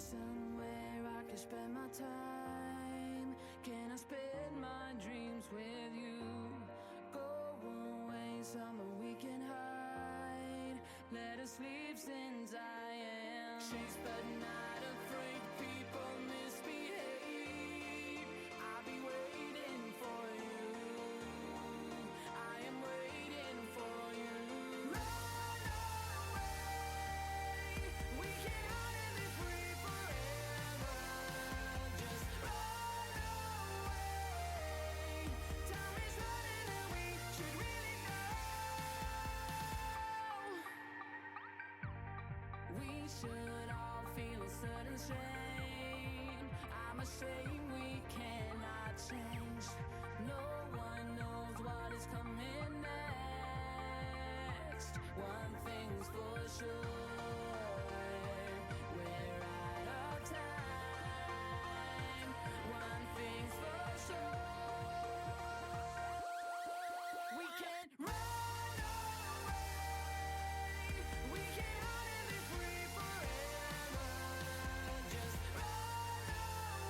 somewhere I can spend my time? Can I spend my dreams with you? Go away somewhere we can hide. Let us leave since I am chased but not afraid. People misbehave. I'll be waiting for you. I am waiting for you. Run away. We can hide and be free forever. Just run away. Time is running and we should really know. We should all feel a certain shame. I'm ashamed we cannot change. No one knows what is coming next. One thing's for sure, we're out of time. One thing's for sure, we can run away. We can hide and be free forever. Just run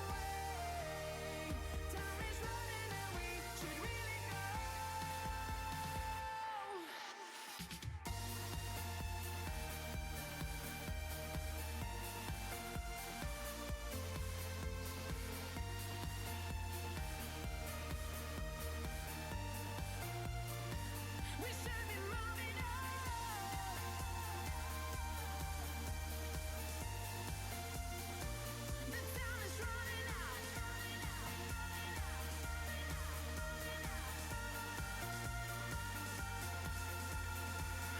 away. Time is running and we should really go. We should be moving on. The time is running out.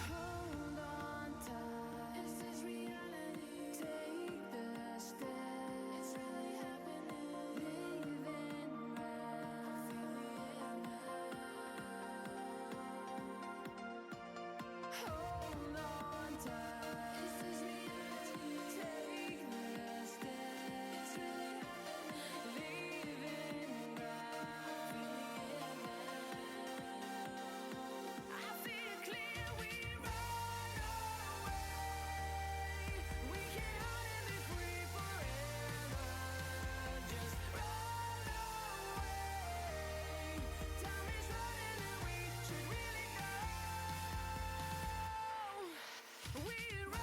Hold on tight. Is this reality? Take the step. It's really happening. Living right. Hold on tight. Is this reality? Take the step. It's really happening. Living right. I see it clear. We run away. We can hide and be free forever. Just run away. Time is running and we should really go. We run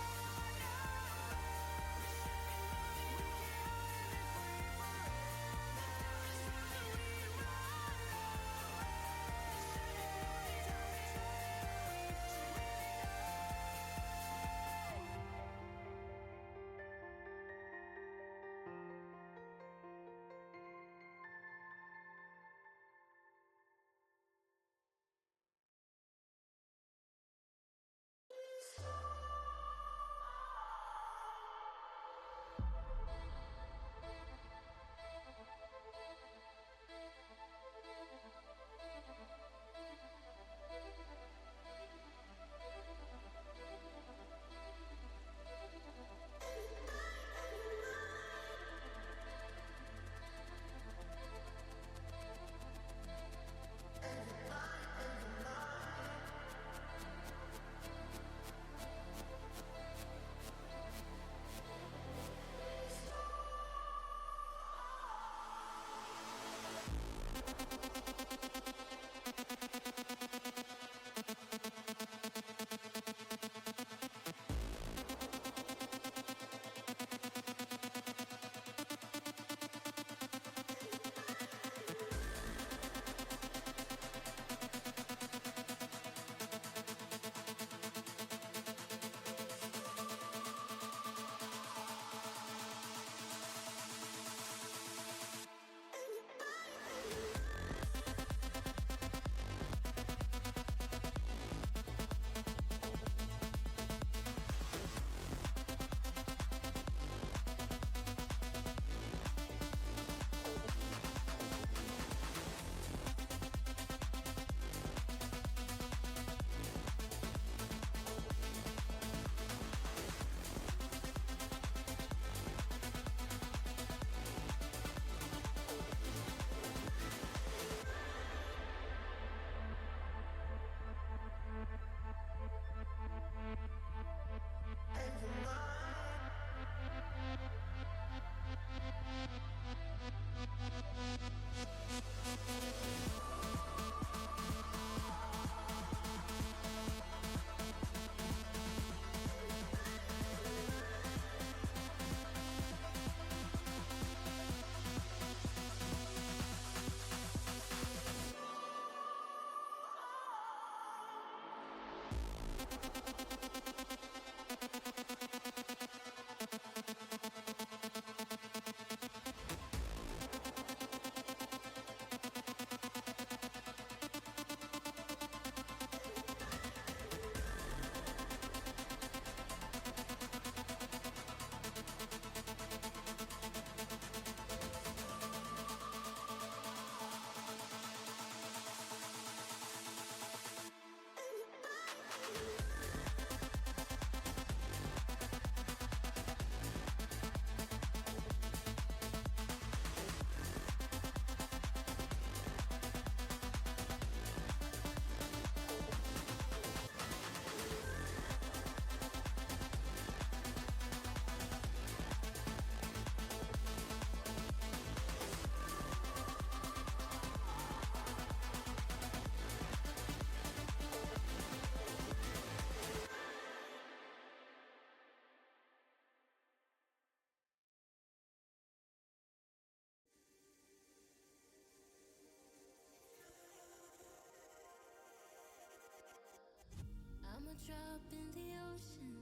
I'm a drop in the ocean,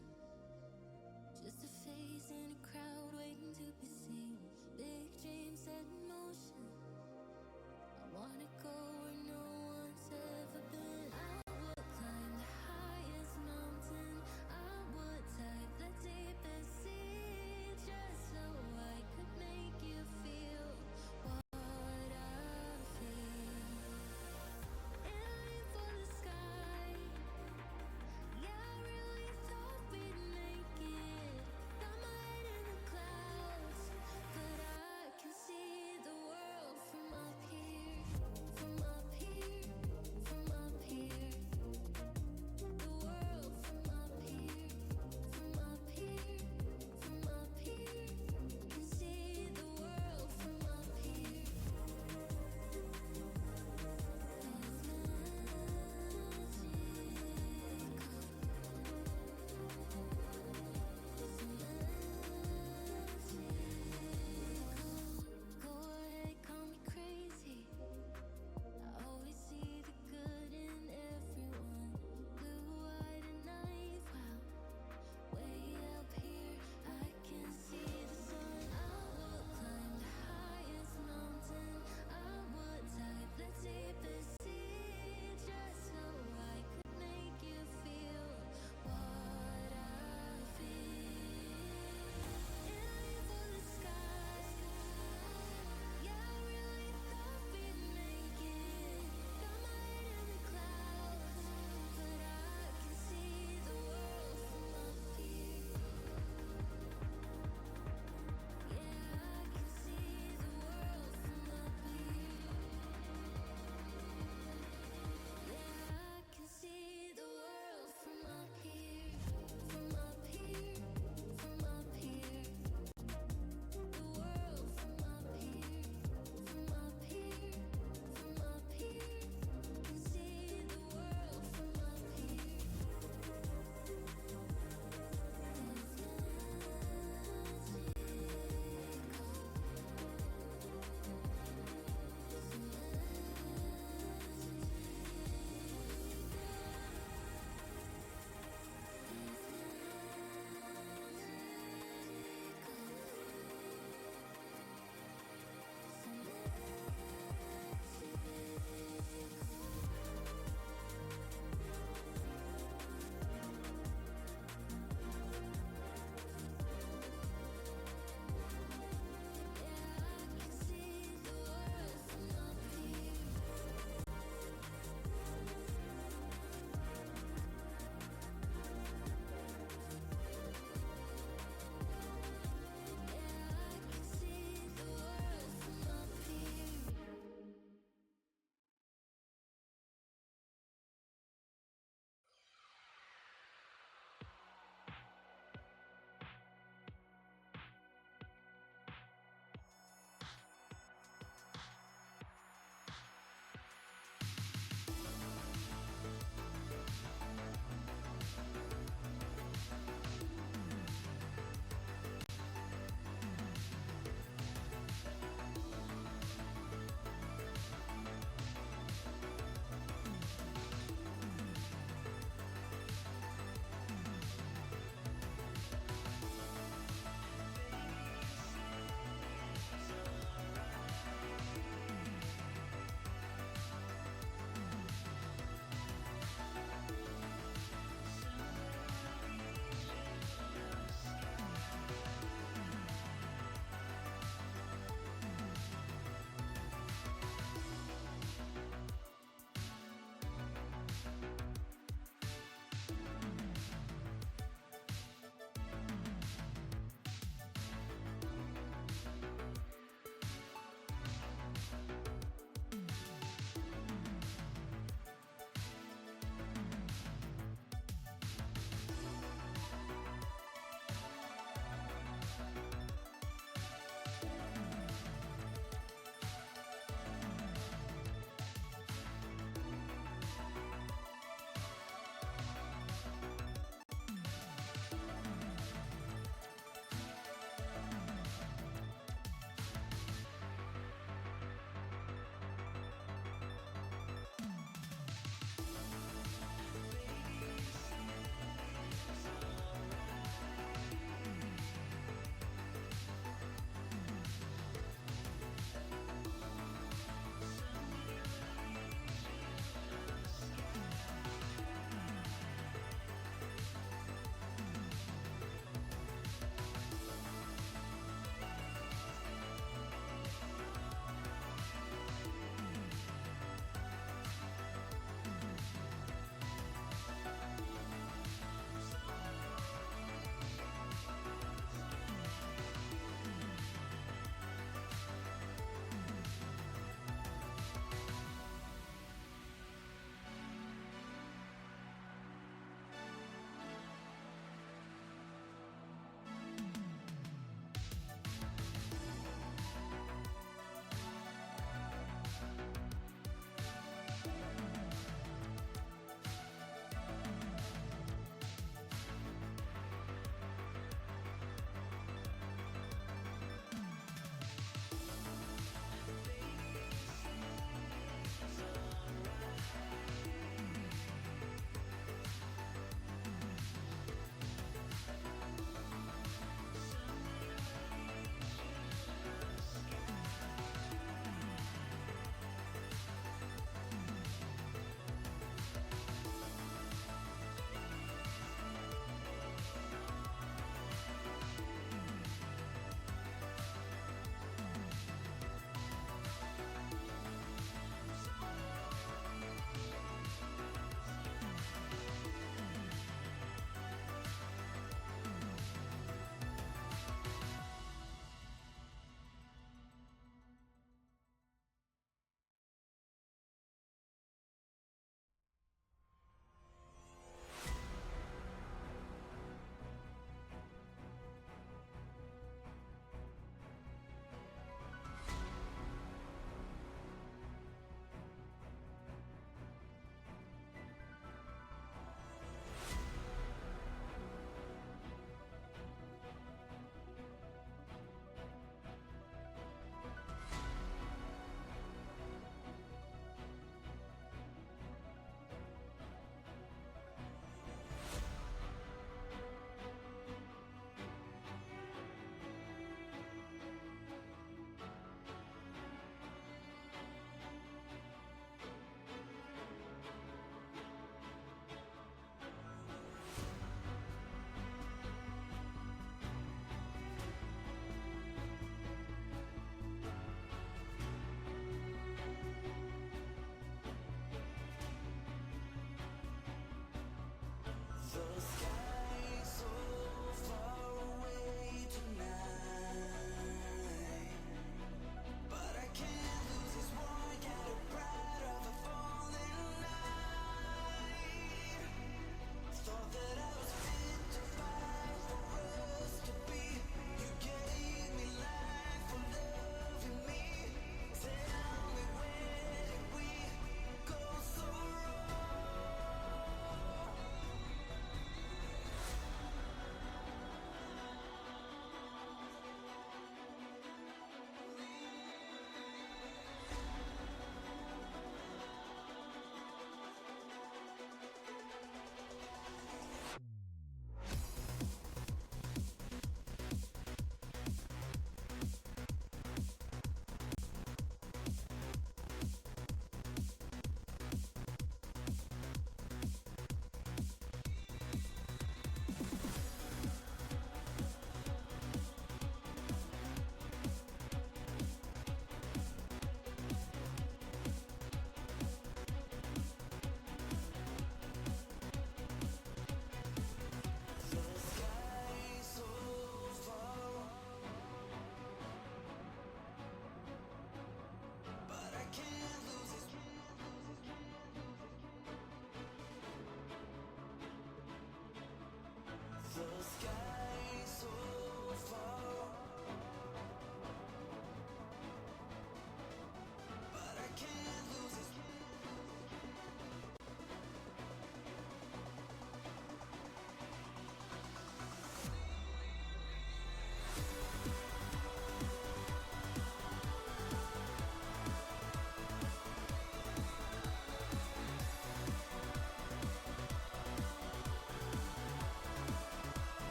just a face in a crowd waiting to be seen. Big dreams set in motion. I wanna go where no one's ever been. I would climb the highest mountain. I would dive the deepest sea, just so I could make you feel what I feel. Aiming for the sky. Yeah, I really thought we'd make it. Got my head in the clouds, but I can see the world from up here, from up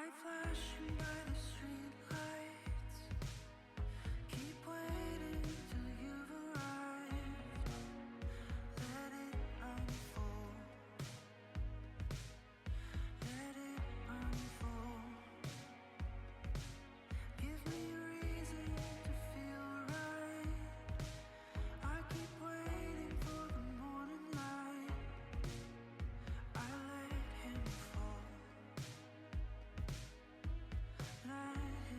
light flashing by the street lights. Keep waiting till you've arrived. Let it unfold. Let it unfold. Give me a reason to feel right. I keep waiting for the morning light. I let him fall. Let him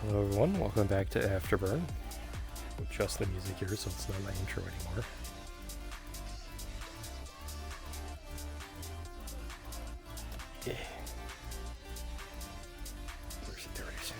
Hello everyone, welcome back to Afterburn. Just the music here, so it's not my intro anymore. Yeah. Where's it? There it is.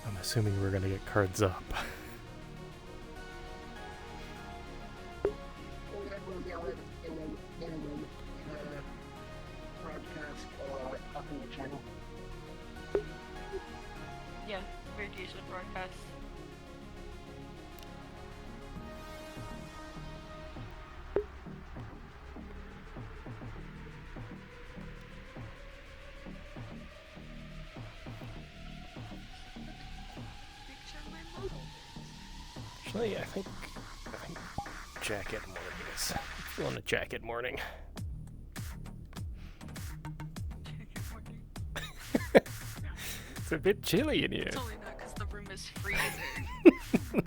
I'm assuming we're gonna get cards up. Yeah, radiation broadcast. Actually, I think jacket morning is. I'm feeling a jacket morning. It's a bit chilly in here. It's only that because the room is freezing. You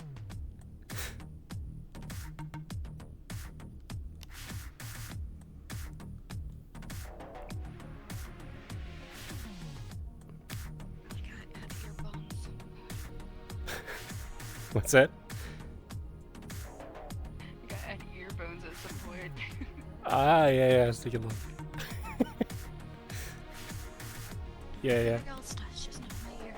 gotta add earphones. What's that? You gotta add earphones at some point. Ah, yeah, I was thinking like... yeah. Everything else does, just not my ears.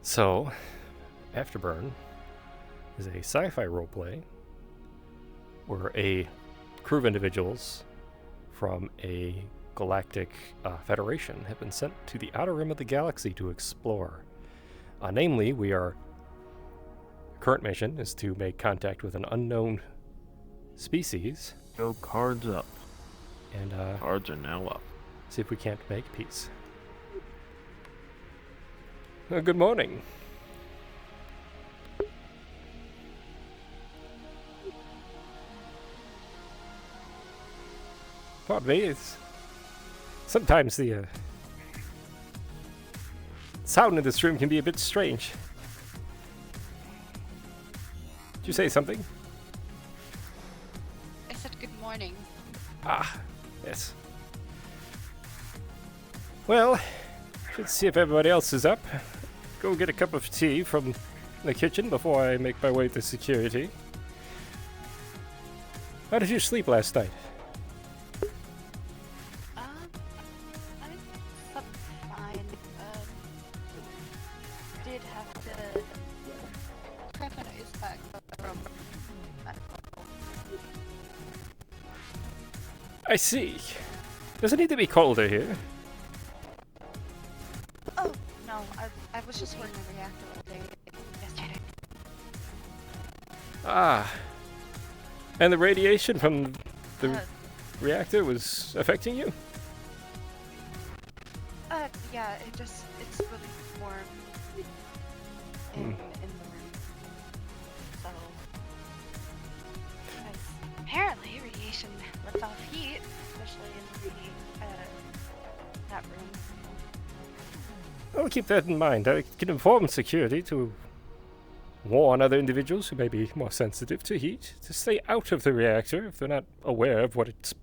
So, Afterburn is a sci-fi roleplay where a crew of individuals from a galactic federation have been sent to the outer rim of the galaxy to explore. Namely, current mission is to make contact with an unknown species Go cards up. and Cards are now up. see if we can't make peace. Good morning. Pardon me, it's sometimes the sound in this room can be a bit strange. Did you say something? I said good morning. Ah, yes. Well, should see if everybody else is up. Go get a cup of tea from the kitchen before I make my way to security. How did you sleep last night? I slept fine. Did have to crack an ice pack from medical. I see. Does it need to be colder here? Oh, no, I was just working the reactor all day yesterday. Ah. And the radiation from the Uh, reactor was affecting you? Yeah, it's really warm in the room. So, apparently radiation lets off heat, especially in that room. I'll keep that in mind. I can inform security to warn other individuals who may be more sensitive to heat to stay out of the reactor if they're not aware of what it's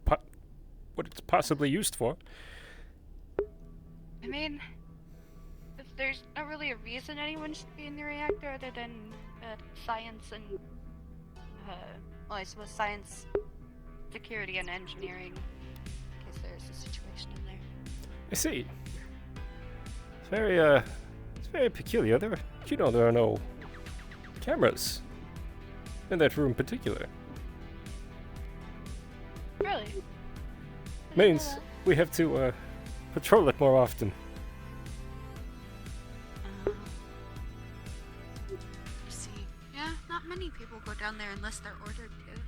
possibly used for. I mean, if there's not really a reason anyone should be in the reactor other than science and, well, I suppose science, security, and engineering, in case there's a situation in there. I see. It's very peculiar. There are no cameras in that room in particular. Really? Means we have to patrol it more often. See, yeah, not many people go down there unless they're ordered to.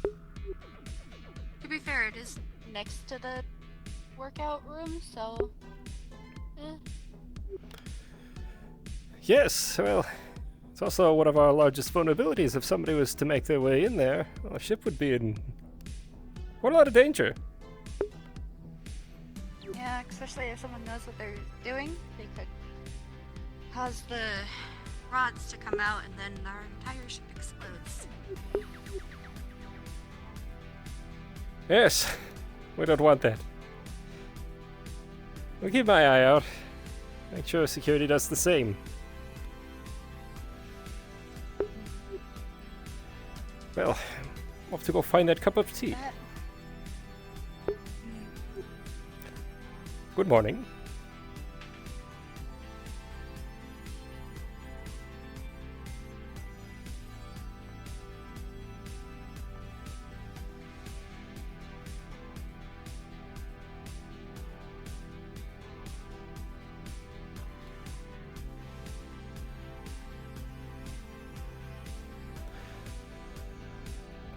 So, to be fair, it is next to the workout room, so. Yes, well, it's also one of our largest vulnerabilities. If somebody was to make their way in there, well, the ship would be in quite a lot of danger. Yeah, especially if someone knows what they're doing, they could cause the rods to come out and then our entire ship explodes. Yes, we don't want that. I'll keep my eye out. Make sure security does the same. Well, off to go find that cup of tea. Good morning.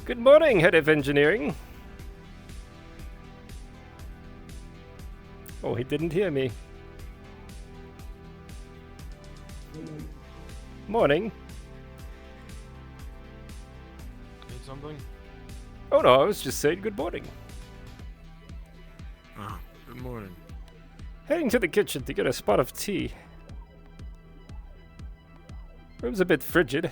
Good morning, Head of Engineering. Oh, he didn't hear me. Morning. Need something? Oh no, I was just saying good morning. Ah, good morning. Heading to the kitchen to get a spot of tea. Room's a bit frigid.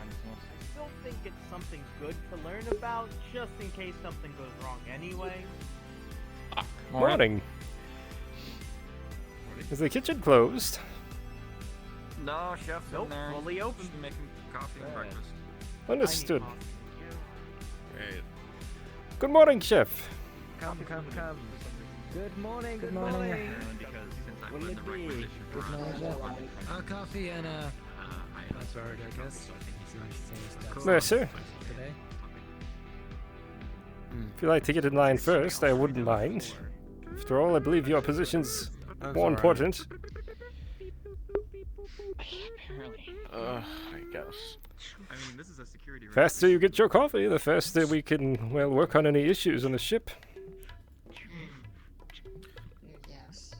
I don't think it's something good to learn about, just in case something goes wrong anyway. Morning. Is the kitchen closed? No, chef's Nope, in there. fully open. Just making coffee and breakfast. Understood. I need coffee. Hey, Good morning, chef. Come. Good morning. Because since I Will was it the be? requisition for Good us, morning, coffee and password, I guess. There, sir. Today. If you'd like to get in line first, I wouldn't mind. After all, I believe your position's more important. I guess. I mean, this is a security. Faster you get your coffee, the faster we can, well, work on any issues on the ship.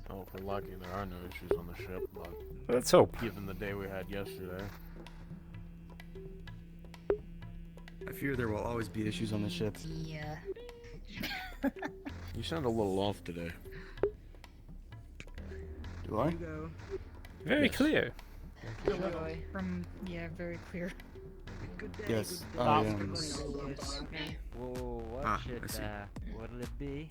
Oh, if we're lucky, there are no issues on the ship, but Let's hope. given the day we had yesterday. I fear there will always be issues on the ship. Yeah. You sound a little off today. Do I? Go. Very clear. Very clear. Yes. Stop. Whoa, what I see. what'll it be?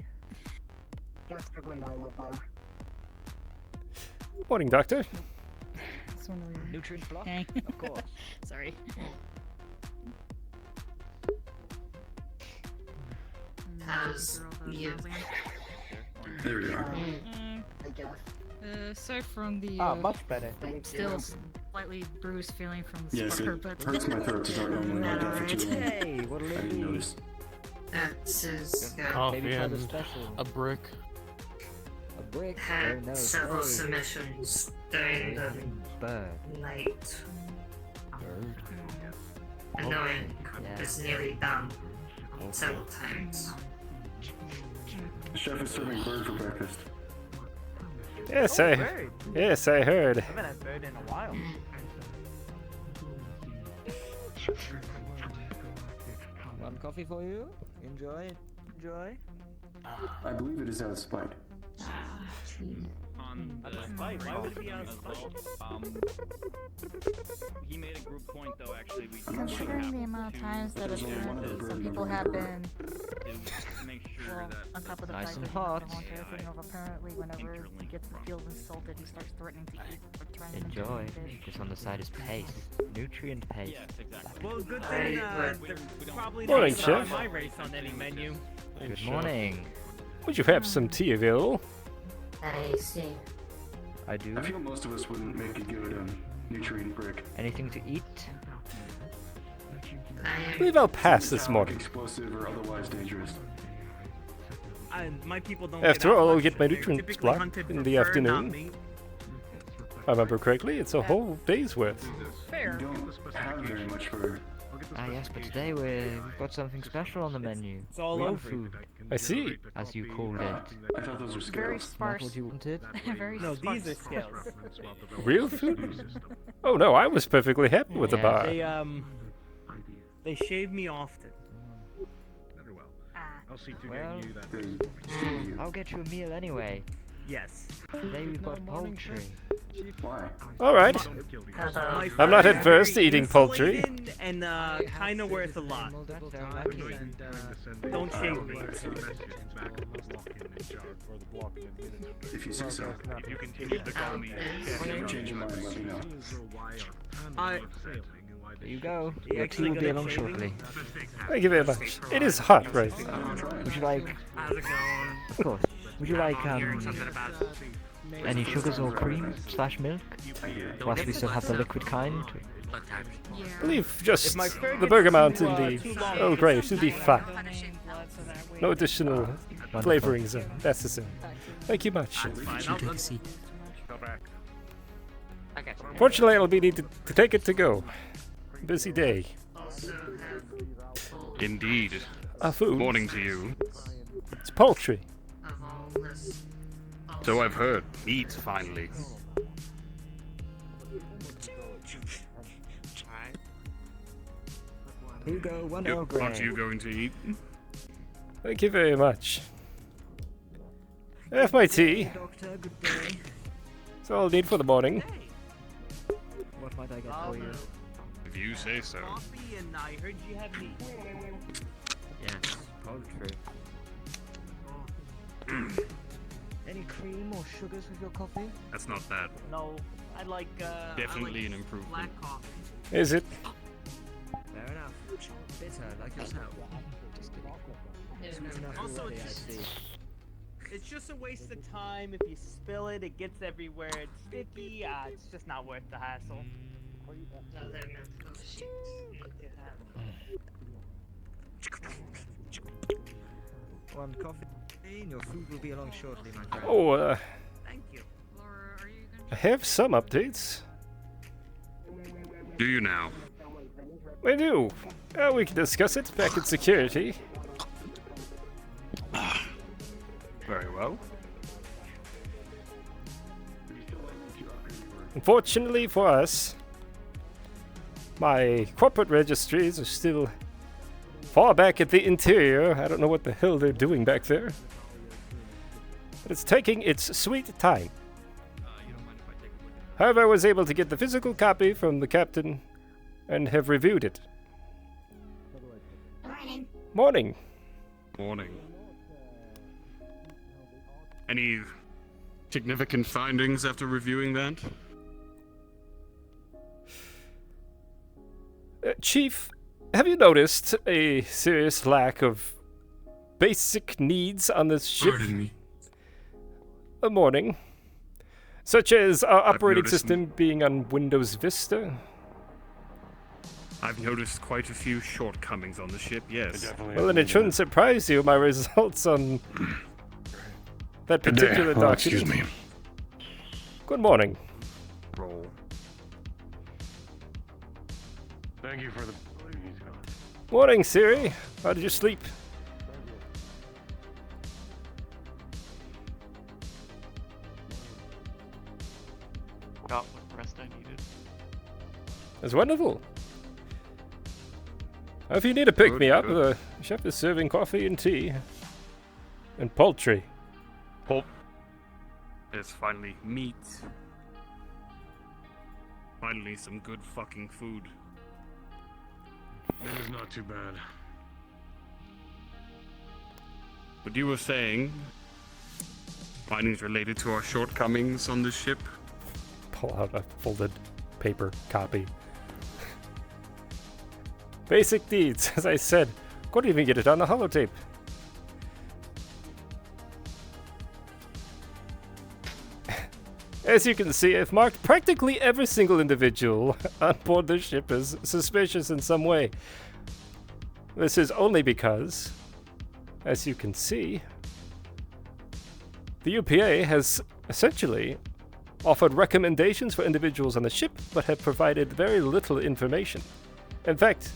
Morning, Doctor. Nutrient block? Of course. Sorry. How's you? There we are. Aside from the Much better. still slightly bruised feeling from the Yes, sparker, it but hurts my throat to talk normally like that for too long. Hey, what'll I it didn't be? notice. This is good. Coffee Maybe for the and special. a brick. A brick? Very Had nice. several Hey. submissions during the Bird. night. Bird. Annoying. Yeah. It's nearly done several times. The chef is serving bird for breakfast. Yes, Bird. yes, I heard. I haven't had bird in a while. One coffee for you. Enjoy. I believe it is out of spite. On On the a spike? Why would it be on a spike? He made a group point though. Actually, we Considering the amount of times that some people have been to make sure well, that on top of the Nice fact and that hot. he's not everything of apparently whenever he gets feels insulted, he starts threatening to eat or turn into Enjoy. a fish. Just on the side is paste. Nutrient paste. yes, exactly. Well, good thing Right, there's probably Morning, not Chef. my race on any menu. Good morning. Would you have some tea available? I see. I do. I feel most of us wouldn't make a good nutrient brick. Anything to eat? I believe I'll pass this morning. Explosive or otherwise dangerous. My people don't After get out all, I'll much. get my They're nutrients typically blocked hunted in for the fur, afternoon. not meat. If I remember correctly, it's a whole day's worth. Fair. You don't have very much for. Ah yes, but today we've got something special on the menu. It's all Real over. food, I see. as you called it. I thought those were Very scales. Not sparse. what you wanted. Very No, sparse. these are scales. Real food? Oh no, I was perfectly happy with the Yeah. bar. They shave me often. Well, They I'll get you a meal anyway. Yes. Today we've got poultry. Why? Alright. My I'm not fur is adverse to very eating poultry. insulated And kind of worth a lot. That's very lucky. Don't shave me. If you say so. If you continue to call me If you change your mind, let me know. There you go. You Your tea actually will be gonna along shave me? shortly. Thank you very much. It is hot, right? Would you like? How's it going? Of course. Would you like Hearing something about any sugars or cream / milk? Whilst we still have the liquid kind. what type? I believe just If my fur the gets bergamot too, and too the long, Earl Grey should be fine. fine. No additional flavorings are necessary. Thank you much. Fine, Go back. I got you. Fortunately, I'll be needed to take it to go. Busy day. Also have Indeed. Food. Morning to you. It's poultry. of all this. So I've heard. Meat, finally. Alright. Here you go, one Earl Grey. Aren't you going to eat? Thank you very much. Have my tea. Doctor, good day. That's all I'll need for the morning. What might I get for you? If you say so. Coffee and I heard you have meat. Yes, poultry. Any cream or sugars with your coffee? That's not bad. No, I like Definitely an improvement. Black coffee. Is it? Fair enough. Bitter, like yourself. Just kidding. Sweet enough Also, already, it's I see. It's just a waste of time. If you spill it, it gets everywhere. It's sticky. It's just not worth the hassle. Other medical sheets need to have. One coffee, and your food will be along shortly, my friend. Oh, Thank you. Laura, are you I have some updates. Do you now? I do. We can discuss it back in security. Very well. Unfortunately for us, my corporate registries are still far back at the interior. I don't know what the hell they're doing back there. But it's taking its sweet time. However, I was able to get the physical copy from the captain and have reviewed it. Morning. Morning. Morning. Any significant findings after reviewing that? Chief, have you noticed a serious lack of basic needs on this ship? Pardon me. A morning. Such as our operating noticed system being on Windows Vista. I've noticed quite a few shortcomings on the ship, yes. Well, then it shouldn't surprise you, my results on that Good day. particular Oh, document. excuse me. Good morning. Roll. Thank you for the. Morning, Siri. How did you sleep? Got what rest I needed. That's wonderful. If you need to pick Good, me up, good. the chef is serving coffee and tea. And poultry. There's finally meat. Finally some good fucking food. That is not too bad. But you were saying findings related to our shortcomings on this ship? Pull out a folded paper copy. Basic needs, as I said. Couldn't even get it on the holotape. As you can see, I've marked practically every single individual on board the ship as suspicious in some way. This is only because, as you can see, the UPA has essentially offered recommendations for individuals on the ship, but have provided very little information. In fact,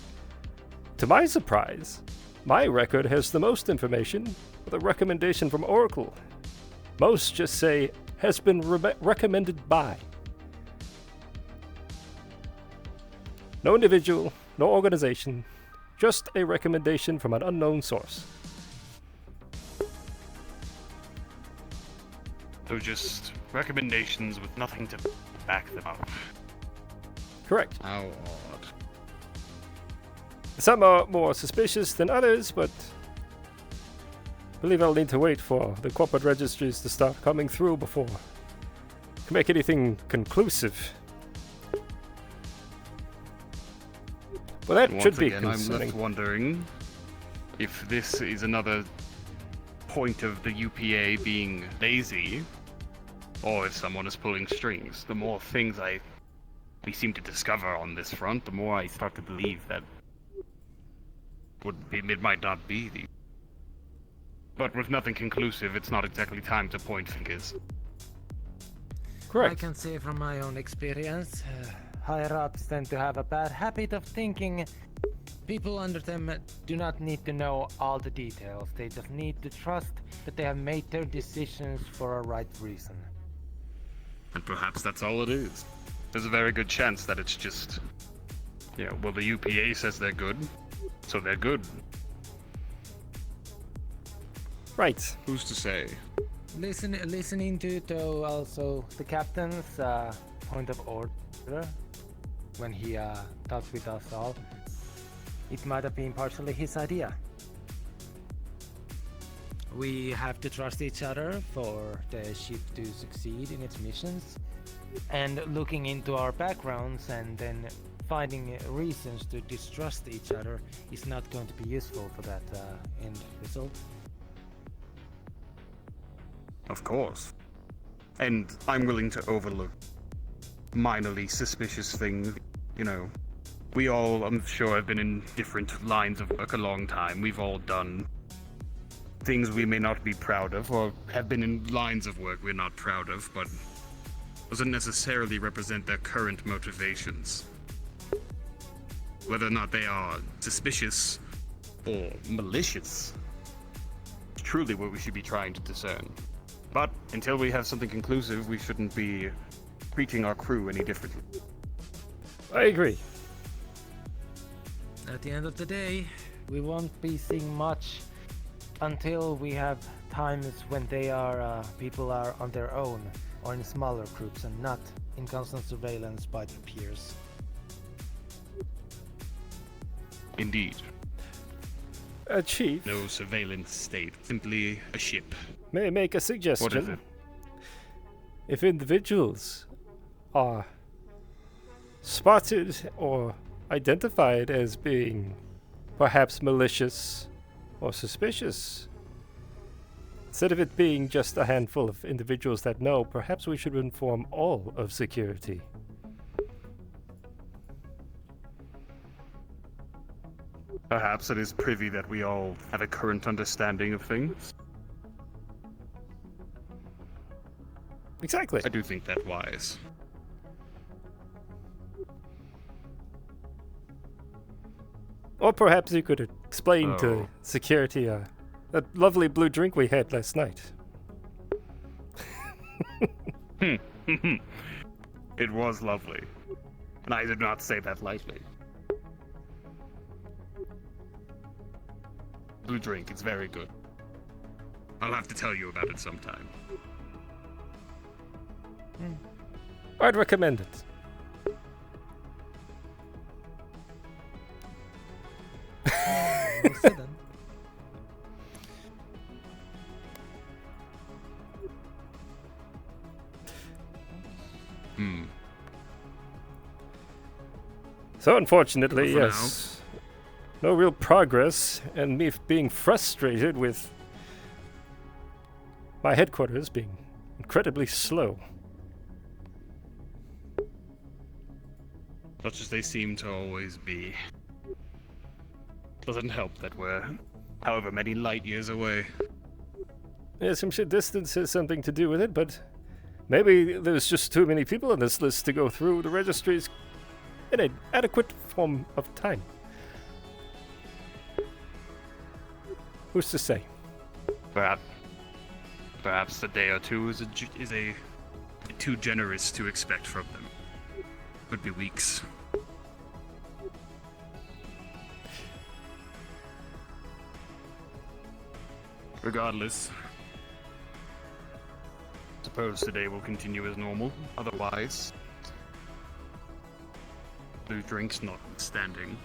to my surprise, my record has the most information, with a recommendation from Oracle. Most just say, has been recommended by. No individual, no organization, just a recommendation from an unknown source. So just recommendations with nothing to back them up. Correct. How odd. Some are more suspicious than others, but I believe I'll need to wait for the corporate registries to start coming through before I can make anything conclusive. Well, that Once should be again, I'm concerning. left wondering if this is another point of the UPA being lazy, or if someone is pulling strings. The more things we seem to discover on this front, the more I start to believe that it might not be the. But with nothing conclusive, it's not exactly time to point fingers. Correct. I can say from my own experience, higher-ups tend to have a bad habit of thinking people under them do not need to know all the details. They just need to trust that they have made their decisions for a right reason. And perhaps that's all it is. There's a very good chance that it's just, well, the UPA says they're good, so they're good. Right. Who's to say? Listening to though also the captain's point of order when he talked with us all, it might have been partially his idea. We have to trust each other for the ship to succeed in its missions, and looking into our backgrounds and then finding reasons to distrust each other is not going to be useful for that end result. Of course. And I'm willing to overlook minorly suspicious things. We all, I'm sure, have been in different lines of work a long time. We've all done things we may not be proud of, or have been in lines of work we're not proud of, but doesn't necessarily represent their current motivations. Whether or not they are suspicious or malicious is truly what we should be trying to discern. But until we have something conclusive, we shouldn't be treating our crew any differently. I agree. At the end of the day, we won't be seeing much until we have times when people are on their own or in smaller groups and not in constant surveillance by their peers. Indeed. Chief. No surveillance state, simply a ship. May I make a suggestion? What is it? If individuals are spotted or identified as being perhaps malicious or suspicious, instead of it being just a handful of individuals that know, perhaps we should inform all of security. Perhaps it is privy that we all have a current understanding of things. Exactly. I do think that wise. Or perhaps you could explain to security that lovely blue drink we had last night. It was lovely. And I did not say that lightly. Blue drink, it's very good. I'll have to tell you about it sometime. I'd recommend it. We'll see then. So unfortunately, For yes, no real progress, and me being frustrated with my headquarters being incredibly slow. Such as they seem to always be. Doesn't help that we're however many light years away. Yes, I'm sure distance has something to do with it, but maybe there's just too many people on this list to go through the registries in an adequate form of time. Who's to say? Perhaps a day or two is too generous to expect from them. Could be weeks. Regardless, suppose today will continue as normal. Otherwise, blue drinks notwithstanding.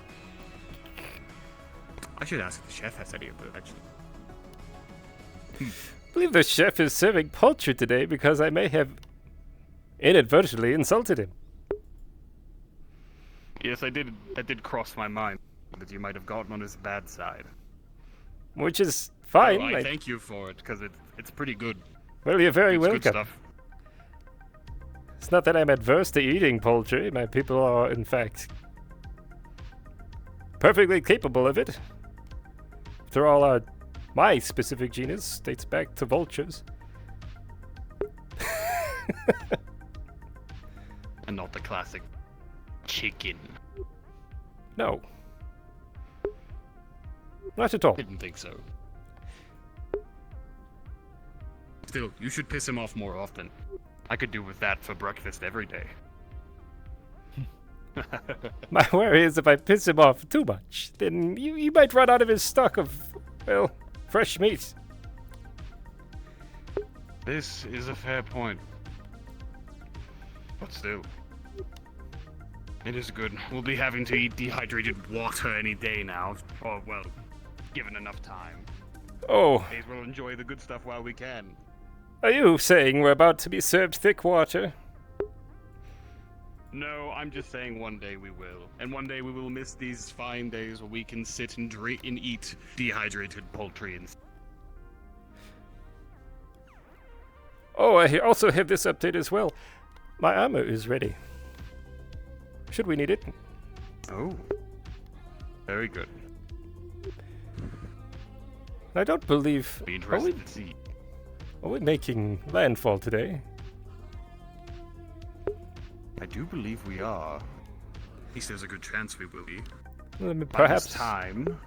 I should ask if the chef has any of those, actually. I believe the chef is serving poultry today because I may have inadvertently insulted him. Yes, that did cross my mind that you might have gotten on his bad side. Which is fine. Oh, I thank you for it, because it's pretty good. Well, you're very It's welcome. good stuff. It's not that I'm adverse to eating poultry. My people are, in fact, perfectly capable of it. After all, my specific genus dates back to vultures. And not the classic chicken. No. Not at all. Didn't think so. Still, you should piss him off more often. I could do with that for breakfast every day. My worry is if I piss him off too much, then you might run out of his stock of, well, fresh meat. This is a fair point. But still. It is good. We'll be having to eat dehydrated water any day now. Or, well, given enough time. Oh. May as well enjoy the good stuff while we can. Are you saying we're about to be served thick water? No, I'm just saying one day we will. And one day we will miss these fine days where we can sit and drink and eat dehydrated poultry and... Oh, I also have this update as well. My armor is ready. Should we need it? Oh. Very good. I don't believe... Be interested to see. Are we making landfall today? I do believe we are. At least there's a good chance we will be. Perhaps. By this time,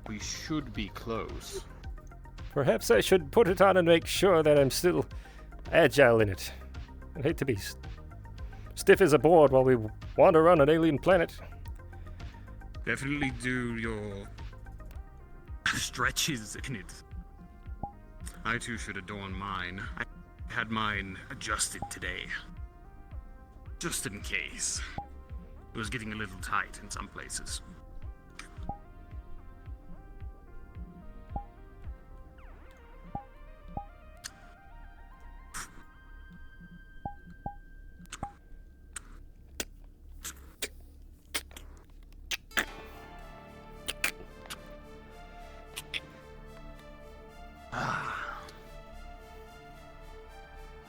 we should be close. Perhaps I should put it on and make sure that I'm still agile in it. I'd hate to be stiff as a board while we wander around an alien planet. Definitely do your stretches in it. I too should adorn mine. I had mine adjusted today. Just in case. It was getting a little tight in some places.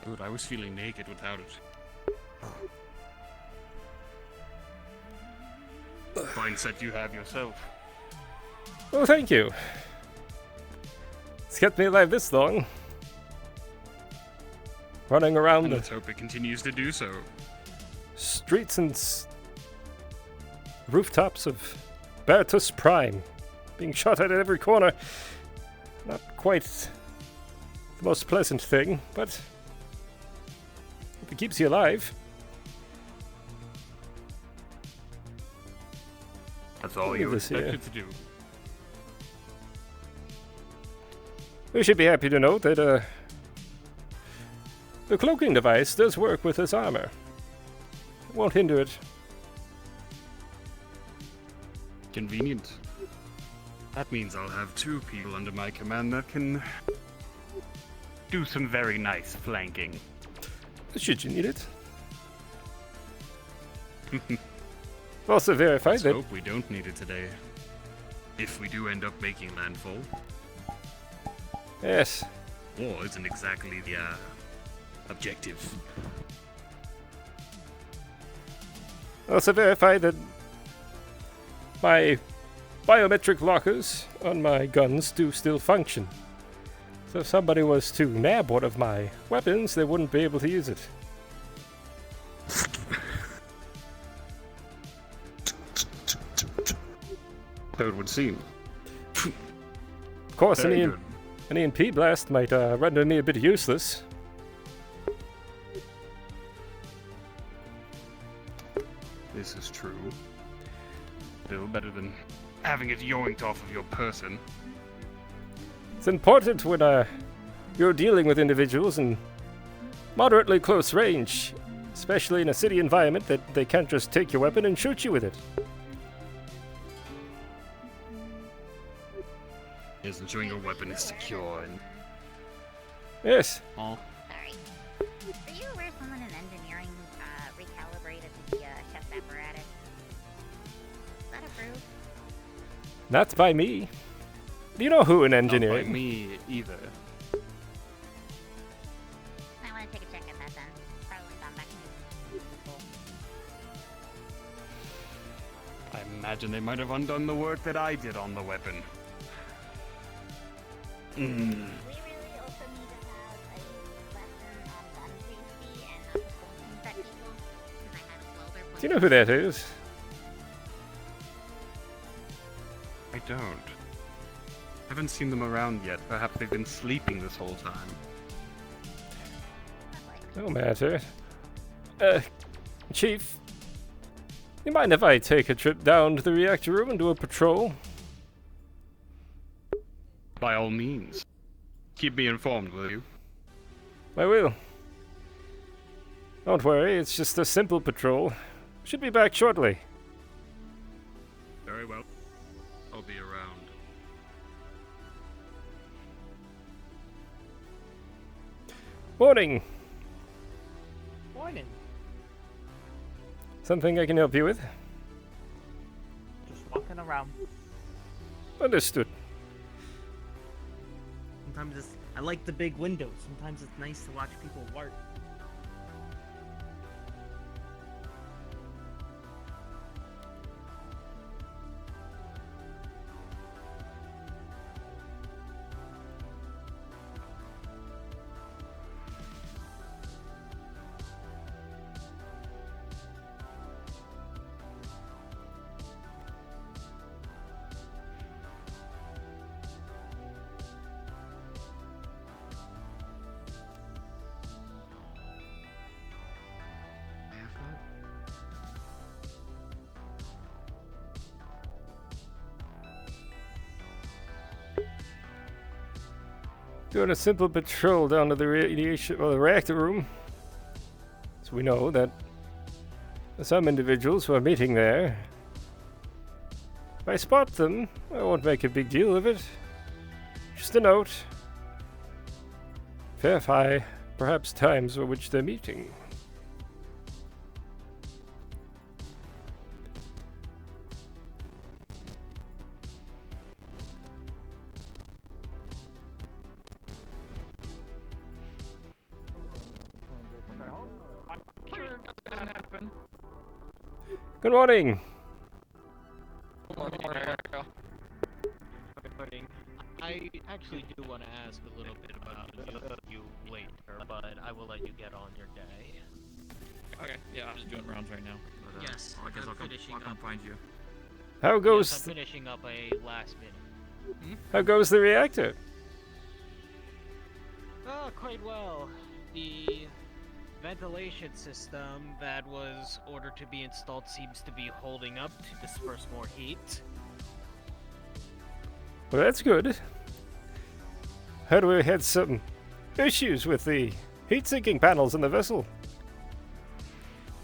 Dude, I was feeling naked without it. Fine set you have yourself. Oh, thank you. It's kept me alive this long. Running around And the let's hope it continues to do so. streets and rooftops of Bertus Prime. Being shot at every corner. Not quite the most pleasant thing, but if it keeps you alive. That's all Look at you this here. expected to do. We should be happy to note that the The cloaking device does work with this armor. It won't hinder it. Convenient. That means I'll have 2 people under my command that can do some very nice flanking. Should you need it. Also verified Let's that... hope we don't need it today. If we do end up making landfall. Yes. War isn't exactly the objective. Also verified that my biometric lockers on my guns do still function. So if somebody was to nab one of my weapons, they wouldn't be able to use it. So it would seem. Of course, an EMP blast might render me a bit useless. This is true. Still better than having it yoinked off of your person. It's important when you're dealing with individuals in moderately close range, especially in a city environment, that they can't just take your weapon and shoot you with it. Yes, ensuring your weapon is secure and... Yes. Oh. Sorry. Are you aware someone in engineering recalibrated the chest apparatus? Is that approved? Not by me. Do you know who in engineering? Not by me either. I want to take a check at that then. Probably gone back to school. I imagine they might have undone the work that I did on the weapon. We really also need to have a lesson on gun safety and not just pointing at people, because I had a welder point. Do you know who that is? I don't. Haven't seen them around yet. Perhaps they've been sleeping this whole time. No matter. Chief, you mind if I take a trip down to the reactor room and do a patrol? By all means. Keep me informed, will you? I will. Don't worry, it's just a simple patrol. Should be back shortly. Very well. I'll be around. Morning. Morning. Something I can help you with? Just walking around. Understood. Sometimes I like the big windows. Sometimes it's nice to watch people work. Doing a simple patrol down to the reactor room. So we know that some individuals who are meeting there. If I spot them, I won't make a big deal of it. Just a note. Verify perhaps times for which they're meeting. Good morning. Good morning. I actually do want to ask a little bit about you later, but I will let you get on your day. Okay, yeah, I'm just doing rounds right now. But, Yes, I guess I'll come find you. How goes? Yes, I'm finishing up a last minute. How goes the reactor? Quite well. The ventilation system that was ordered to be installed seems to be holding up to disperse more heat. Well, that's good. Heard we had some issues with the heat-sinking panels in the vessel.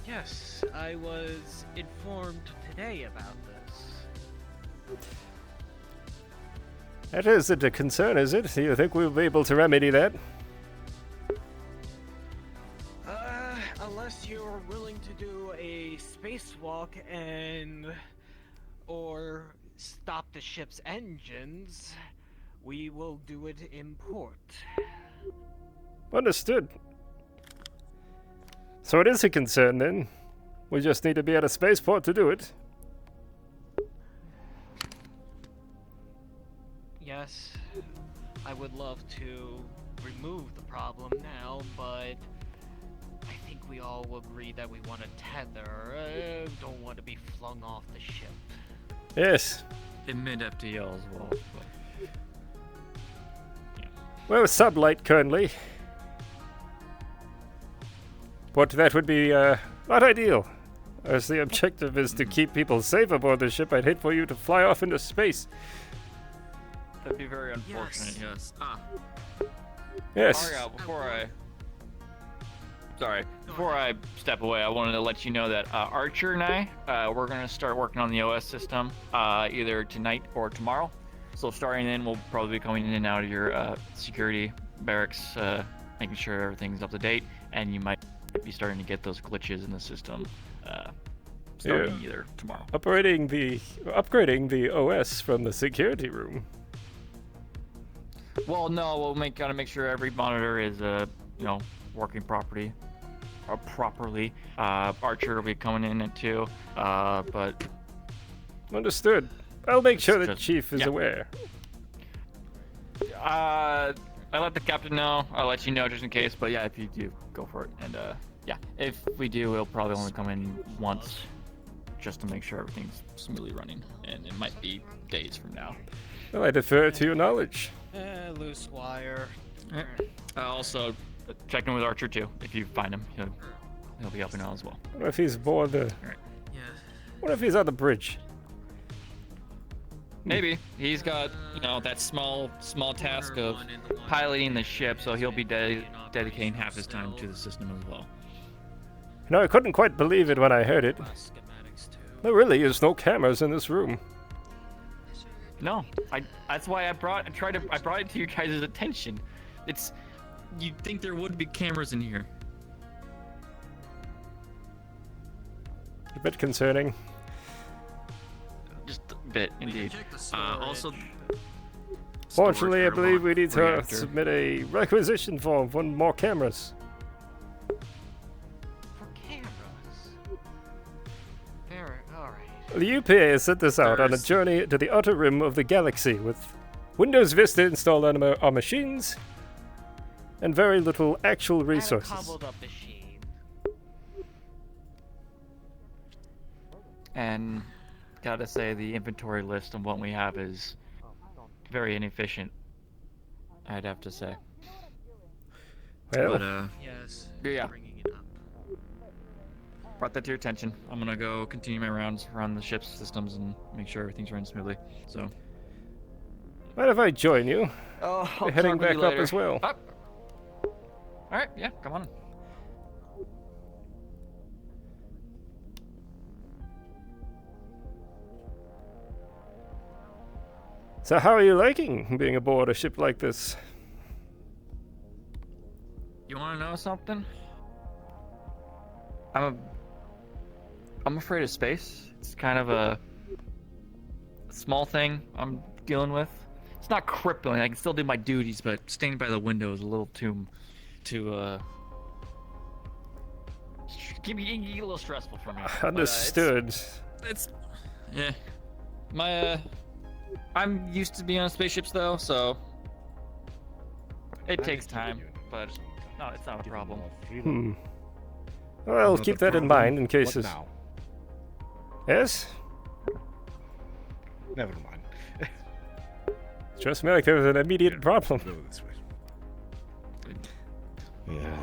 Yes, I was informed today about this. That isn't a concern, is it? Do you think we'll be able to remedy that? Unless you're willing to do a spacewalk or stop the ship's engines, we will do it in port. Understood. So it is a concern then. We just need to be at a spaceport to do it. Yes, I would love to remove the problem now, but I think we all agree that we want to tether. Don't want to be flung off the ship. Yes. In mid-FTL as well. But... Well, sublight currently. But that would be not ideal. As the objective is to keep people safe aboard the ship, I'd hate for you to fly off into space. That'd be very unfortunate, yes. Yes. Argyll, before I step away, I wanted to let you know that Archer and I, we're going to start working on the OS system either tonight or tomorrow. So starting then, we'll probably be coming in and out of your security barracks, making sure everything's up to date, and you might be starting to get those glitches in the system starting either tomorrow. Upgrading the OS from the security room. Well, no, we'll gotta make sure every monitor is, working properly. Archer will be coming in at 2, but... Understood. I'll make sure the chief is aware. I let the captain know. I'll let you know just in case, but yeah, if you do, go for it. And if we do, we'll probably only come in once, just to make sure everything's smoothly running, and it might be days from now. Well, I defer to your knowledge. Loose wire. Also, check in with Archer too. If you find him, he'll be helping out as well. What if he's aboard the... Right. Yeah. What if he's on the bridge? Maybe. He's got, that small task of piloting the ship, so he'll be dedicating half his time to the system as well. I couldn't quite believe it when I heard it. There really is no cameras in this room. No, that's why I brought it to your guys' attention. You'd think there would be cameras in here. A bit concerning. Just a bit, indeed. Also, fortunately, I believe we need to submit a requisition form for more cameras. For cameras? Alright. The UPA has sent us out on a journey to the outer rim of the galaxy with Windows Vista installed on our machines and very little actual resources. And a cobbled up machine. And gotta say, the inventory list on what we have is very inefficient, I'd have to say. Well, but, yeah. Brought that to your attention. I'm gonna go continue my rounds around the ship's systems and make sure everything's running smoothly. So. Mind if I join you? Oh, We're heading back up as well. All right, yeah, come on. So how are you liking being aboard a ship like this? You want to know something? I'm afraid of space. It's kind of a small thing I'm dealing with. It's not crippling. I can still do my duties, but staying by the window is a little too get a little stressful for me. Understood. I'm used to being on spaceships though, so it takes time, but no, it's not a problem. Well, keep that in mind in case it's... Yes? Never mind. Trust me, like there was an immediate problem. Go this way. Yeah.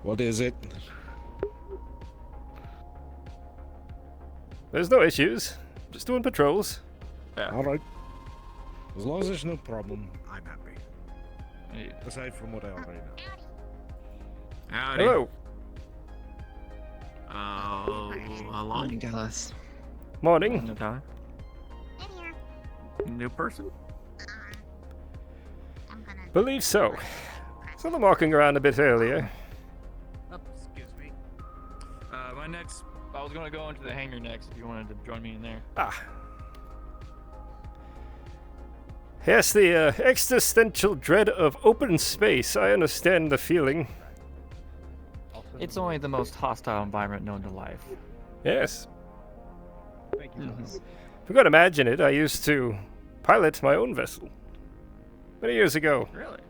What is it? There's no issues. Just doing patrols. Yeah. Alright. As long as there's no problem, I'm happy. Aside from what I already know. Howdy. Hello. Oh, how long? Morning, Dallas. Morning. Natalia. New person? Believe so. So I'm walking around a bit earlier. Excuse me. My next. I was gonna go into the hangar next if you wanted to join me in there. Ah. Yes, the existential dread of open space. I understand the feeling. It's only the most hostile environment known to life. Yes. Thank you, Dallas. If you can imagine it, I used to pilot my own vessel. Many years ago. Really?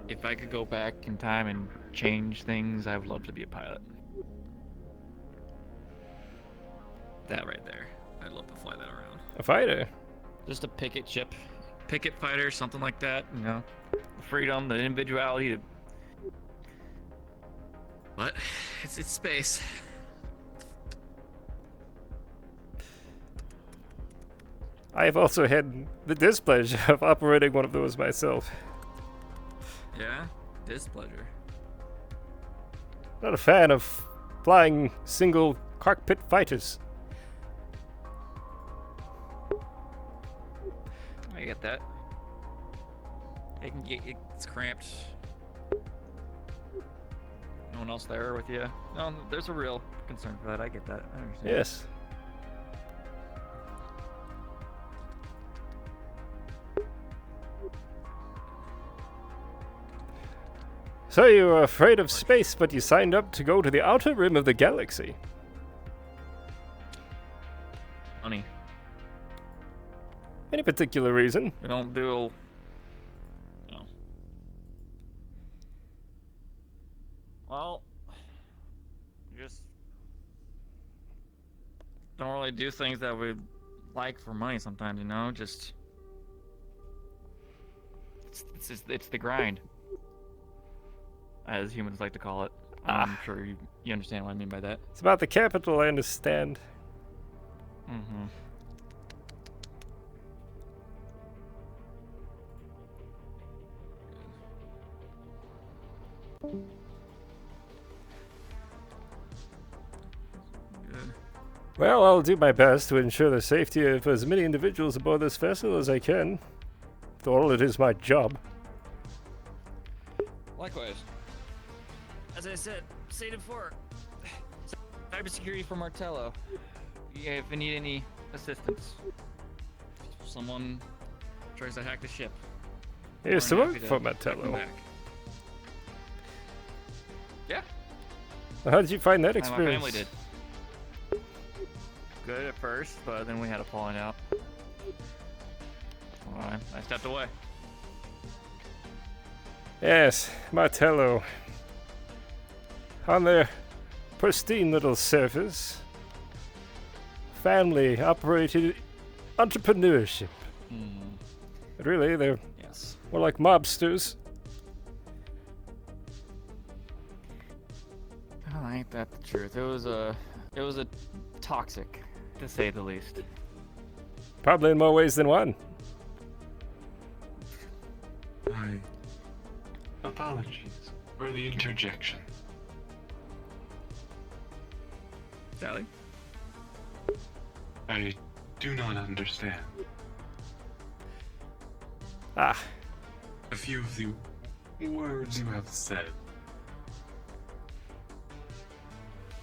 If I could go back in time and change things, I would love to be a pilot. That right there. I'd love to fly that around. A fighter? Just a picket ship. Picket fighter, something like that, you know? The freedom, the individuality to... But, it's space. I have also had the displeasure of operating one of those myself. Yeah? Displeasure. Not a fan of flying single cockpit fighters. I get that. It's cramped. No one else there with you? No, there's a real concern for that. I get that. I understand. Yes. So you were afraid of space, but you signed up to go to the outer rim of the galaxy. Money. Any particular reason? We don't do... No. Well... Just... Don't really do things that we like for money sometimes, you know? Just... It's the grind. As humans like to call it. I'm sure you understand what I mean by that. It's about the capital, I understand. Mm-hmm. Good. Well, I'll do my best to ensure the safety of as many individuals aboard this vessel as I can. After all, it is my job. Likewise. As I said, stated before, cybersecurity for Martello. Yeah, if you need any assistance, if someone tries to hack the ship. I used to more than work happy for hack them Martello. back. Yeah. How did you find that My experience? family did. Good at first, but then we had a falling out. Well, I stepped away. Yes, Martello. On their pristine little surface, family-operated entrepreneurship. But really, they're more like mobsters. Well, ain't that the truth? It was a toxic, to say the least. Probably in more ways than one. My apologies for the interjection. Sally? I do not understand. Ah. A few of the words you have said.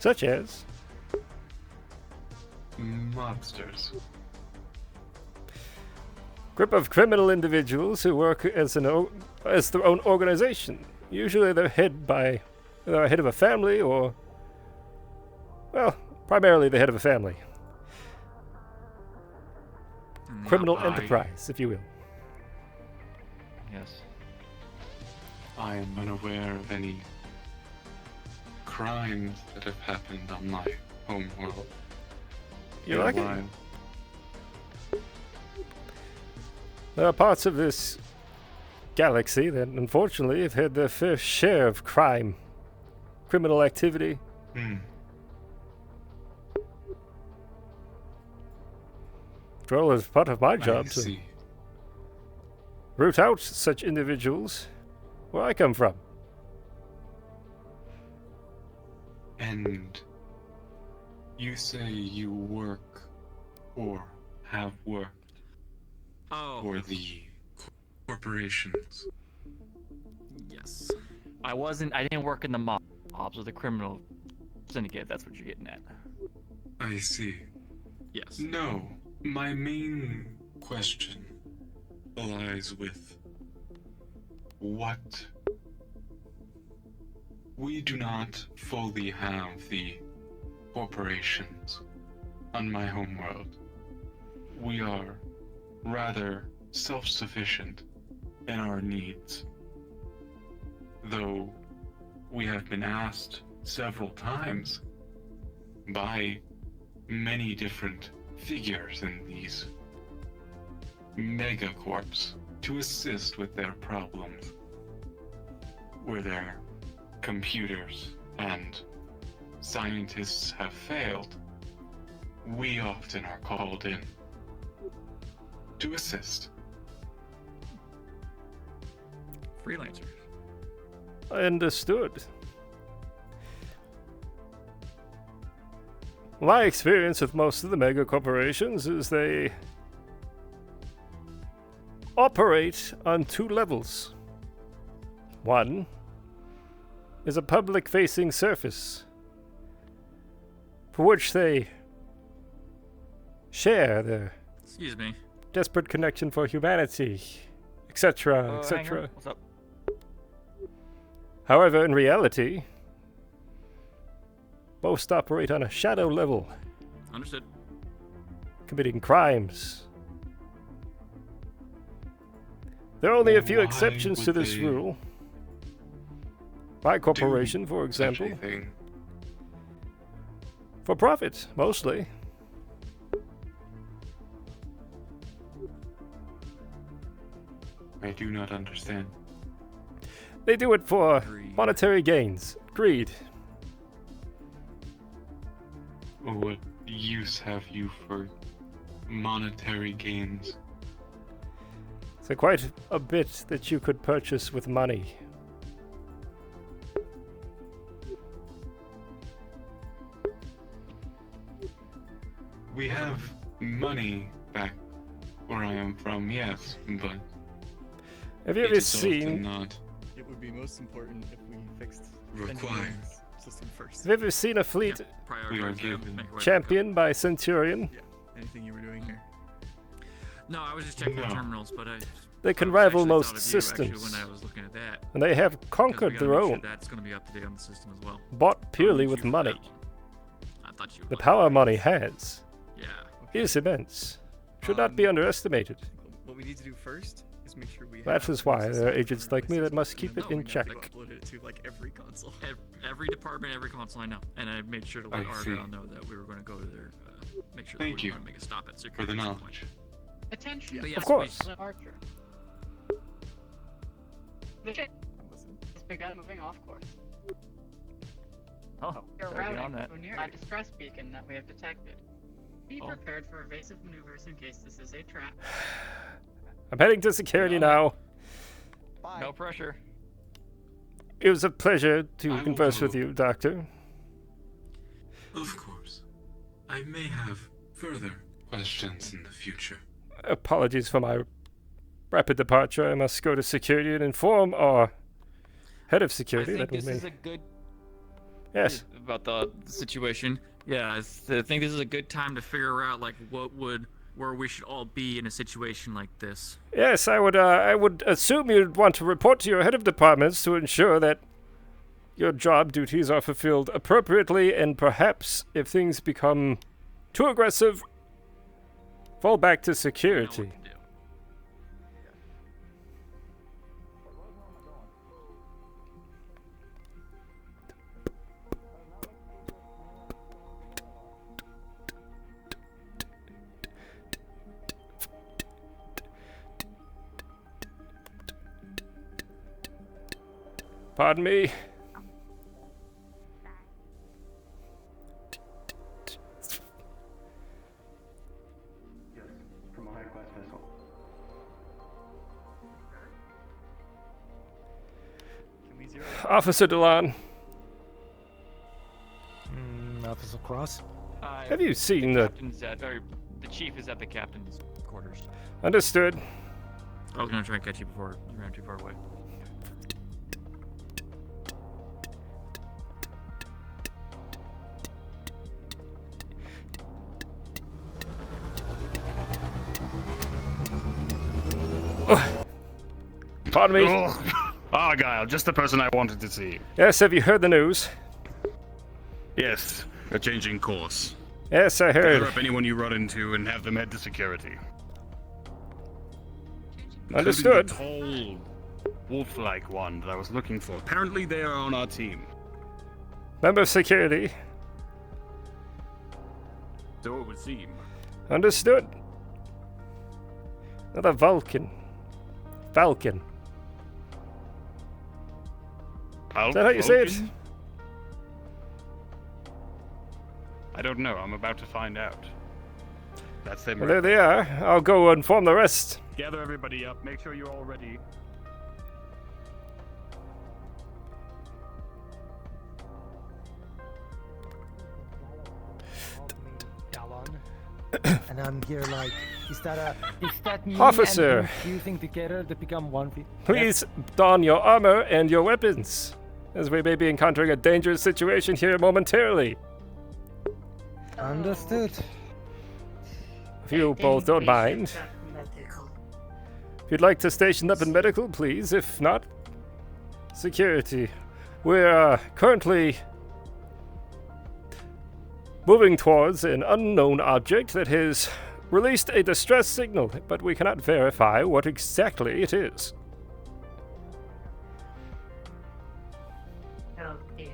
Such as? Mobsters. Group of criminal individuals who work as their own organization. Usually they're head of a family or, well, primarily the head of a family. Criminal enterprise, if you will. Yes. I am unaware of any crimes that have happened on my home world. You in a like it? while. There are parts of this galaxy that unfortunately have had their fair share of crime, criminal activity. Well, it's part of my job to see. root out such individuals where I come from. And you say you work or have worked for the corporations. Yes. I didn't work in the mobs or the criminal syndicate, that's what you're getting at. I see. Yes. No, my main question lies with what we do not fully have the corporations on my homeworld. We are rather self-sufficient in our needs. Though we have been asked several times by many different figures in these megacorps to assist with their problems, where their computers and scientists have failed, we often are called in to assist. Freelancers. Understood. My experience with most of the mega corporations is they operate on two levels. One is a public-facing surface for which they share their Excuse me. desperate connection for humanity, etc., etc. What's up? However, in reality, most operate on a shadow level, Understood. committing crimes. There are only a few Why exceptions to would this they rule. My corporation, for such example, a thing? for profit, mostly. I do not understand. They do it for monetary gains, greed. What use have you for monetary gains? So quite a bit that you could purchase with money. We have money back where I am from, yes, but Have you it ever is often seen? not It would be most important if we fixed required. engineering's system first. Have you ever seen a fleet We are given. championed by Centurion? Anything you were doing here? No, I was just checking the No. terminals, but They can I rival actually most thought of you, systems, Actually, when I was looking at that, and they have 'Cause we conquered gotta their make sure own, that's going to be up to date on the system as well. bought purely with money. I thought you. The power money has Yeah. is immense. Should not be underestimated. What we need to do first is make sure we. That have is why a there are system agents for like me that every must system, keep and it then in we check. upload it to like every console. Every department, every console I know, and I made sure to let I see. Argyll know that we were going to go to their, make sure Thank that we you were going to make a stop at for security. the at some point. knowledge. Attention. But Of yes, course. we- Archer. The ship has begun moving off course. Oh, You're gotta get on routing that. to a distress beacon that we have detected. Be Oh. prepared for evasive maneuvers in case this is a trap. I'm heading to security now. No pressure. It was a pleasure to I will converse with go. you, Doctor. Of course. I may have further questions in the future. Apologies for my rapid departure. I must go to security and inform our head of I security think that we this may. is a good. Yes. About the situation. Yeah, I think this is a good time to figure out like where we should all be in a situation like this. Yes, I would assume you'd want to report to your head of departments to ensure that your job duties are fulfilled appropriately, and perhaps if things become too aggressive, fall back to security. Pardon me. From a high-class vessel. Officer Delan, Officer Kross. have you seen the... The chief is at the captain's quarters. Understood. I was gonna try and catch you before you ran too far away. Pardon me. Oh, Argyll, just the person I wanted to see. Yes, have you heard the news? Yes, they're changing course. Yes, I heard. Gather up anyone you run into and have them head to security. Understood. Including the tall, wolf-like one that I was looking for. Apparently they are on our team. Member of security. So it would seem. Understood. Another Vulcan. Falcon. Is that how you say it? I don't know. I'm about to find out. That's them. Well, there they are. I'll go inform the rest. Gather everybody up. Make sure you're all ready. And I'm here like, is that me Officer. and him fusing together to become one piece? Please don your armor and your weapons, as we may be encountering a dangerous situation here momentarily. Understood. If you both don't mind. If you'd like to station up in medical, please. If not, security. We're currently moving towards an unknown object that has released a distress signal, but we cannot verify what exactly it is. Oh dear.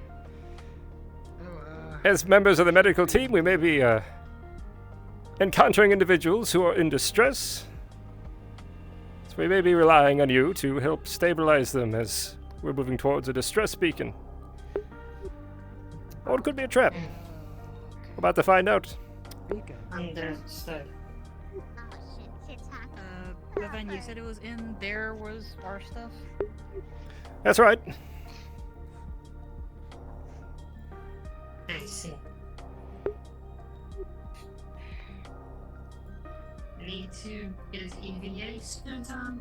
As members of the medical team, we may be encountering individuals who are in distress. So we may be relying on you to help stabilize them as we're moving towards a distress beacon. Or it could be a trap. We're about to find out. Understood. But then you said it was in there was our stuff? That's right. I see. Need to get EVA suit on?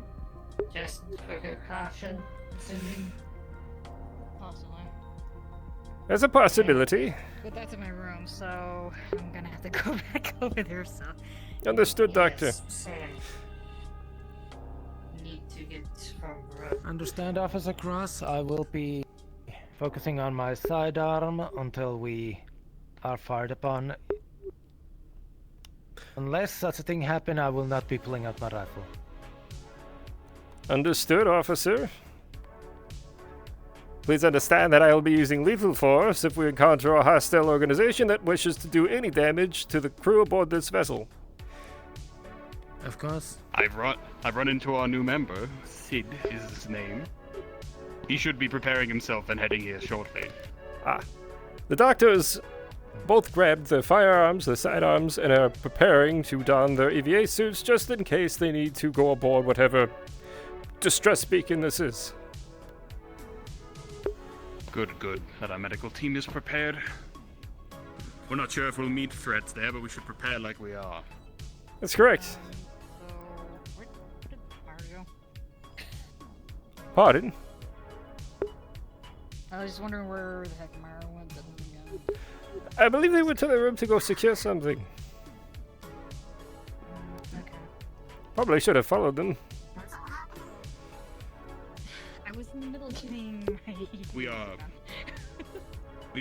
Just for precaution, assuming. Possibly. There's a possibility. But that's in my room, so I'm gonna have to go back over there, so. Understood, Doctor. Sam. Need to get from room. Understand, Officer Kross. I will be focusing on my sidearm until we are fired upon. Unless such a thing happen, I will not be pulling out my rifle. Understood, officer. Please understand that I will be using lethal force if we encounter a hostile organization that wishes to do any damage to the crew aboard this vessel. Of course. I've run into our new member. Sid is his name. He should be preparing himself and heading here shortly. The doctors both grabbed their firearms, their sidearms, and are preparing to don their EVA suits just in case they need to go aboard whatever distress beacon this is. Good. That our medical team is prepared. We're not sure if we'll meet threats there, but we should prepare like we are. That's correct. So, where did Mario go? Pardon? I was just wondering where the heck Mario went. I believe they went to their room to go secure something. Okay. Probably should have followed them. I was in the middle of getting my... We are.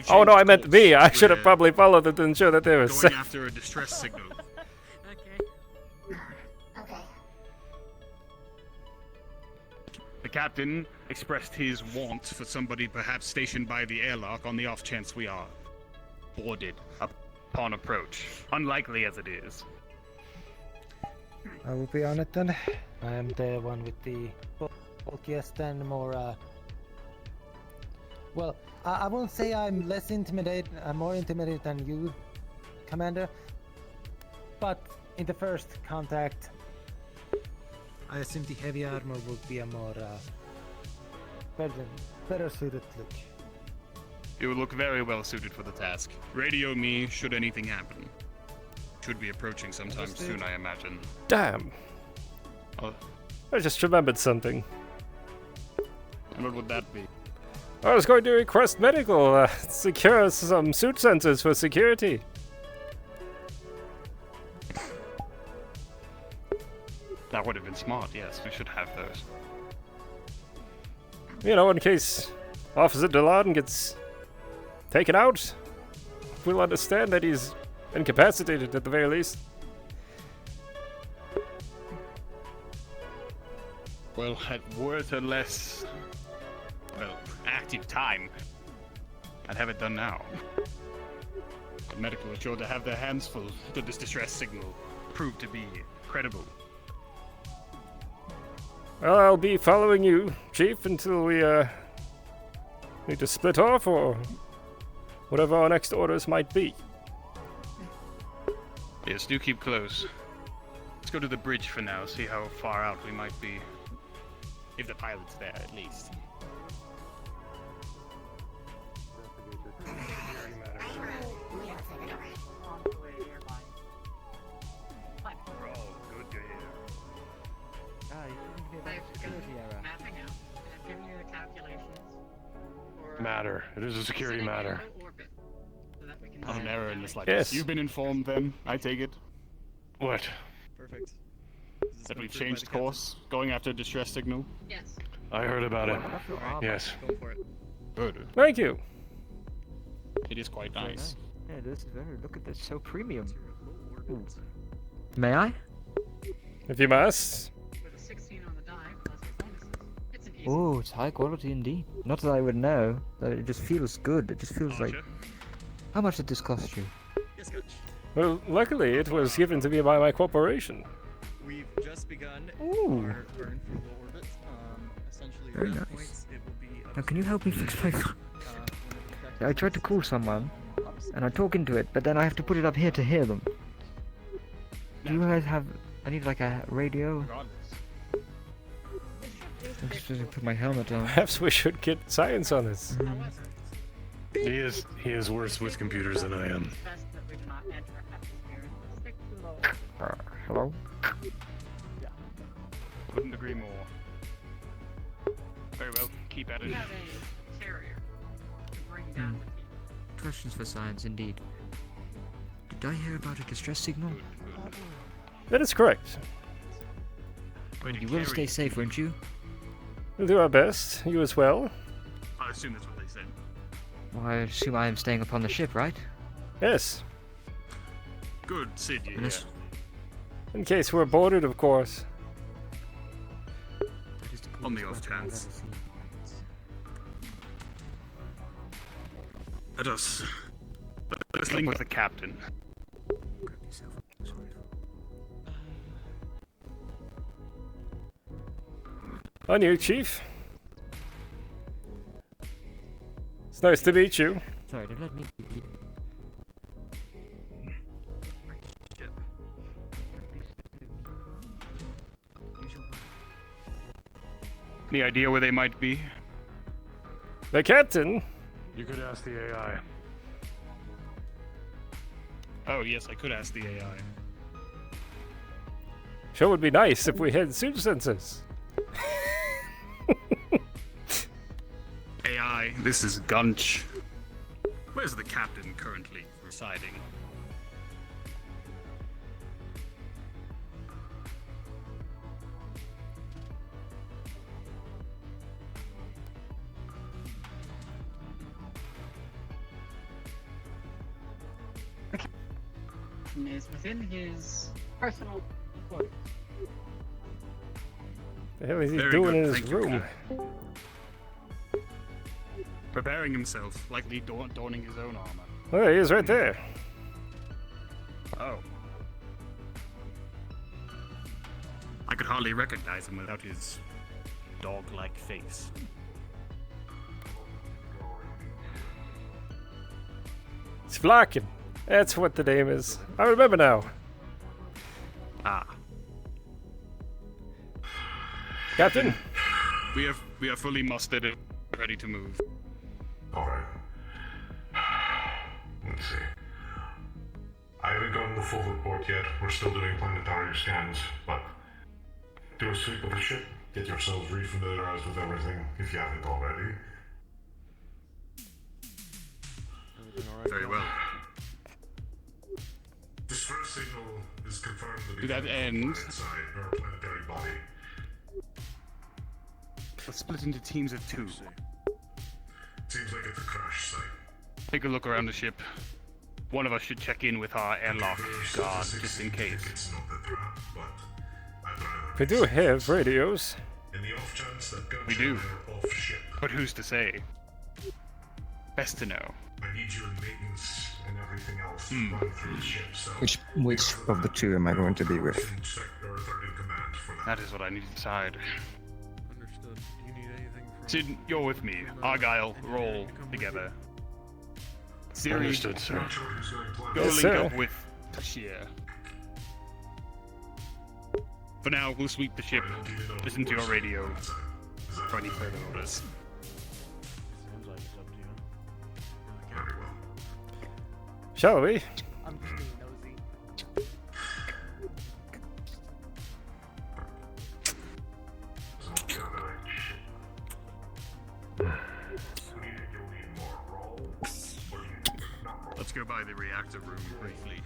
Oh no, I meant me. I should have probably followed them to ensure that they were going safe. after a distress signal. Okay. The captain expressed his want for somebody perhaps stationed by the airlock on the off chance we are boarded upon approach. Unlikely as it is. I will be on it then. I am the one with the bulkiest and more, well, I won't say I'm less intimidated, I'm more intimidated than you, Commander. But in the first contact, I assume the heavy armor would be a more burden better suited look. You look very well suited for the task. Radio me should anything happen. Should be approaching sometime soon, I imagine. Damn. Oh, I just remembered something. and what would that be? I was going to request medical, secure some suit sensors for security. That would have been smart, yes. We should have those. You know, in case Officer DeLon gets taken out, we'll understand that he's incapacitated at the very least. Well, at worth a less, active time, I'd have it done now. The medical are sure to have their hands full should this distress signal prove to be credible. Well, I'll be following you, Chief, until we need to split off or whatever our next orders might be. Yes, do keep close. Let's go to the bridge for now, see how far out we might be. If the pilot's there, at least. Mapping out. I've given you the calculations. Matter. It is a security matter. An error in this like Yes. You've been informed then, I take it? What? Perfect. That we've changed course, going after a distress signal? Yes. I heard about it. Yes. Go for it. Good. Thank you. It is quite nice. Yeah, this is very. Look at this, so premium. Ooh. May I? If you must. With a 16 on the die, plus your bonuses, it's an easy. Oh, it's high quality indeed. Not that I would know, but it just feels good. It just feels like. How much did this cost you? Yes, Coach. Well, luckily it was given to me by my corporation. We've just begun Ooh. our burn through the orbit. Essentially, Very at that nice. point, it will be up Now, can you to help me fix my phone? I tried to call someone, and I talk into it, but then I have to put it up here to hear them. Do you guys have? I need like a radio. I'm just going to put my helmet on. Perhaps we should get science on this. He is worse with computers than I am. Best that we do not enter atmosphere. Stick to low. Hello? Couldn't agree more. Very well, keep at it. You have a carrier to bring down with you. Questions for science, indeed. Did I hear about a distress signal? That is correct. You will stay safe, won't you? We'll do our best. You as well. I assume that's what they said. Well, I assume I am staying upon the ship, right? Yes. Good, Sid, you Yes. In case we're boarded, of course. On the off chance. Let us link with the captain. On you, Chief. It's nice to meet you. Sorry, don't let me. Any idea where they might be? The captain? You could ask the AI. Oh, yes, I could ask the AI. Sure would be nice if we had suit sensors. AI, this is Gunch. Where's the captain currently residing? Is within his personal quarters. The hell is he Very doing good, in his thank you, room? Preparing himself, likely donning his own armor. Oh, he is right there. Oh. I could hardly recognize him without his dog-like face. It's Vlakin. That's what the name is. I remember now. Ah. Captain? We are fully mustered and ready to move. Alright. Let's see. I haven't gotten the full report yet. We're still doing planetary scans, but do a sweep of the ship. Get yourselves refamiliarized with everything if you haven't already. Very well. This first signal is confirmed to be To that end, inside our planetary body. let's split into teams of 2. Seems like it's a crash site. Take a look around the ship. One of us should check in with our airlock guard, just in case. We do have radios. In the off chance that We do. are off ship, But who's to say? Best to know. I need you in maintenance and everything else run through the ship. So Which of the two am I going to be with? check your third in command for that. That is what I need to decide. Understood. Do you need anything from... Sid, you're with me. Argyll, roll together. Siri, Understood, sir. go Yes, link sir. up with Tashir. For now, we'll sweep the ship. Listen to your radio for any further orders. Seems like it's up to you. Very well. Shall we? I'm just being nosy. Let's go by the reactor room briefly.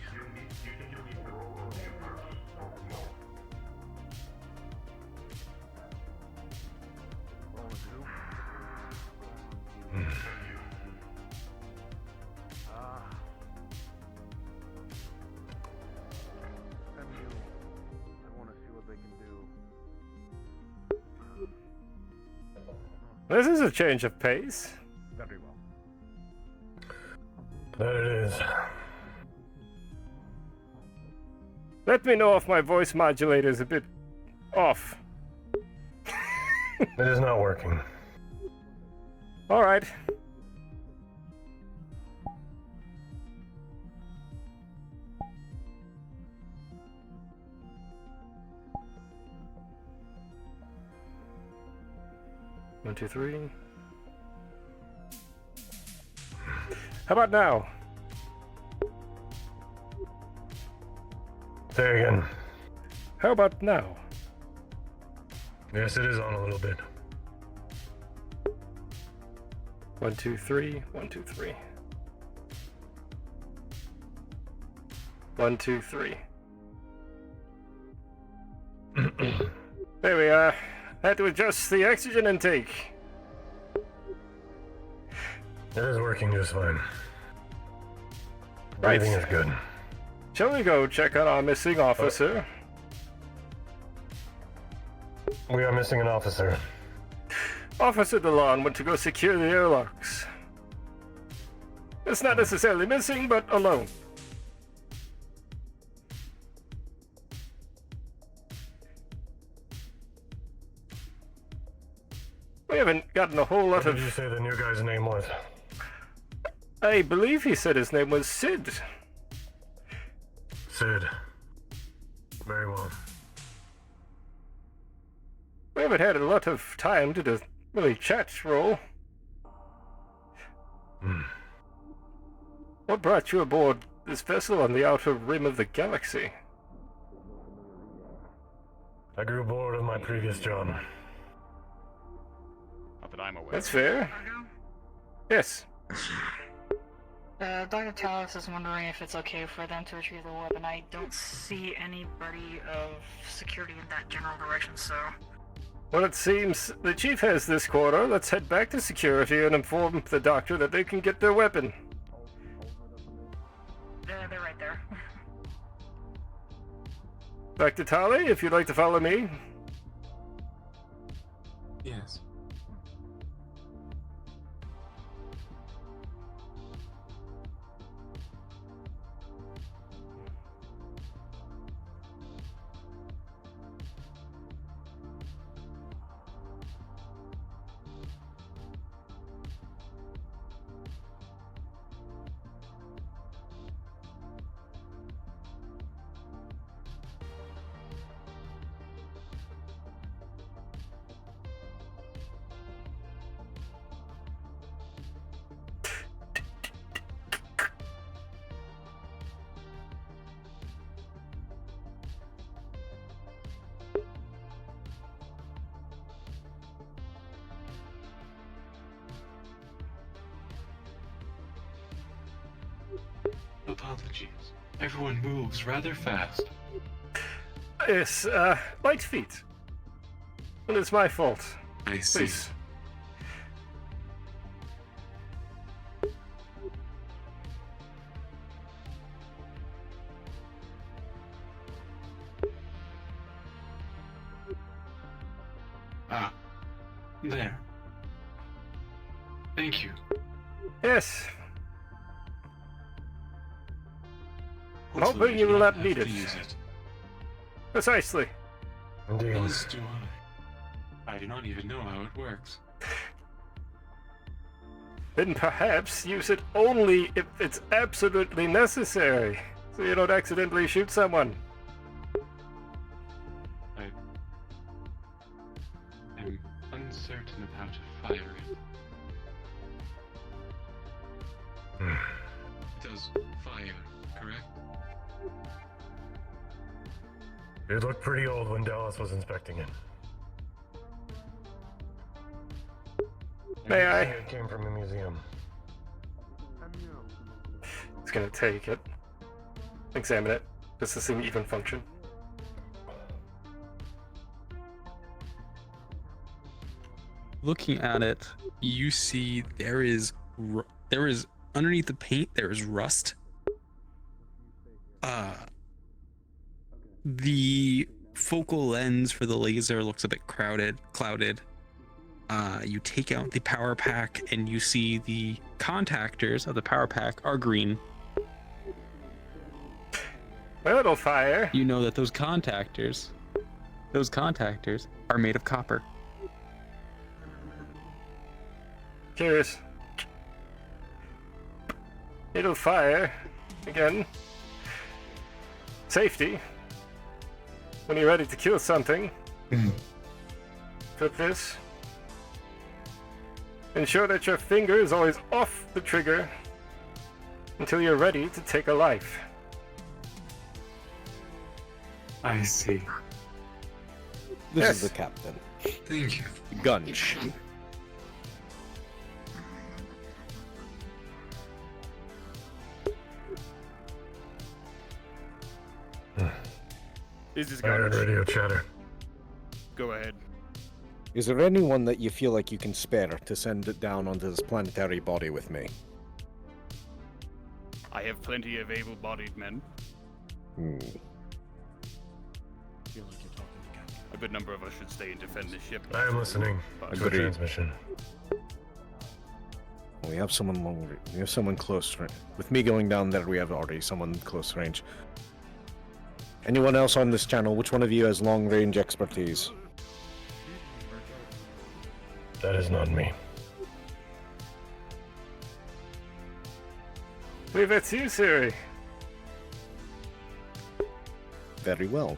This is a change of pace. Very well. That it is. Let me know if my voice modulator is a bit off. It is not working. All right. One, two, three. How about now? Say again. How about now? Yes, it is on a little bit. 1, 2, 3. 1, 2, 3. 1, 2, 3. There we are. Had to adjust the oxygen intake. It is working just fine. Right. Everything is good. Shall we go check on our missing officer? We are missing an officer. Officer DeLon went to go secure the airlocks. It's not necessarily missing, but alone. We haven't gotten a whole lot What of... did you say the new guy's name was? I believe he said his name was Sid. Sid. Very well. We haven't had a lot of time to really chat, Roll. What brought you aboard this vessel on the outer rim of the galaxy? I grew bored of my previous job. Not that I'm aware. That's fair. Yes. Dr. Talos is wondering if it's okay for them to retrieve the weapon. I don't see anybody of security in that general direction, so... Well, it seems the chief has this quarter. Let's head back to security and inform the doctor that they can get their weapon. They're right there. Dr. Tali, if you'd like to follow me. Yes. apologies. Everyone moves rather fast. Yes, light feet. And it's my fault. I see. Please. Ah. There. Thank you. Yes. I'm Hopefully hoping you will don't not have need to it. use it. Precisely. As do I. I do not even know how it works. Then perhaps use it only if it's absolutely necessary, so you don't accidentally shoot someone. I'm uncertain of how to fire it. It does fire, correct? It looked pretty old when Dallas was inspecting it. May I? It came from a museum. It's gonna take it. Examine it. Does this thing even function? Looking at it, you see there is underneath the paint there is rust. The focal lens for the laser looks a bit clouded. You take out the power pack and you see the contactors of the power pack are green. Well, it'll fire. You know that those contactors are made of copper. Curious. It'll fire. Again. Safety. When you're ready to kill something. Flip this. Ensure that your finger is always off the trigger until you're ready to take a life. I see. This Yes. is the captain. Thank you. Gunch. Hmm. This is I heard garbage. radio chatter. Go ahead. Is there anyone that you feel like you can spare to send it down onto this planetary body with me? I have plenty of able-bodied men. Feel like you're talking to Captain. A good number of us should stay and defend the ship. I am listening to the Agreed. transmission. We have someone we have someone close. With me going down there, we have already someone close range. Anyone else on this channel? Which one of you has long range expertise? That is not me. Leave it to you, Siri. Very well.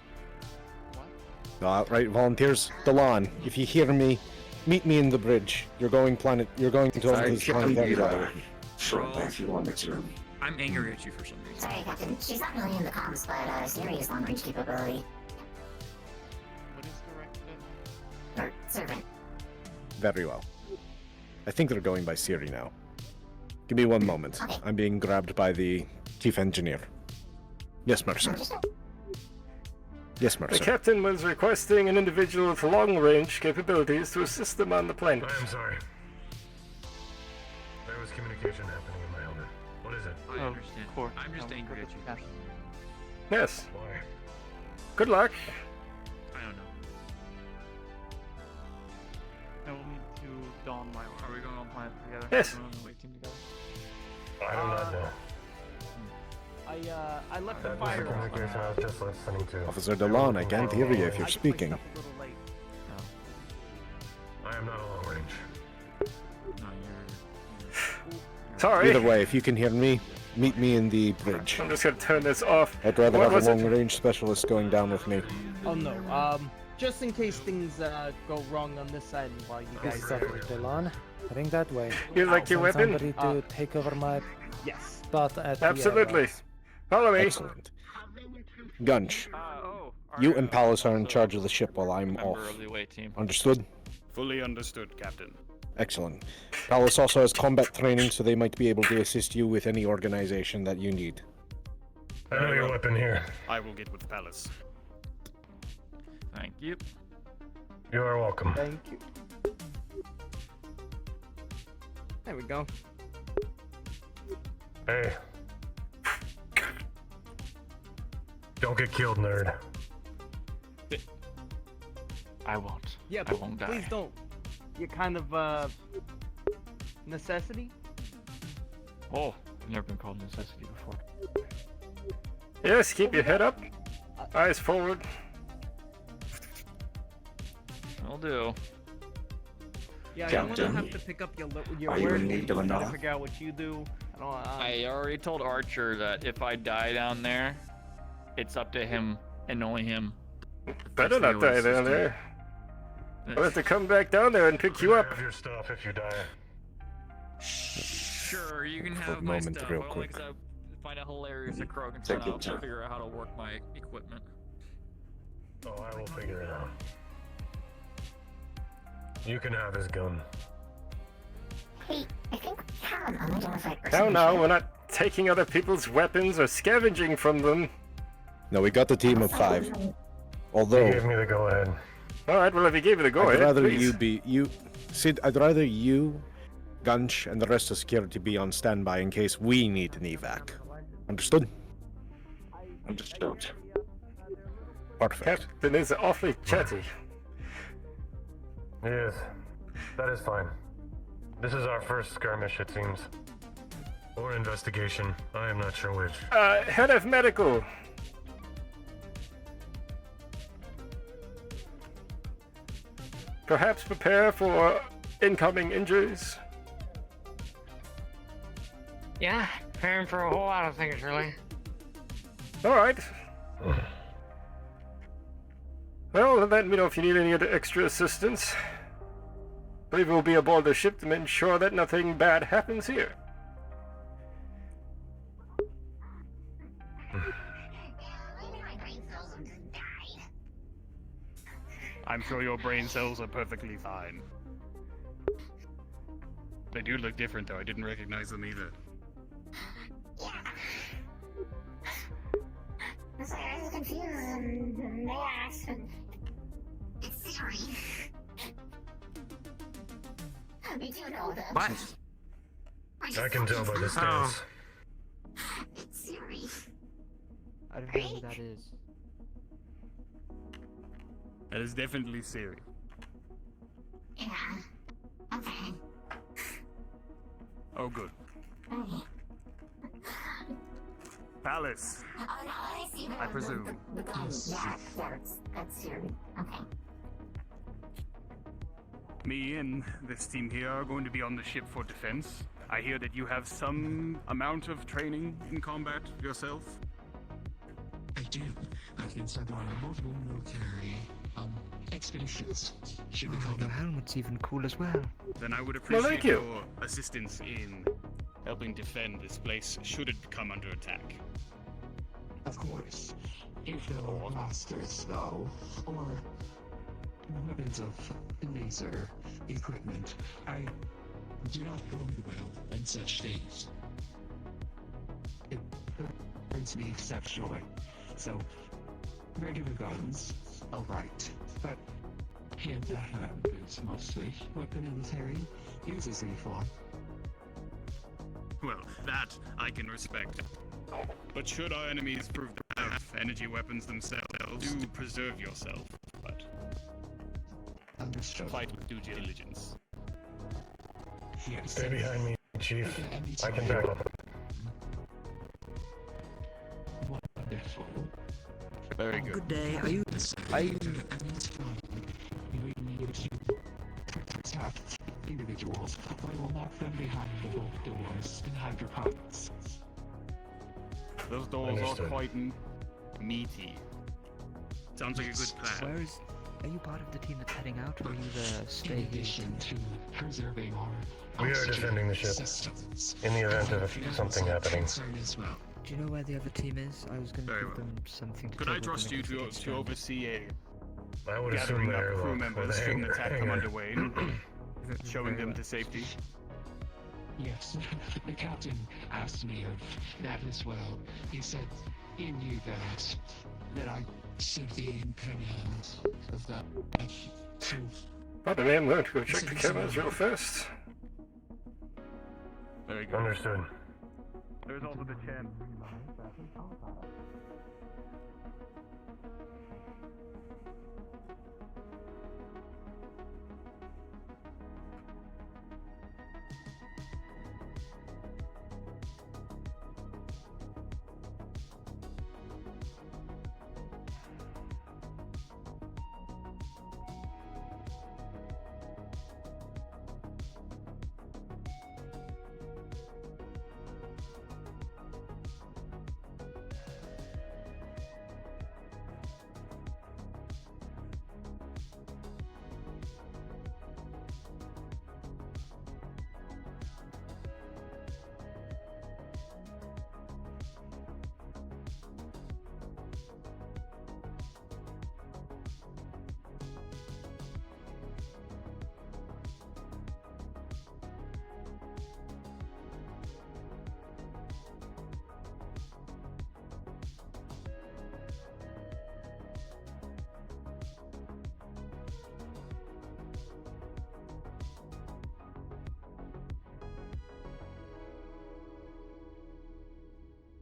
Right, volunteers. Delon, if you hear me, meet me in the bridge. You're going to this planetary body. Sure, if you want me to. I'm angry at you for some reason. Sorry, Captain. She's not really in the comms, but Siri has long range capability. What is the Or servant. Very well. I think they're going by Siri now. Give me one moment. Okay. I'm being grabbed by the chief engineer. Yes, Mercer. Yes, The Mercer. captain was requesting an individual with long-range capabilities to assist them on the planet. I am sorry. There was communication happening in my helmet. What is it? I understand. I'm just angry at you. Yes. Why? Good luck. I don't know. I will need to don my armor. Are we going on planet together? Yes. Are we on the away team together? I do not know. I left the That was the fire on. communication I was just listening to. Officer Delon, I can't hear you if you're speaking. I am not a long range. No, Sorry. Either way, if you can hear me, meet me in the bridge. I'm just gonna turn this off. I'd rather What have was a it? long-range specialist going down with me. Oh no. Just in case things go wrong on this side while you guys. Delon, heading that way. You like your Send weapon? Somebody to take over my Yes. spot at Absolutely. Follow me. Excellent. Gunch, you and Palace are in charge of the ship while I'm Member off. of the away team. Understood? Fully understood, Captain. Excellent. Palace also has combat training, so they might be able to assist you with any organization that you need. I know your weapon here. I will get with Palace. Thank you. You are welcome. Thank you. There we go. Hey. Don't get killed, nerd. I won't. Yeah, I won't die. please don't. You're kind of necessity. Oh, I've never been called necessity before. Yes, keep your head up, eyes forward. Will do. Yeah, Captain, I'm gonna have to pick up your are you word. in need of Gotta another? figure out what you do. I already told Archer that if I die down there, it's up to him and only him. Better not die down there. I'll have to come back down there and pick you up. Have your stuff if you die. Sure, you can have Quick my moment, stuff. real I don't quick. think so. Find it hilarious that Crow can Take try your to time. figure out how to work my equipment. Oh, I will figure it out. You can have his gun. Hey, I think we have an unidentified person. Now, now, we're not taking other people's weapons or scavenging from them. No, we got the team of 5. Although, You gave me the go-ahead. All right, well, if you gave it a go I'd ahead, rather please. Sid, I'd rather you, Gunch, and the rest of security be on standby in case we need an evac. Understood? Understood. Perfect. Captain is awfully chatty. Yes, that is fine. This is our first skirmish, it seems. Or investigation. I am not sure which. Head of medical. Perhaps prepare for incoming injuries. Yeah, preparing for a whole lot of things, really. All right. Well, let me know if you need any other extra assistance. I believe we'll be aboard the ship to ensure that nothing bad happens here. I'm sure your brain cells are perfectly fine. They do look different, though. I didn't recognize them either. I'm sorry, I was confused and they asked. It's Siri. We do know them. What? I can tell by the stance. It's Siri. I don't know who that is. That is definitely Siri. Yeah. Okay. Oh, good. Palace, Oh no, I see I presume. the gun. Yeah, that's Siri. Okay. Me and this team here are going to be on the ship for defense. I hear that you have some amount of training in combat yourself. I do. I've been sent on multiple military expeditions. Should we call The them? helmet's even cool as well. Then I would Well, appreciate thank you. your assistance in helping defend this place should it come under attack. Of course. If there were blasters, though, or weapons of laser equipment, I do not go well in such things. It burns me exceptionally. So, regular guns, alright. But hand-to-hand is mostly what the military uses me for. Well, that I can respect. But should our enemies prove to have energy weapons themselves, do preserve yourself. But Understood. fight with due diligence. Yes. Stay behind me, Chief. I can back up. Wonderful. Very good. Good day. Are you? Protect individuals. I will lock them behind the vault doors and hide your pockets. Those doors Understood. are quite meaty. Sounds like a good plan. Where is? Are you part of the team that's heading out, or are you the In stay here? addition to preserving our We are oxygen defending the ship systems, in the event of something happening. concern as well. Do you know where the other team is? I was going to Very give well. them something to Could take I with trust them you in case they to get stranded. oversee a I would assume gathering they're up crew with members a should an attack come hangar. underway, showing them to safety? Yes, the captain asked me of that as well. He said he knew that I should be in command of that. So, Pardon me, I'm going to go check the cameras real fast. Very good. Understood. There's also the chance.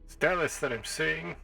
Status that I'm seeing.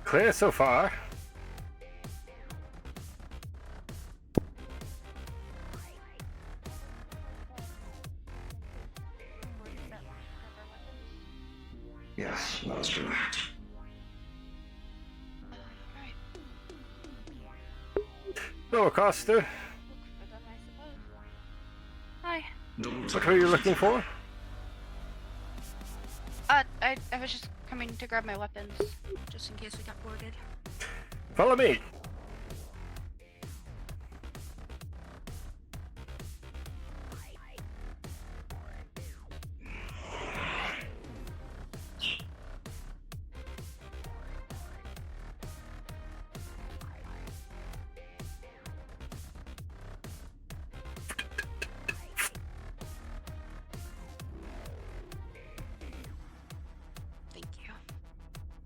Clear so far. Yes, that's true. Hello, Acosta. Hi. What were you looking for? I was just coming to grab my weapons, just in case we got boarded. Follow me.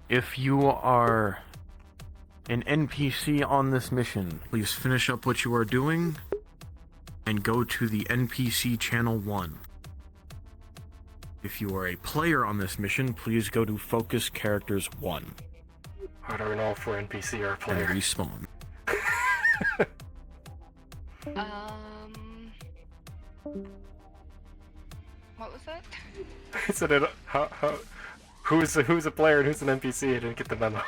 If you are an NPC on this mission, please finish up what you are doing and go to the NPC channel 1. If you are a player on this mission, please go to Focus Characters 1. I don't know if we're NPC or player. And respawn. What was that? I said it. Who's a player and who's an NPC? I didn't get the memo.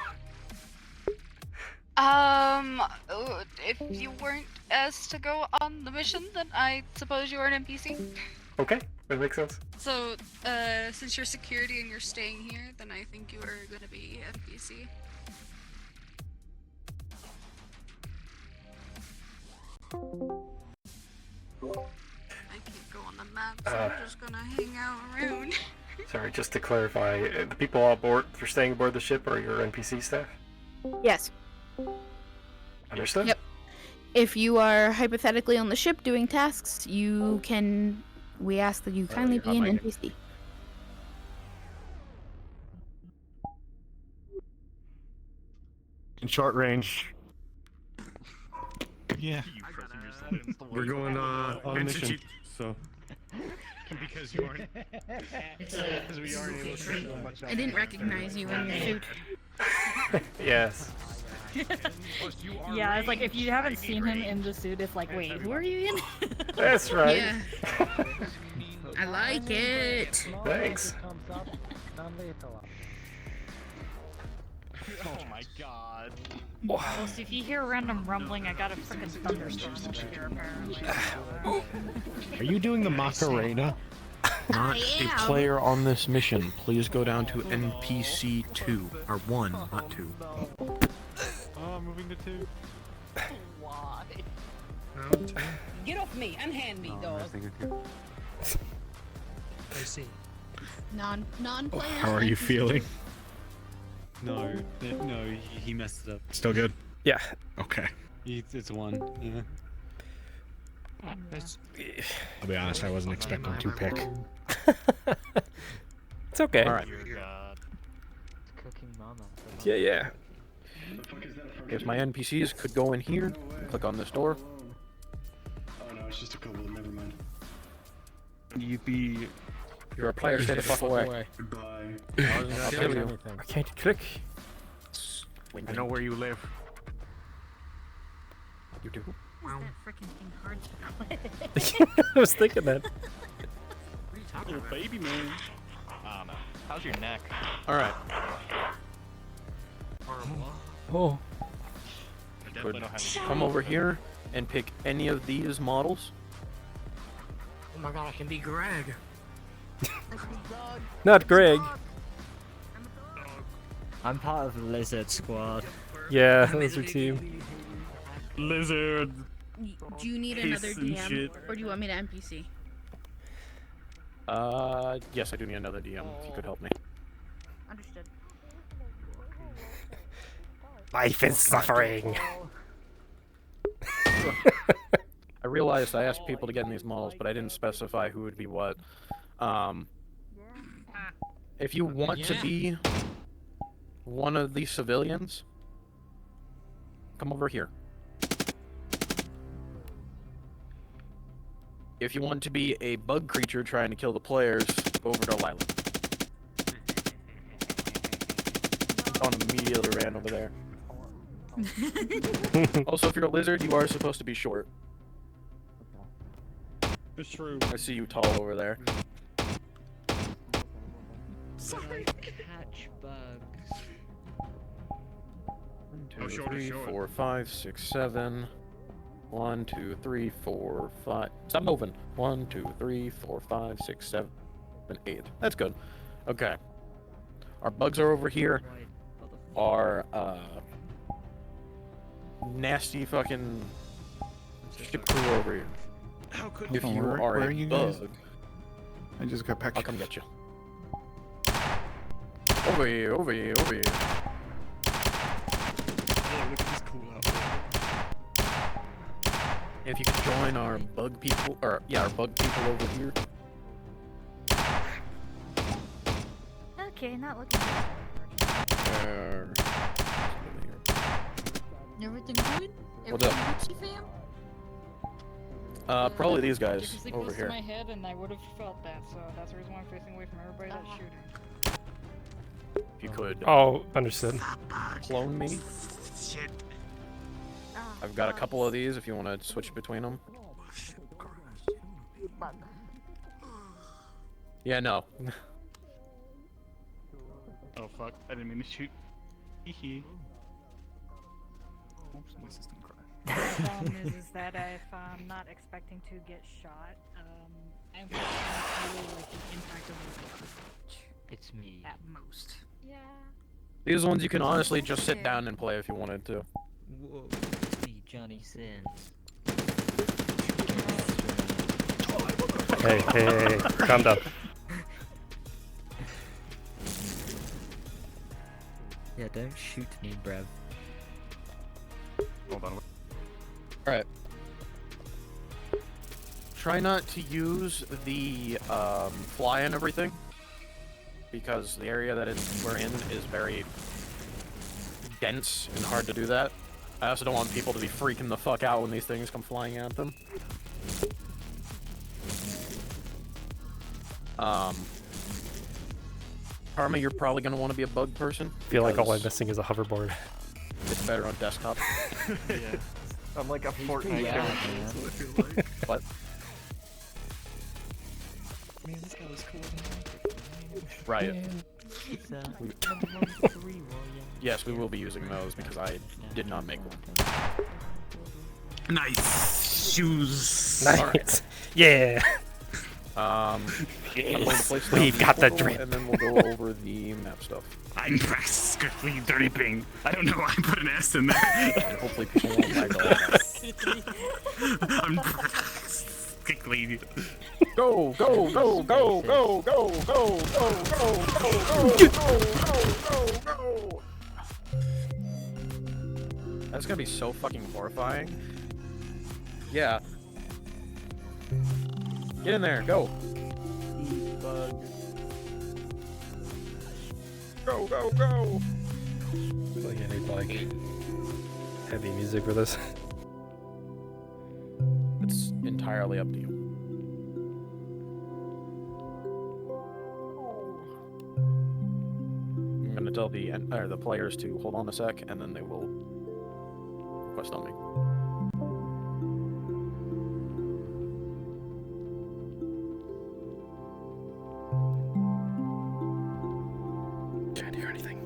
If you weren't asked to go on the mission, then I suppose you are an NPC. Okay, that makes sense. So, since you're security and you're staying here, then I think you are gonna be NPC. I can't go on the map. I'm just gonna hang out around. Sorry, just to clarify, the people on board for staying aboard the ship are your NPC staff? Yes. Understood? Yep. If you are hypothetically on the ship doing tasks, you can. We ask that you kindly be an NPC. In short range. Yeah. We're going on mission. So. Because you aren't. Because we aren't able to see much. I didn't recognize you in your suit. Yes. Yeah, it's like if you haven't seen him in the suit, it's like, wait, who are you in? That's right. Yeah. I like it. Thanks. Oh my god. Well, so if you hear random rumbling, I got a freaking thunderstorm over here, apparently. Are you doing the Macarena? Not a player on this mission. Please go down to NPC 2. Or 1, not 2. Oh, I'm moving to 2. Why? Get off me, unhand me, dog. I see. Non-player. How are you feeling? No, he messed it up. Still good? Yeah. Okay. It's 1. Yeah. I'll be honest, I wasn't expecting 2 pick. It's okay. Alright. Cooking mama. Yeah. If my NPCs could go in here, click on this door. Oh no, it's just a couple. Never mind. You're a player, stay the fuck away. Goodbye. I'll kill you. I can't click. I know where you live. You do? Wow. That freaking thing hard to play. I was thinking that. Little baby man. I don't know. How's your neck? Alright. Oh. Could come over here and pick any of these models. Oh my god, I can be Greg. Not Greg. I'm part of the lizard squad. Yeah, lizard team. Lizard. Do you need another DM, or do you want me to NPC? Yes, I do need another DM, if you could help me. Understood. Life is suffering. I realized I asked people to get in these models, but I didn't specify who would be what. If you want to be one of these civilians, come over here. If you want to be a bug creature trying to kill the players, go over to Lila. Dawn immediately ran over there. Also, if you're a lizard, you are supposed to be short. It's true. I see you tall over there. Sorry. Catch bugs. 1, 2, 3, 4, 5, 6, 7. 1, 2, 3, 4, 5. Stop moving. 1, 2, 3, 4, 5, 6, 7, 8. That's good. Okay. Our bugs are over here. Our nasty fucking ship crew over here. How could if you are a bug, I just got back. I'll come get you. Over here, over here, over here. Oh, look at this cool outfit. If you could join our bug people, or yeah, our bug people over here. Okay, not looking Everything good? What's up? Everything Gucci, fam? Probably these guys Because over close here. to my head, and I would have felt that, so that's the reason why I'm facing away from everybody that's shooting. If you could. Oh, understood. Clone me. I've got a couple of these if you want to switch between them. Yeah, no. Oh fuck, I didn't mean to shoot. Hehe. Oops, my system crashed. The problem is that if I'm not expecting to get shot, I'm going to feel like the impact of the It's me. at most. Yeah. These ones you can honestly just sit down and play if you wanted to. Whoa, it's me, Johnny Sins. Hey, calm down. Yeah, don't shoot me, bruv. Hold on. Alright. Try not to use the fly and everything, because the area that we're in is very dense and hard to do that. I also don't want people to be freaking the fuck out when these things come flying at them. Karma, you're probably going to want to be a bug person. I feel like all I'm missing is a hoverboard. It's better on desktop. Yeah. I'm like a Fortnite character. That's what I feel like. What? Man, this guy was cool. Right. Yes, we will be using those because I did not make one. Nice shoes. Nice. Right. Yeah. Yes. We've got the drip. And then we'll go over the map stuff. I'm practically dripping. I don't know why I put an S in there. And hopefully people won't like that. I'm practically. Go, go, go, go, go, go, go, go, go, go, go, go. That's gonna be so fucking horrifying. Yeah. Get in there, go. Bug. Go, go, go. I feel like I need like heavy music for this. It's entirely up to you. I'm gonna tell the players to hold on a sec, and then they will request on me. Can't hear anything.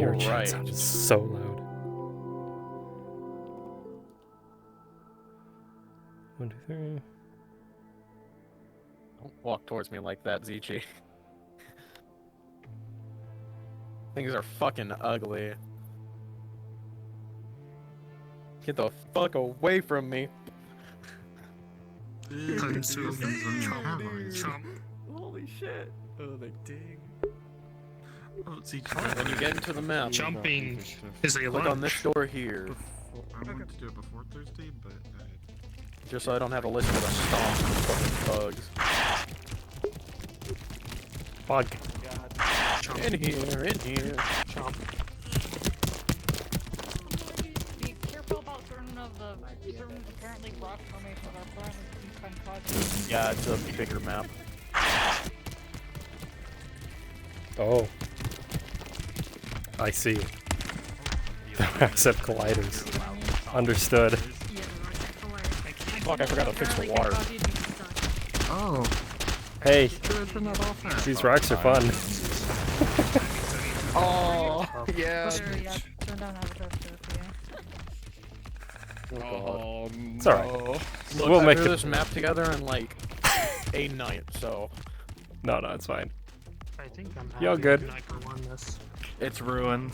Your chat sounds so loud. 1, 2, 3. Don't walk towards me like that, ZG. Things are fucking ugly. Get the fuck away from me. Holy shit. Oh, they dig. Oh, see, When you get into the map, jumping is a click lot. on this door here. I wanted to do it before Thursday, but Just so I don't have to listen to the stomp of fucking bugs. Bug. In here. Chomp. Be careful about certain apparently rock formations are prone to some causes. Yeah, it's a bigger map. Oh. I see. The massive colliders. Understood. Fuck, I forgot to fix the water. Oh. Hey. These rocks are fun. Oh, yeah. Turn down Oh, It's alright. Look, We'll I make threw it. this map together in like a night, so No, it's fine. I think I'm You're happy good. Sniper won this. It's ruined.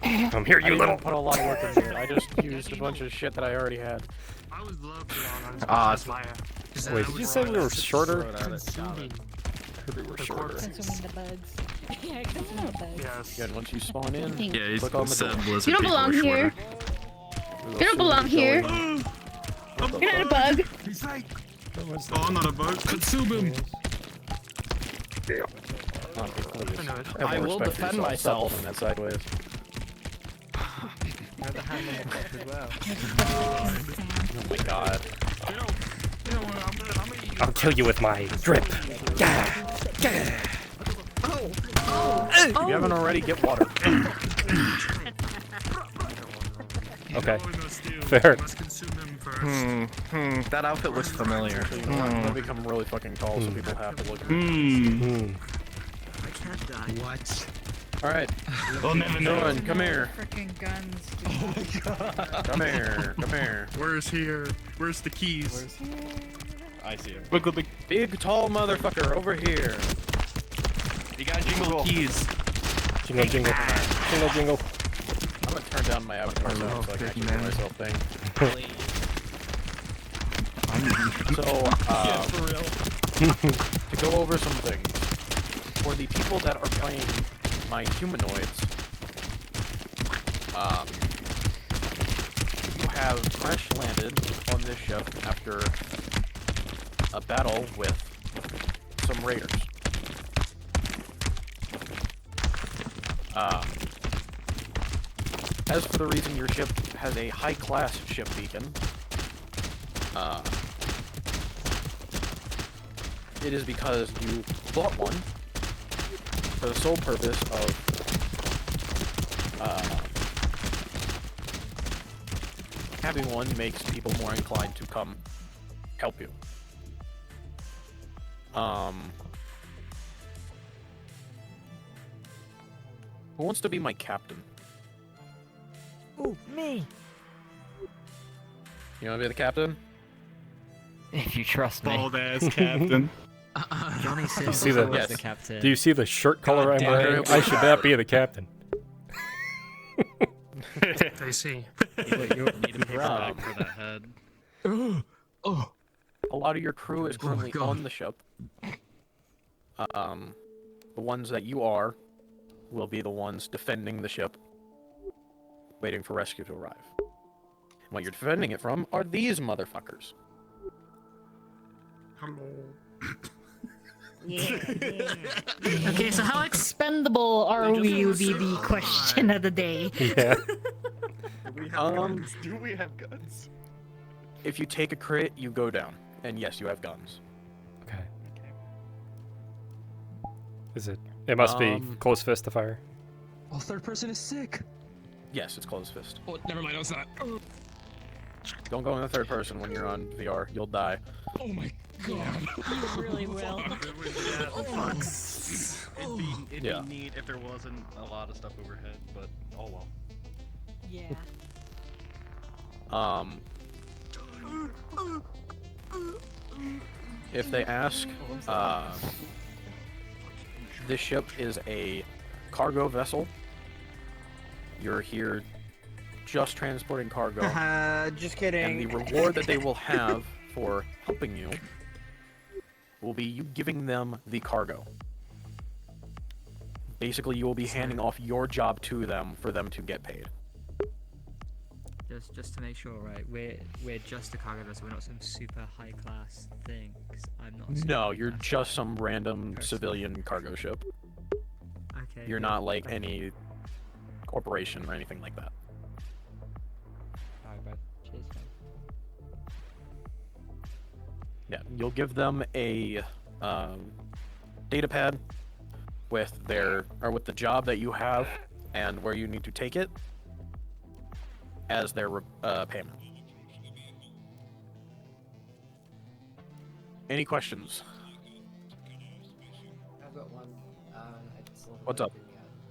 I'm here, I you didn't little. put a lot of work into it. I just used a bunch of shit that I already had. I would love to be on Ah, fire. Wait, did you say we were shorter? Consuming We were the shorter. corpses. Consuming the bugs. Yeah, consuming the bugs. Yes. Again, once you spawn in, Yeah, click on the door. You don't belong here. You don't belong here. You're not a bug. He's like, oh, I'm not a bug. Consume him. I will defend myself. That sideways. Oh my god. I'll kill you with my drip. If you haven't already, get water. Okay. Fair. That outfit looks familiar. It'll become really fucking tall, so people have to look at it. I can't die. What? Alright. We'll never know. Dylan, come here. Freaking guns. Oh my god. Come here. Come here. Where's here? Where's the keys? I see him. Look, look, Big tall motherfucker over here. You gotta jingle keys. Jingle, jingle. Jingle, jingle. I'm gonna turn down my avatar sound so I can actually hear myself think. So, for real. to go over some things. For the people that are playing my humanoids, you have crash landed on this ship after a battle with some raiders. As for the reason your ship has a high-class ship beacon, it is because you bought one for the sole purpose of having one makes people more inclined to come help you. Who wants to be my captain? Ooh, me. You want to be the captain? If you trust me. Bald ass captain. Johnny said You see the, was the captain. Do you see the shirt color I'm damn wearing? it. I should not be the captain. I see. Wait, you're Need a paperback for that head. Oh. A lot of your crew is currently on the ship. The ones that you are will be the ones defending the ship, waiting for rescue to arrive. What you're defending it from are these motherfuckers. Okay, so how expendable are we would be the question of the day. Yeah. Do we have guns? If you take a crit, you go down. And yes, you have guns. Okay. Is it? It must be close fist to fire. Oh, third person is sick. Yes, it's closed fist. Oh, never mind. I was not. Don't go in the third person when you're on VR. You'll die. Oh my god. You really will. It'd be neat if there wasn't a lot of stuff overhead, but oh well. Yeah. If they ask, this ship is a cargo vessel. You're here just transporting cargo. Just kidding. And the reward that they will have for helping you will be you giving them the cargo. Basically, you will be handing off your job to them for them to get paid. Just to make sure, right? We're just a cargo vessel. We're not some super high class thing. 'Cause I'm not. No, you're just some random civilian cargo ship. Okay. You're not like any corporation or anything like that. Alright, bro. Cheers, man. Yeah, you'll give them a data pad with with the job that you have and where you need to take it as their payment. Any questions? I've got one. What's up?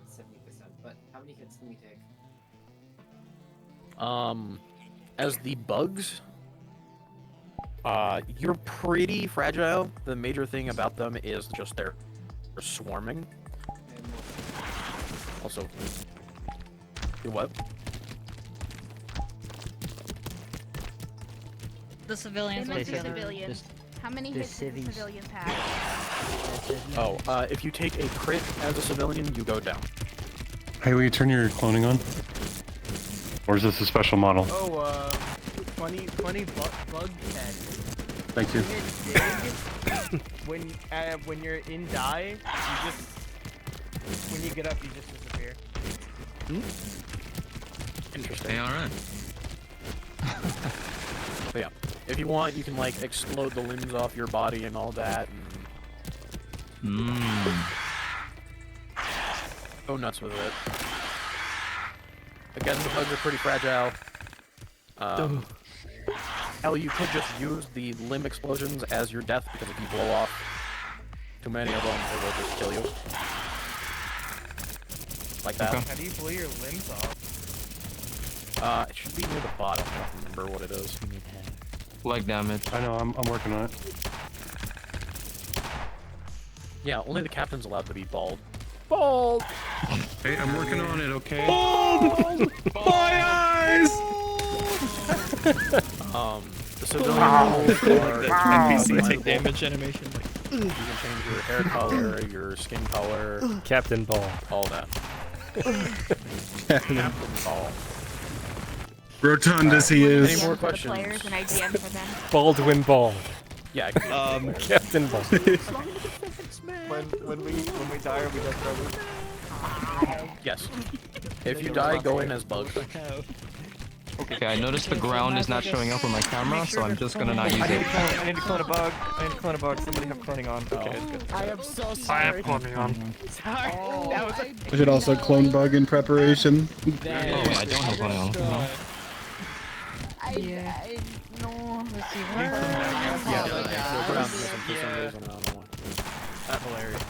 70%, but how many hits can we take? As the bugs, you're pretty fragile. The major thing about them is just they're swarming. Also, you what? The civilians They with meant the the other. civilians. How many hits does the civilians have? Oh, if you take a crit as a civilian, you go down. Hey, will you turn your cloning on? Or is this a special model? Oh, funny bug head. Thank you. When you're in die, you just when you get up, you just disappear. Interesting. Hey, alright. But yeah, if you want, you can like explode the limbs off your body and all that. And go nuts with it. Again, the bugs are pretty fragile. Hell, you could just use the limb explosions as your death because if you blow off too many of them, it will just kill you. Like that. How do you blow your limbs off? It should be near the bottom. I don't remember what it is. Leg damage. I know, I'm working on it. Yeah, only the captain's allowed to be bald. Bald! Hey, I'm working on it, okay? Bald! My eyes! The civilian roles are NPC take damage animation. you can change your hair color, your skin color, Captain Ball. all that. Captain Ball. Rotund as he is. Any more For the questions? players and I DM for them. Baldwin Ball. Yeah. Captain Ball. When we die, are we dead forever? Yes. If you die, go in as Bug. Okay, I noticed the ground is not showing up on my camera, so I'm just gonna not use it. I need to clone a bug. I need to clone a bug. Somebody have cloning on. Okay, it's good. I am so I sorry. have cloning on. Sorry. That was I should also clone bug in preparation. Oh, yeah, I don't have cloning on. No. I no. Let's see. That's hilarious.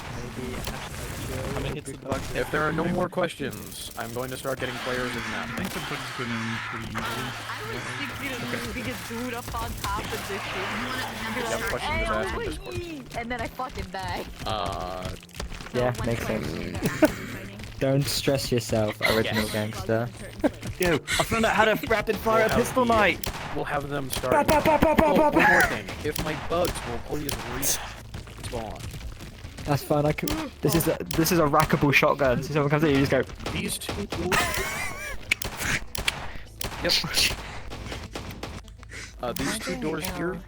If there are no more questions, I'm going to start getting players in the map. I think the bug's been in pretty easily. Biggest dude up on top of this shit. Yeah, question was asked in Discord. And then I fucking die. Yeah, makes sense. Don't stress yourself, original gangster. Yo, I found out how to rapid fire a pistol knight. We'll have them start. One more thing. If my bugs will please respawn. That's fine. I can. This is a rackable shotgun. So someone comes in, you just go. These two. Yep. These two doors here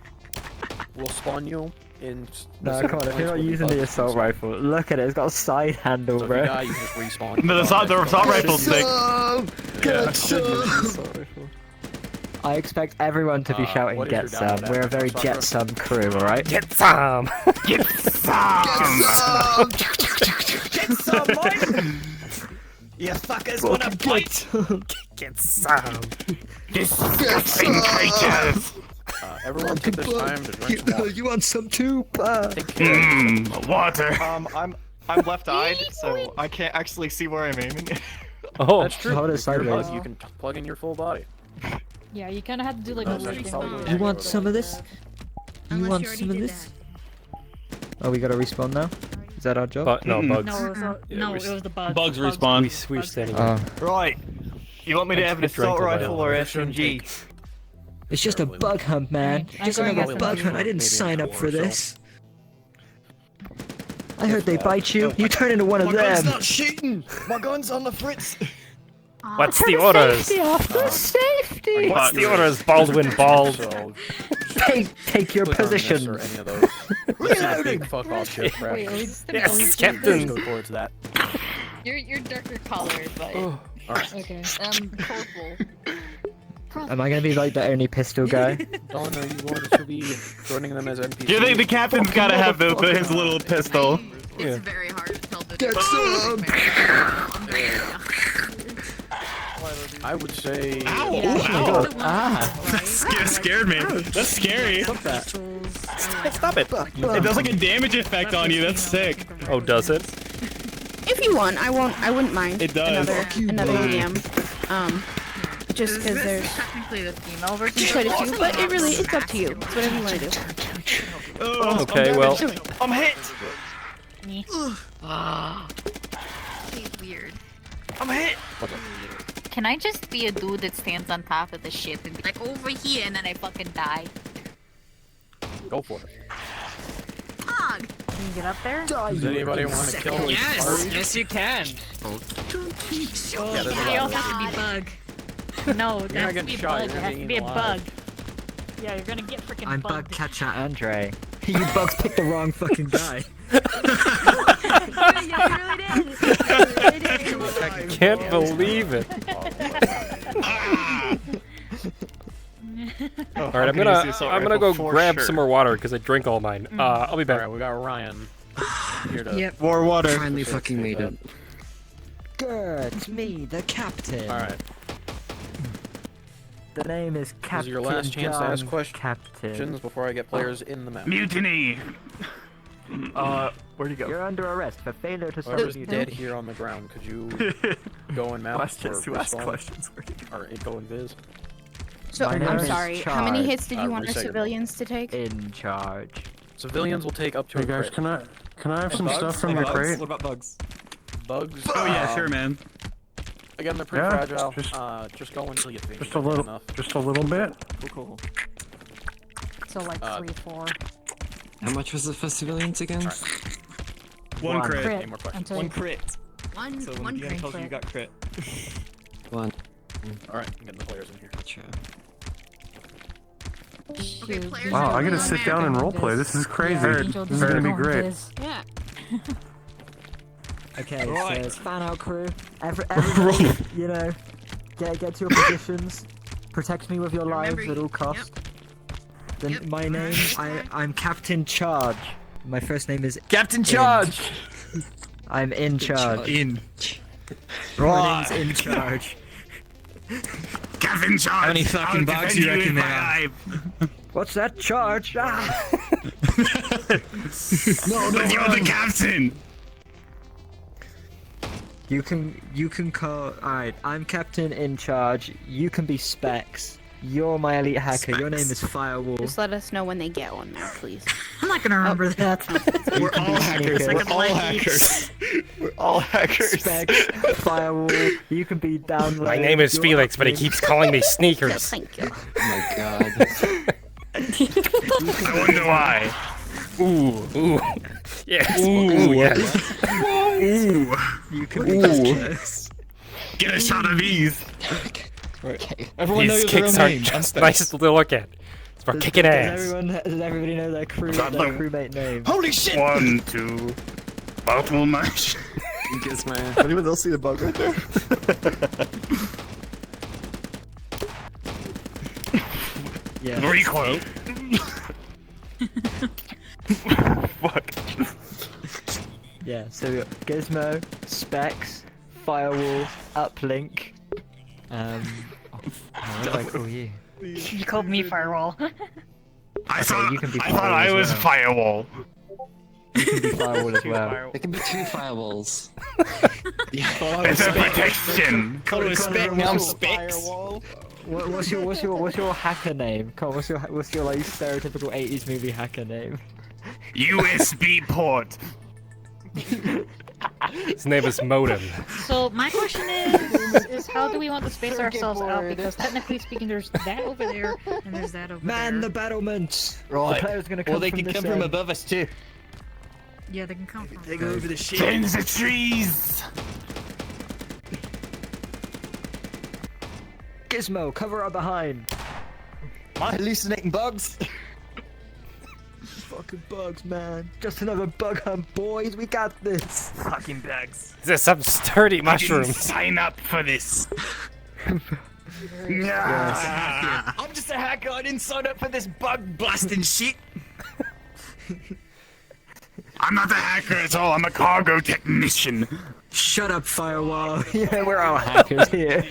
will spawn you in. No, come on. If you're not using the assault rifle, look at it. It's got a side handle, So if bro. you die, you just respawn. The assault rifle's sick. I expect everyone to be shouting what is "Get your down some." with We're a that? very Assault get rifle? some crew, alright? Get some! Get some! Get some, Mike! You fuckers wanna fight? Get some! Disgusting creatures! Everyone take this time to drink some water. You want some too? Water! I'm left-eyed, so I can't actually see where I'm aiming. Oh, That's true. Hold it If you're sideways. Bug, you can plug in your full body. Yeah, you kind of have to do like a weird thing. You want some of this? You want some of this? Oh, we gotta respawn now? Is that our job? no, bugs. No, it was the bug. Bugs respawn. We're standing. Right. You want me to have an I drank assault a rifle while. or SMG? It's just a bug hunt, man. I'm Just going another SMG. bug hunt. I didn't sign up for this. I heard they bite you. You turn into one of them. shooting! My gun's on the fritz! What's the orders? Safety! What's the orders, Baldwin Bald? So, Take your click on this position. or any of those. This is a big fuck off shit crap. Wait, are we just Yes, Let's Captain! go towards that. You're darker colored, but Alright. Okay. purple. Am I gonna be like the only pistol guy? Donna, you wanted to be joining them as NPCs. Yeah, the captain's gotta have his little pistol. It's very hard to tell the Get I would say. Ow! Ow! Ah! That scared me. That's scary. Stop that. Stop it! It does like a damage effect on you. That's sick. Oh, does it? If you want, I wouldn't mind. It does. Another DM. Just because there's technically the female version. quite a few, but it's up to you. It's whatever you want to do. Oh, Okay, well. I'm hit. He's weird. I'm hit. Can I just be a dude that stands on top of the ship and be like over here, and then I fucking die? Go for it. Fog. Can you get up there? Does anybody want to kill these parties? Yes, you can. Yeah, there's a You lot also have to be bug. No, You're that not has to getting be a shot, bug. you're It has to getting be a eaten bug. alive. Yeah, you're gonna get freaking I'm bugged. bug catcher Andre. You bugs picked the wrong fucking guy. I can't believe it. All right, I'm gonna go grab some more water because I drank all mine. I'll be back. Alright, we got Ryan. Here to Yep. More water. Finally fucking made it. Good, it's me, the captain. Alright. The name is This Captain is your last chance to ask John questions Captain. before I get players in the map. Mutiny. Where'd you go? You're under arrest for failure to Whoever's serve dead here on the ground, could you go and map Last chance or to ask respawn? questions. Where'd you go? Or go and viz? So My name I'm is sorry. How many Charge. hits did you want our reset your civilians to take? In charge. Civilians will take up to Hey a guys, crit. Can I have some Bugs? stuff from your Bugs? crate? What about bugs? Bugs? Oh yeah, sure, man. Again, they're pretty fragile. Just go until you think. Just a little, just a little bit. Cool. So like 3, 4. How much was it for civilians again? One crit. Crit. Any more questions? Until One you- crit. One, So when one the DM tells you you crit. got crit. One. Alright, I'm getting the players in here. Gotcha. Okay, players Wow, are I gotta going sit down and roleplay. This is crazy. Angel, This is gonna be great. Yeah. Okay, Right. so it's fan out crew. Everybody, you know, get to your positions. Protect me with your lives Remember, at all costs. Then my name, I'm Captain Charge. My first name is Captain Charge! I'm in charge. In. My name's in charge. Captain Charge. How many fucking bugs do you reckon there are? What's that charge? Ah! No, but you're the captain. You can call. Alright, I'm Captain in charge. You can be Specs. You're my elite hacker. Your name is Firewall. Just let us know when they get one now, please. I'm not gonna remember that. We're all hackers. We're all hackers. We're all hackers. Specs, Firewall. You can be down low. My name is You're Felix, but he uplink. keeps calling me Sneakers. Thank you. Oh my god. I wonder why. Ooh. Yes. Ooh, yes. Ooh. You can be Get a shot of these. Okay. Everyone These knows their kicks own aren't name. just nice to look at. It's for kicking ass. Does everybody know their crewmate name? Holy shit! 1, 2. Multiple match. Guess man. But even they'll see the bug right there. Yeah. Recoil. Fuck. Yeah, so we got Gizmo, Specs, Firewall, Uplink. What do I call you? You called me Firewall. I Okay, thought you can be I Firewall as was well. Firewall. You can be Firewall as well. There can be 2 firewalls. It's a protection. Call it spec, now I'm specs. What's your hacker name? Come on, what's your like stereotypical 80s movie hacker name? USB port. His name is Modem. So my question is how do we want to space ourselves out? Because technically speaking, there's that over there and there's that over there. Man, the battlements! Right. The player's gonna come Or they from can this come from end. above us too. Yeah, they can come from. They go over the ship. Cleanse the trees. Gizmo, cover up behind. Am I hallucinating bugs? Fucking bugs, man. Just another bug hunt, boys. We got this. Fucking bugs. There's some sturdy I didn't mushrooms. sign up for this. Yes. I'm just a hacker. I didn't sign up for this bug blasting shit. I'm not a hacker at all. I'm a cargo technician. Shut up, Firewall. Yeah, we're all hackers here.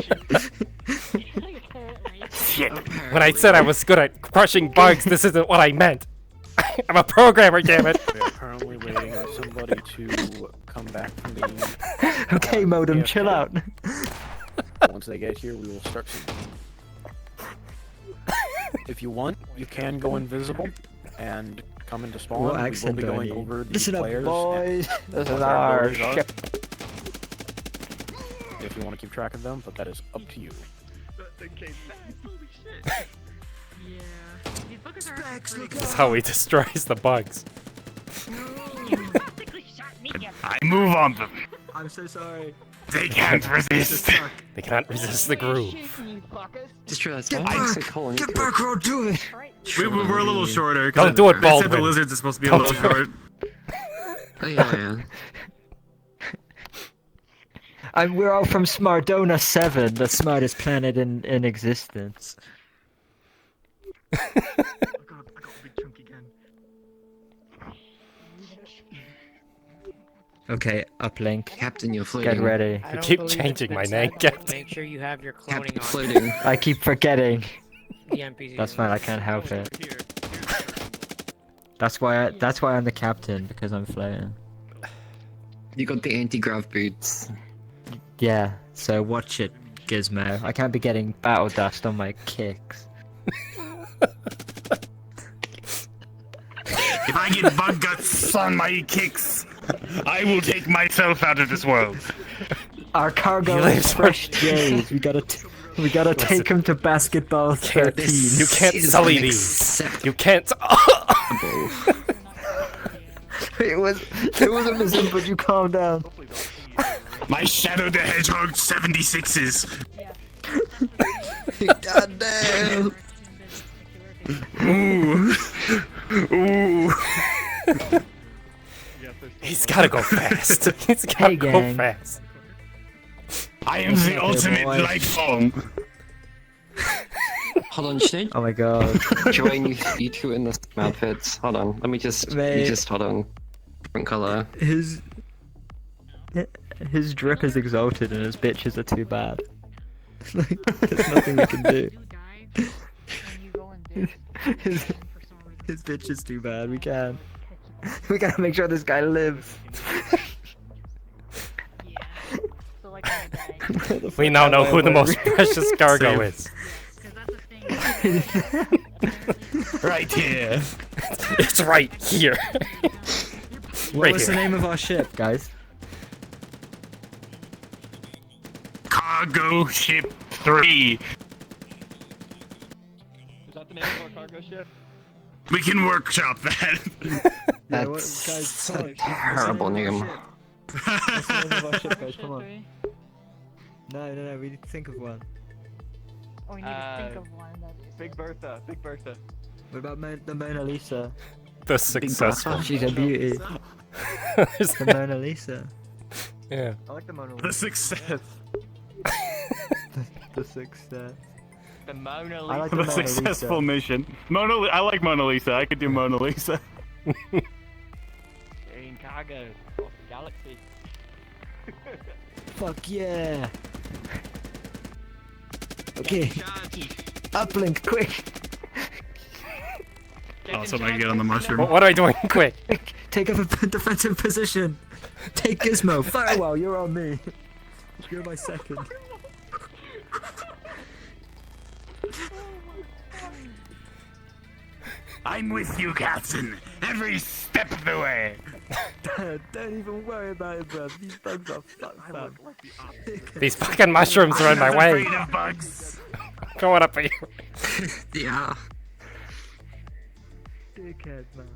Shit. When I said I was good at crushing bugs, this isn't what I meant. I'm a programmer, damn it. We're currently waiting on somebody to come back from the. Okay, Modem, chill out. Once they get here, we will start. If you want, you can go invisible and come into spawn. What We will accent be do I going need? over the Listen up, players boys. and This what is their our abilities are, ship. if you want to keep track of them, but that is up to you. Yeah. These buggers are actually pretty This is how he destroys the bugs. I move on them. I'm so sorry. They can't resist. They cannot resist the groove. Just realized Get I back! said colony Get back or I'll do it! We're a little shorter. Don't do it, They said the Baldwin. lizards are supposed to be a Don't little do it. short. Oh yeah. We're all from Smardona 7, the smartest planet in existence. Okay, uplink. Captain, you're floating. Get ready. You keep changing my name, Captain. Make sure you have your cloning Captain on. floating. I keep forgetting. The NPCs. That's fine, I can't help it. That's why I'm the captain, because I'm floating. You got the anti-grav boots. Yeah, so watch it, Gizmo. I can't be getting battle dust on my kicks. If I get bug guts on my kicks, I will take myself out of this world. Our cargo is fresh J's. We gotta take him to basketball 13. You can't sully these. You can't. It was a missing, but you calm down. My Shadow the Hedgehog 76s. God damn. Ooh. Ooh. He's gotta go fast. He's gotta go fast. I am the ultimate life form. Hold on, should I Oh my god. join you two in the same outfits? Hold on, let me just, hold on. Different color. His drip is exalted and his bitches are too bad. Like, there's nothing we can do. His bitch is too bad. We can't. We gotta make sure this guy lives. We now know who the most precious cargo is. Right here. It's right here. What was the name of our ship, guys? Cargo Ship 3. Is that the name of our cargo ship? We can workshop that. That's a terrible name. What's the name of our ship, guys? Come on. No, we need to think of one. Oh, we need to think of one. Big Bertha. What about the Mona Lisa? The successful. She's a beauty. The Mona Lisa. Yeah. I like the Mona Lisa. The success. The success. The Mona Lisa. I like the The Mona successful Lisa. mission. I like Mona Lisa. I could do Mona Lisa. Carrying cargo off the galaxy. Fuck yeah. Okay. Uplink, quick. Oh, so I can get on the mushroom. What are I doing? Quick. Take up a defensive position. Take Gizmo. Firewall, you're on me. You're my second. I'm with you, Captain. Every step of the way. Don't even worry about it, bro. These bugs are fucked up. These fucking mushrooms are in my way. Afraid of bugs. Going up here. Yeah. Dickhead, man.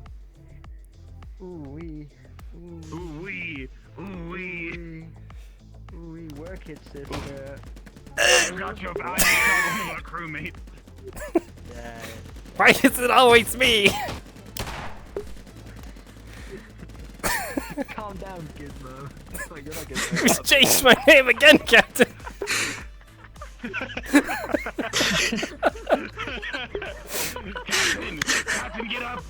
Ooh wee. Ooh wee. Ooh wee. Ooh wee. Work it, sister. I've got your back. One of our crewmates. Yeah. Why is it always me? Calm down, Gizmo. Oh, you're not You changed my name again, Captain. Captain, get up.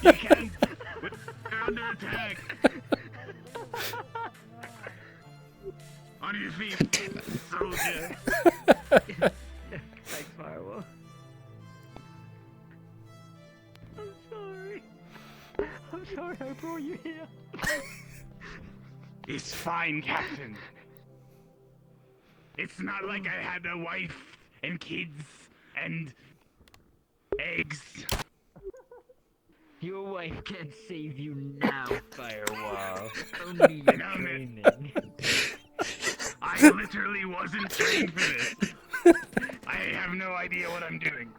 You can't. We're under attack. On your feet, soldier. Thanks, Firewall. I'm sorry I brought you here. It's fine, Captain. It's not like I had a wife and kids and eggs. Your wife can't save you now, Firewall. Only your training. I literally wasn't trained for this. I have no idea what I'm doing.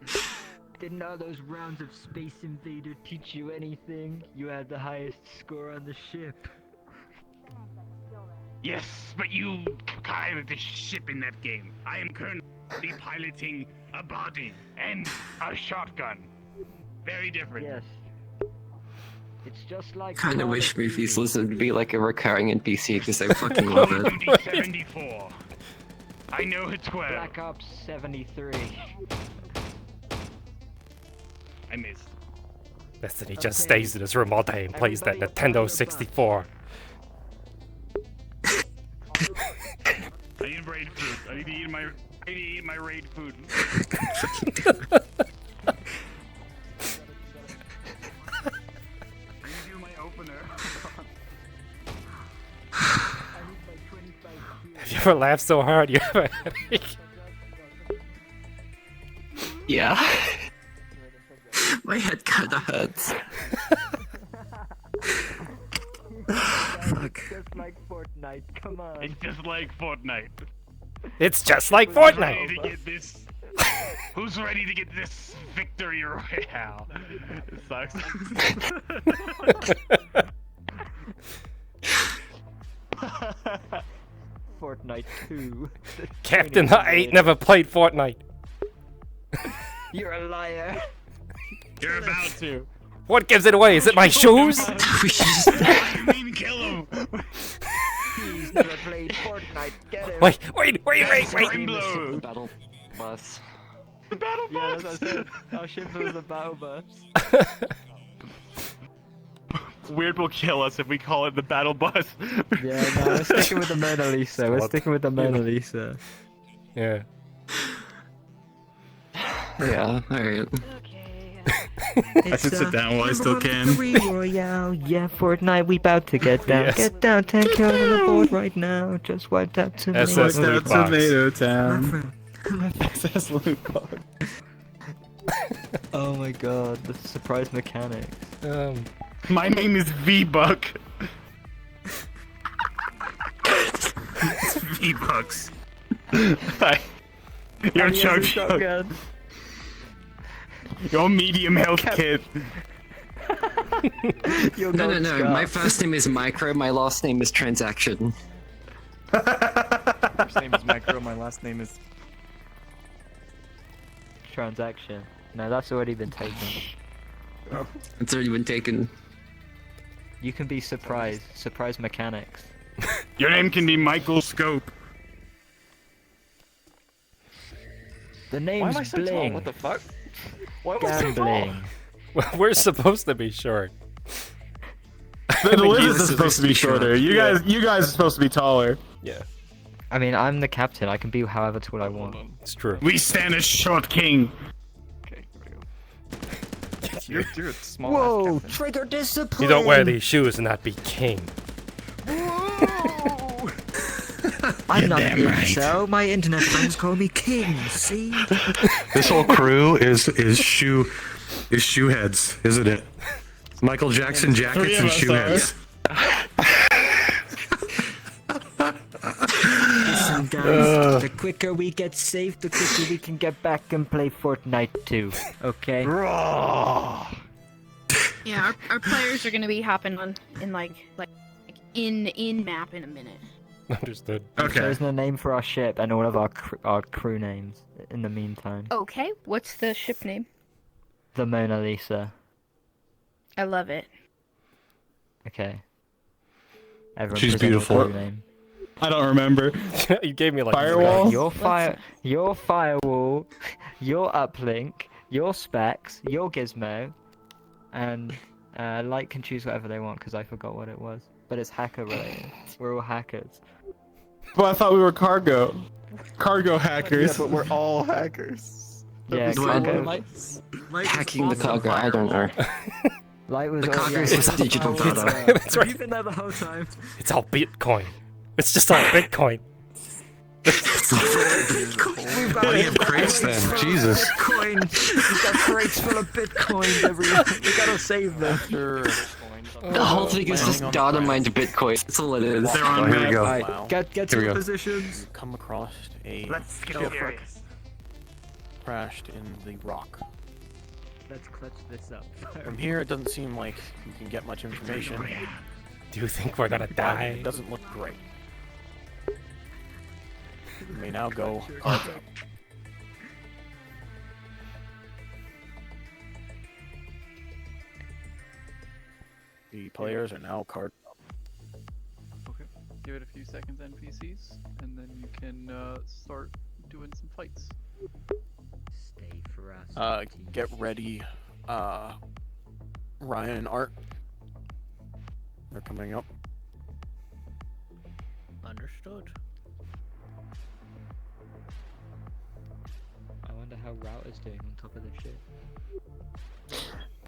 Didn't all those rounds of Space Invader teach you anything? You had the highest score on the ship. Yes, but you piloted the ship in that game. I am currently piloting a body and a shotgun. Very different. Yes. It's just like. Kinda wish Movies Lizard would be like a recurring NPC because I fucking love Call it. of Duty 74. I know it's well. Black Ops 73. I missed. Destiny just stays in his room all day and plays that Nintendo 64. I need raid food. I need to eat my raid food. Redo my opener. Have you ever laughed so hard you have a headache? Yeah. My head kinda hurts. Just like Fortnite, come on. It's just like Fortnite. It's just like Who's ready Fortnite. to get this? Who's ready to get this victory royale? It sucks. Fortnite 2. Captain, I ain't never played Fortnite. You're a liar. You're about to. What gives it away? Is it my shoes? I mean, kill him. He's never played Fortnite. Get him. Wait. The battle bus. The battle Yeah, bus. that's what I said. Our ship was a battle bus. Weird will kill us if we call it the battle bus. Yeah, no, we're sticking with the Mona Lisa. We're sticking with the Mona Lisa. Yeah. Yeah, alright. I should sit down while I still can. Royale, yeah, Fortnite, we about to get down. Yes. Get down, 10 kills on the board right now. Just wiped out tomato. SS loot box. Tomato Town. SS loot box. Oh my god, the surprise mechanics. My name is V-Buck. V-Bucks. Hi. You're Chug Chug. You're medium health kid. No. My first name is Micro, my last name is Transaction. First name is Micro, my last name is... Transaction. No, that's already been taken. It's already been taken. You can be surprised. Surprise mechanics. Your name can be Michael Scope. The Why am I name's so tall? Bling. What the fuck? Why am I so tall? Gambling. Well, we're supposed to be short. The list is supposed to be shorter. You guys are supposed to be taller. Yeah. I mean, I'm the captain. I can be however tall I want. It's true. We stand a short king. Okay, here we go. You're a small Whoa! ass captain. Trigger discipline! You don't wear these shoes and not be king. I'm not a so my internet friends call me king, see? This whole crew is shoe heads, isn't it? Michael Jackson jackets and shoe heads. Listen, guys, the quicker we get safe, the quicker we can get back and play Fortnite too. Okay? Yeah, our players are gonna be hopping on in in map in a minute. Understood. Okay. There's no name for our ship and all of our crew names in the meantime. Okay, what's the ship name? The Mona Lisa. I love it. Okay. Everyone She's present your beautiful. crew name. I don't remember. You gave me like Firewall? Your firewall, your uplink, your specs, your gizmo, and Light can choose whatever they want because I forgot what it was. But it's hacker related. We're all hackers. Well, I thought we were cargo. Cargo hackers. Yeah, but we're all hackers. Yeah, cargo. Hacking the cargo, I don't know. Light was The all cargo is digital data. That's right. You've been there the whole time. It's all Bitcoin. It's just all Bitcoin. We have crates then, Jesus. Bitcoin. We've got crates full of bitcoins everywhere. We gotta save them. The whole thing is just data mined Bitcoin. That's all it is. They're on here we go. Alright, get to Here we your go. positions. Come across a Let's get ship serious. crashed in the rock. Let's clutch this up. From here, it doesn't seem like you can get much information. Do you think we're gonna But die? It doesn't look great. You may now go cargo. The players are now cargo. Okay. Give it a few seconds, NPCs, and then you can start doing some fights. Stay for us. Get ready, Ryan and Art. They're coming up. Understood. I wonder how Route is doing on top of the ship.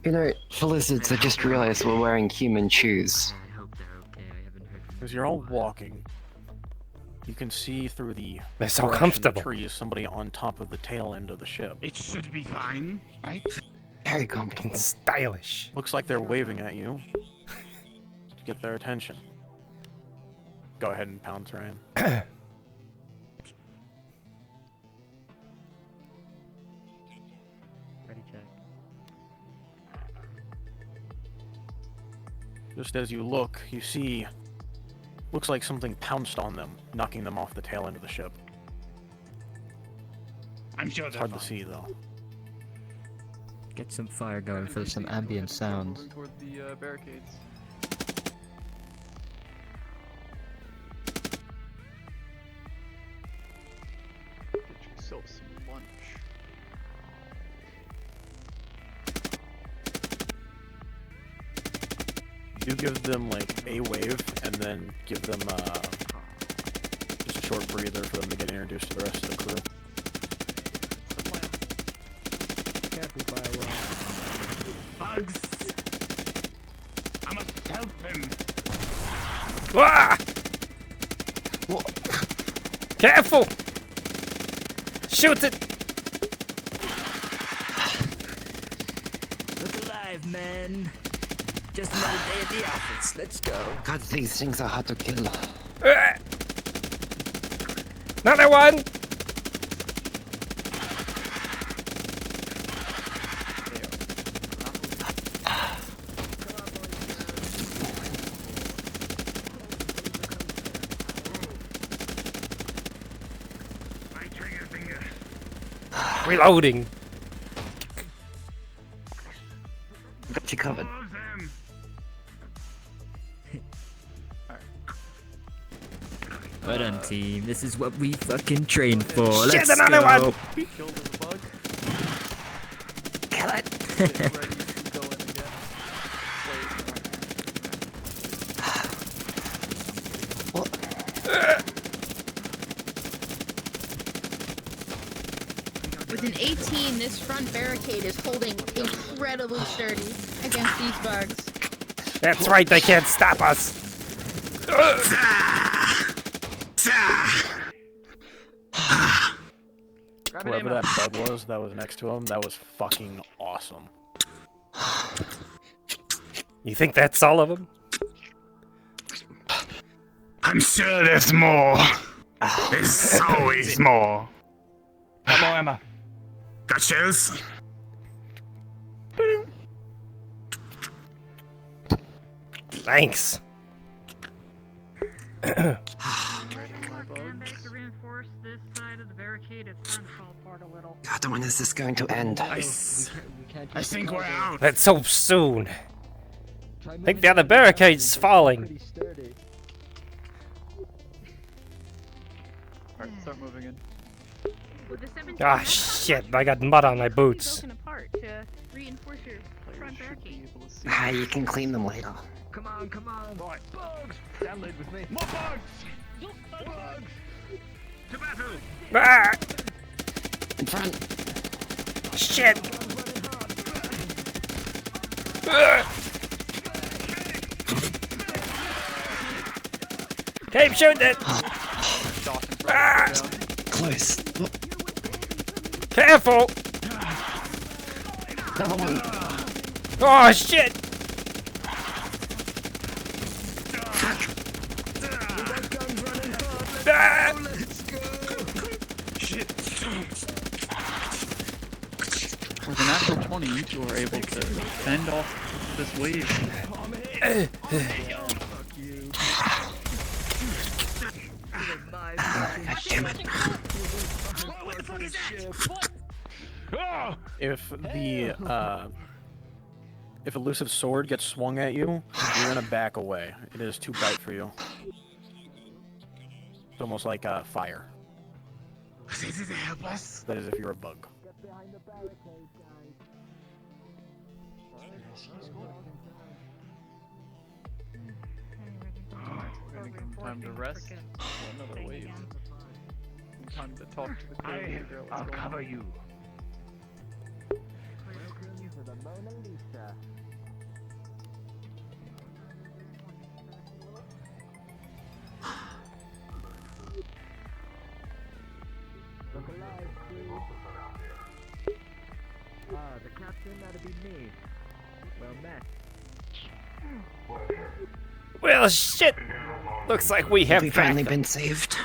You know, for lizards, I just realized we're wearing human shoes. I hope they're okay. I haven't heard from As you're all walking, you can see through the They're so brush and comfortable. trees somebody on top of the tail end of the ship. It should be fine, right? Very comfortable. Stylish. Looks like they're waving at you. get their attention. Go ahead and pounce, Ryan. Ready, check. Just as you look, you see, looks like something pounced on them, knocking them off the tail end of the ship. I'm sure It's hard to see, though. Get some fire going for some ambient sounds. Moving toward the barricades. Get yourself some lunch. You give them like a wave, and then give them just a short breather for them to get introduced to the rest of the crew. Careful, fire Bugs! I must help him! Ah! Careful! Shoot it! Look alive, man. Just another day at the office. Let's go. God, these things are hard to kill. Another one! Reloading. Got you covered. Well done, team. This is what we fucking trained for. Shit, Let's another go. one! Killed the bug. Kill it! Get ready to go in again. With an 18, this front barricade is holding incredibly sturdy against these bugs. That's right, they can't stop us. Whoever that bug was that was next to him, that was fucking awesome. You think that's all of them? I'm sure there's more. There's always more. Hello, Emma. Got chills? Thanks. Stand back to reinforce this side of the barricade. It's starting to fall apart a little. God, when is this going to end? I think we're out. That's so soon. I think the other barricade's falling. Alright, start moving in. With the 17, Ah, shit, I got mud on my boots. broken apart to reinforce your front barricade. Ah, you can clean them later. Come on, come on. Right, bugs! Download with me. More bugs! Bugs! To battle! Ah! In front. Shit! Ah! Keep shooting it! Ah! Close. Careful! Another one. Oh shit! Ah! Shit! With a natural 20, you two are able to fend off this wave. Fuck you. Damn it. What the fuck is that? If elusive sword gets swung at you, you're gonna back away. It is too bright for you. It's almost like fire. Did they help us? That is if you're a bug. Get behind the barricade, guys. Time to rest. Another wave. Time to talk to the crew and figure out what's I'll going cover on. you. Welcome to the Mona Lisa. Look alive, crew. Ah, the captain, that'd be me. Well met. Well, shit. Looks like we have finally back- been saved.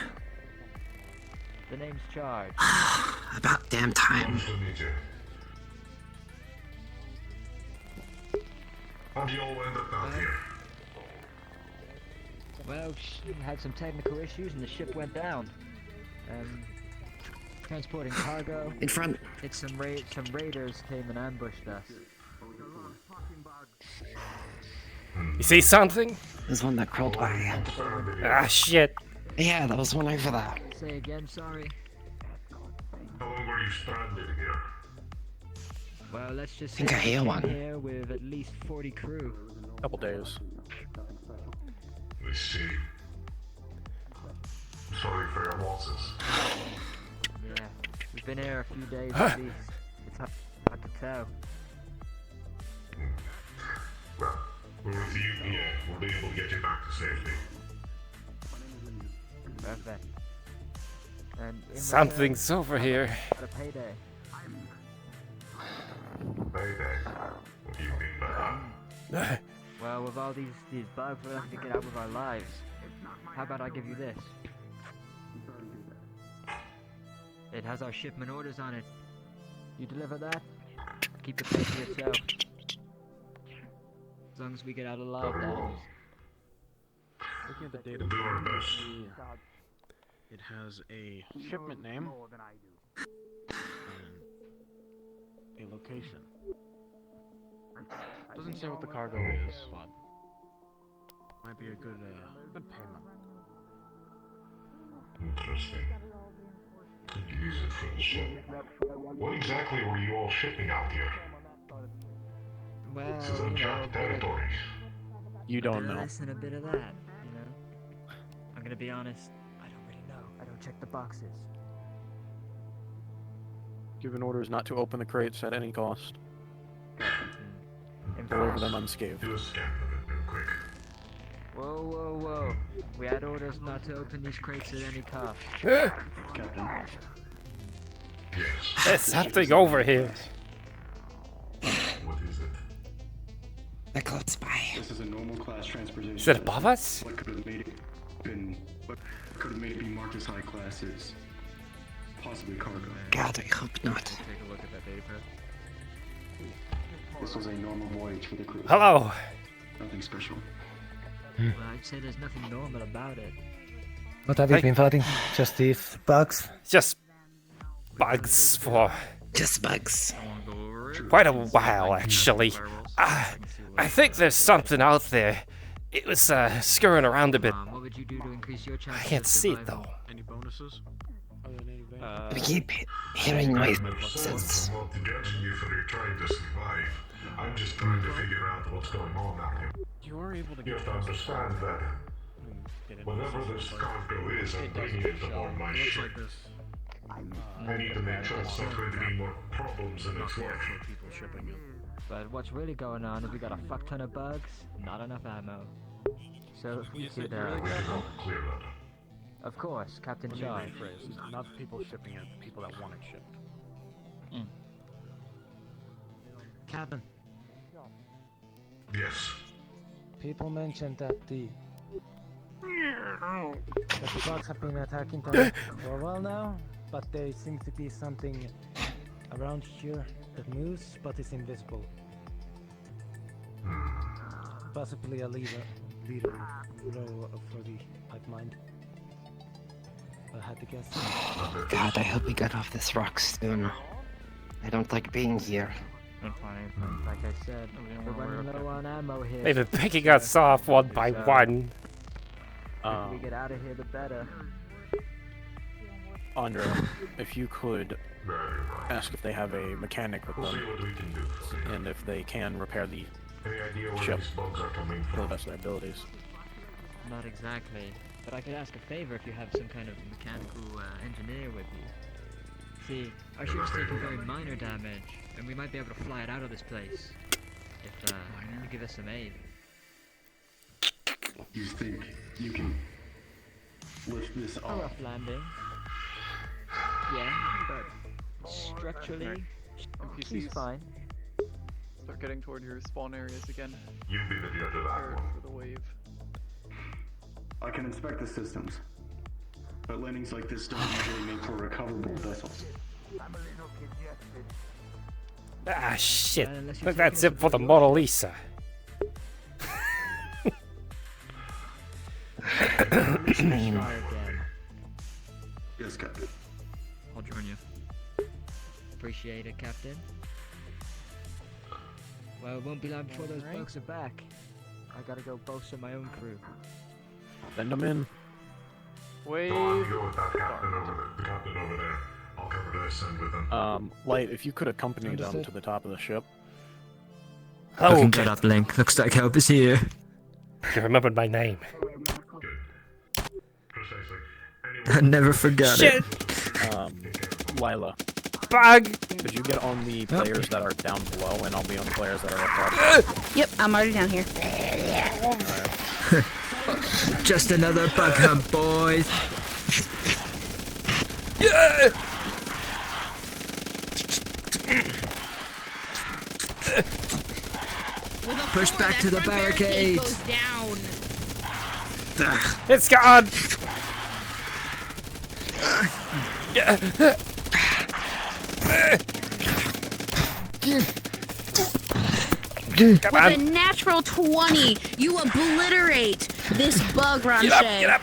The name's Charge. About damn time. How do you all end up out here? Well, had some technical issues and the ship went down. Transporting cargo. In front. It's some raiders came and ambushed us. You see something? There's one that crawled by. Ah, shit. Yeah, there was one over there. Say again, sorry. How long were you stranded here? Well, let's just Think say I hear we one. came here with at least 40 crew. Couple days. I see. I'm sorry for your losses. Yeah, we've been here a few days at least. It's hard to tell. Well, we're with you, yeah. We'll be able to get you back to safety. Perfect. And in Something's over here. Got a payday. Payday? What do you mean by that? Well, with all these bugs, we'll have to get out with our lives. How about I give you this? It has our shipment orders on it. You deliver that? Keep the pay to yourself. As long as we get out alive, that is. Looking at the data, Do our best. it has a shipment name and a location. Doesn't say what the cargo is, but might be a good payment. Interesting. Could use it for the ship. What exactly were you all shipping out here? Well, This is uncharted territory. You don't know. This and a bit of that, you know? I'm gonna be honest, I don't really know. I don't check the boxes. Given orders not to open the crates at any cost. Deliver them unscathed. Do a scan of it real quick. Whoa, whoa, whoa. We had orders not to open these crates at any cost. Captain. Yes. There's something over here. What is it? They're close by. This is a normal class transportation. Is it above us? What could have made it be marked as high class is possibly cargo. God, I hope not. Take a look at that data. This was a normal voyage for the crew. Hello. Nothing special. Well, I'd say there's nothing normal about it. What have you been fighting? Just these bugs? Just bugs for Just bugs. quite a while, actually. I think there's something out there. It was scurrying around a bit. What would you do to increase your I chances can't of see it survival? though. Any bonuses? We keep hearing noises. I'm not judging you for your trying to survive. I'm just trying to figure out what's going on out here. You are able to You get have to understand that whenever this cargo is, I'm bringing it aboard my looks ship. like this. I need to make sure it's not going to be more problems than it's worth. People shipping it. But what's really going on is we got a fuck ton of bugs, not enough ammo. So if we could, Clear that. of course, Captain Let me Charge. rephrase. Not the people shipping it, the people that want it shipped. Captain, Yes. people mentioned that the bugs have been attacking them for a while now, but there seems to be something around here that moves but is invisible. Possibly a leader row for the pipe mine. I had to guess. God, I hope we get off this rock soon. I don't like being here. Like I said, we're running low on ammo here. They've been picking us off one by one. The quicker we get out of here, the better. Andre, if you could ask if they have a mechanic with We'll see them, what we can do. and if they can repair the Any idea where ship these bugs are coming to the from? best of their abilities. Not exactly, but I could ask a favor if you have some kind of mechanical engineer with you. See, our ship's taking very minor damage, and we might be able to fly it out of this place if you give us some aid. You think you can lift this A off? rough landing. Yeah, but structurally, he's NPCs. fine. Start getting toward your spawn areas again. You've been at the end of that Prepared one. for the wave. I can inspect the systems, but landings like this don't usually make for recoverable vessels. Ah, shit. Look, that's it for the Mona Lisa. Yes, Captain. I'll join you. Appreciate it, Captain. Well, it won't be long before those bugs are back. I gotta go bolster my own crew. Send them in. Wave. Go on, go with that captain over there. I'll cover the ascend with them. Light, if you could accompany them to the top of the ship. I can get up, Link. Looks like help is here. You remembered my name. I never forgot Shit. it. Lila. Bug! Could you get on the players that are down below, and I'll be on the players that are up top? Yep, I'm already down here. Just another bug hunt, boys. Push back to the barricades. It's gone! With a natural 20, you obliterate this bug, Ramshay. Get up!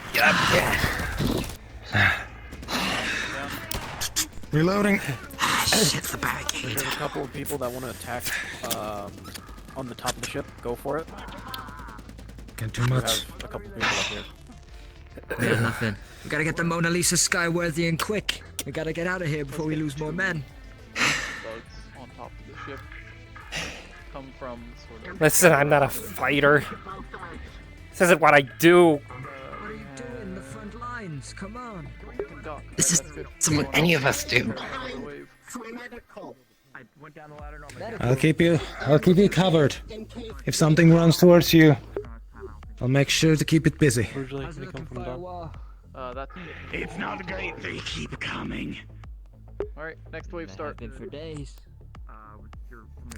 Reloading. Shit, the barricade. There's a couple of people that want to attack on the top of the ship. Go for it. Can't do We much. have a couple of people up here. We have nothing. We gotta get the Mona Lisa skyworthy and quick. We gotta get out of here before we lose more men. Bugs on top of the ship come from sort of. Listen, I'm not a fighter. This isn't what I do. What are you doing? The front lines. Come on. This isn't what any of us do. I'll keep you covered. If something runs towards you, I'll make sure to keep it busy. It's not great. They keep coming. All right, next wave start. Been for days.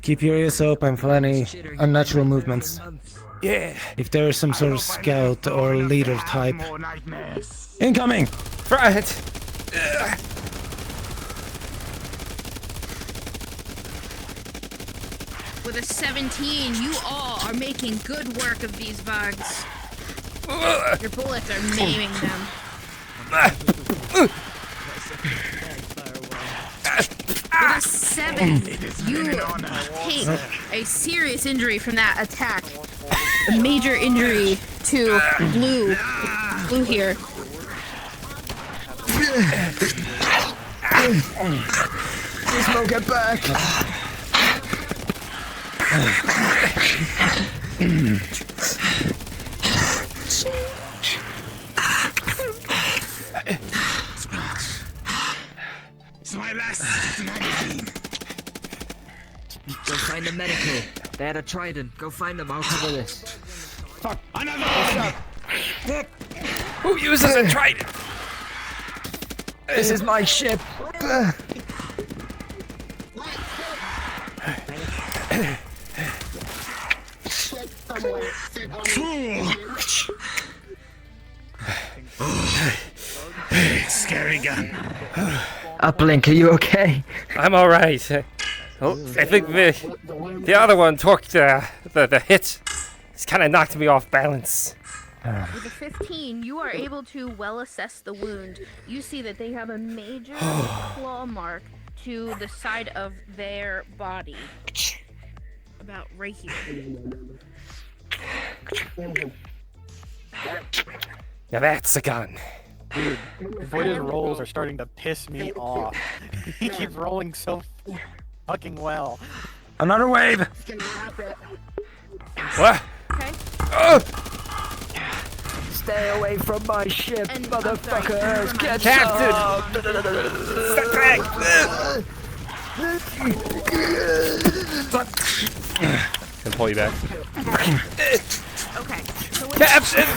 Keep your ears open for any unnatural movements. Yeah. If there is some sort of scout or leader type. Incoming! Right. With a 17, you all are making good work of these bugs. Your bullets are maiming them. With a 7, you take a serious injury from that attack. A major injury to Blue. Blue here. Gizmo, get back! It's my last magazine. Go find the medical. They had a trident. Go find them. I'll cover this. Fuck! Another one! Who uses a trident? This is my ship. Scary gun. Uplink, are you okay? I'm alright. Oh, I think the other one took the hit. It's kind of knocked me off balance. With a 15, you are able to well assess the wound. You see that they have a major claw mark to the side of their body. About right here. Now that's a gun. Dude, Voida's rolls are starting to piss me off. He keeps rolling so fucking well. Another wave! What? Okay. Stay away from my ship, motherfuckers! Get Captain! some! Step back! Can pull you back. Okay. So with Captain!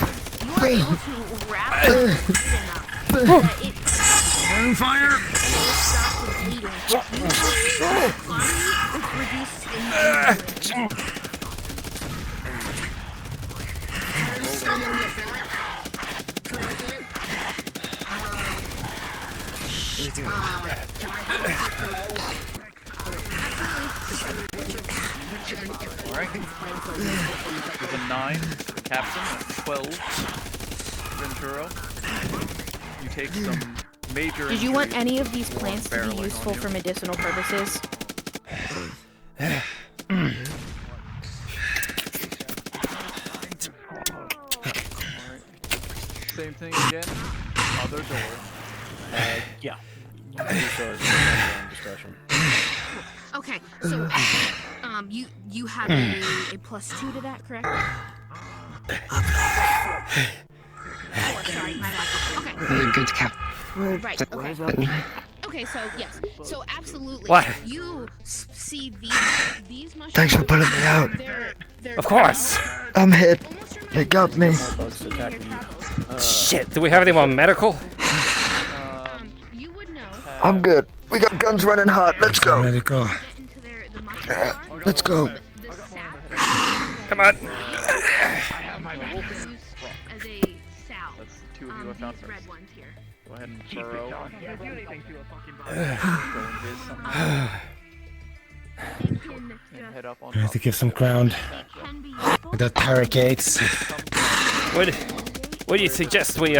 you are able to wrap it enough that it Fire! stops the bleeding. It's reduced in Alright. With a 9, the captain, a 12, Venturo. You take some major Did you want injuries any of these from plants to be barreling useful on you. for medicinal purposes? Same thing again. Other door. Yeah. Discretion. Okay, so you have a +2 to that, correct? Sorry, my bad. Okay. Very good, Cap. Right. Okay. Okay, so yes, so absolutely. What? You see these mushrooms. Thanks for pulling me out. They're Of course. I'm hit. They got me. Shit, do we have anyone medical? You would know. I'm good. We got guns running hot. Let's go. Medical. Let's go. Come on. As a salve. That's the 2 of you I found These first. red ones here. Go ahead and burrow. Go and head up on I have to give some ground. With that barricades. What do you suggest we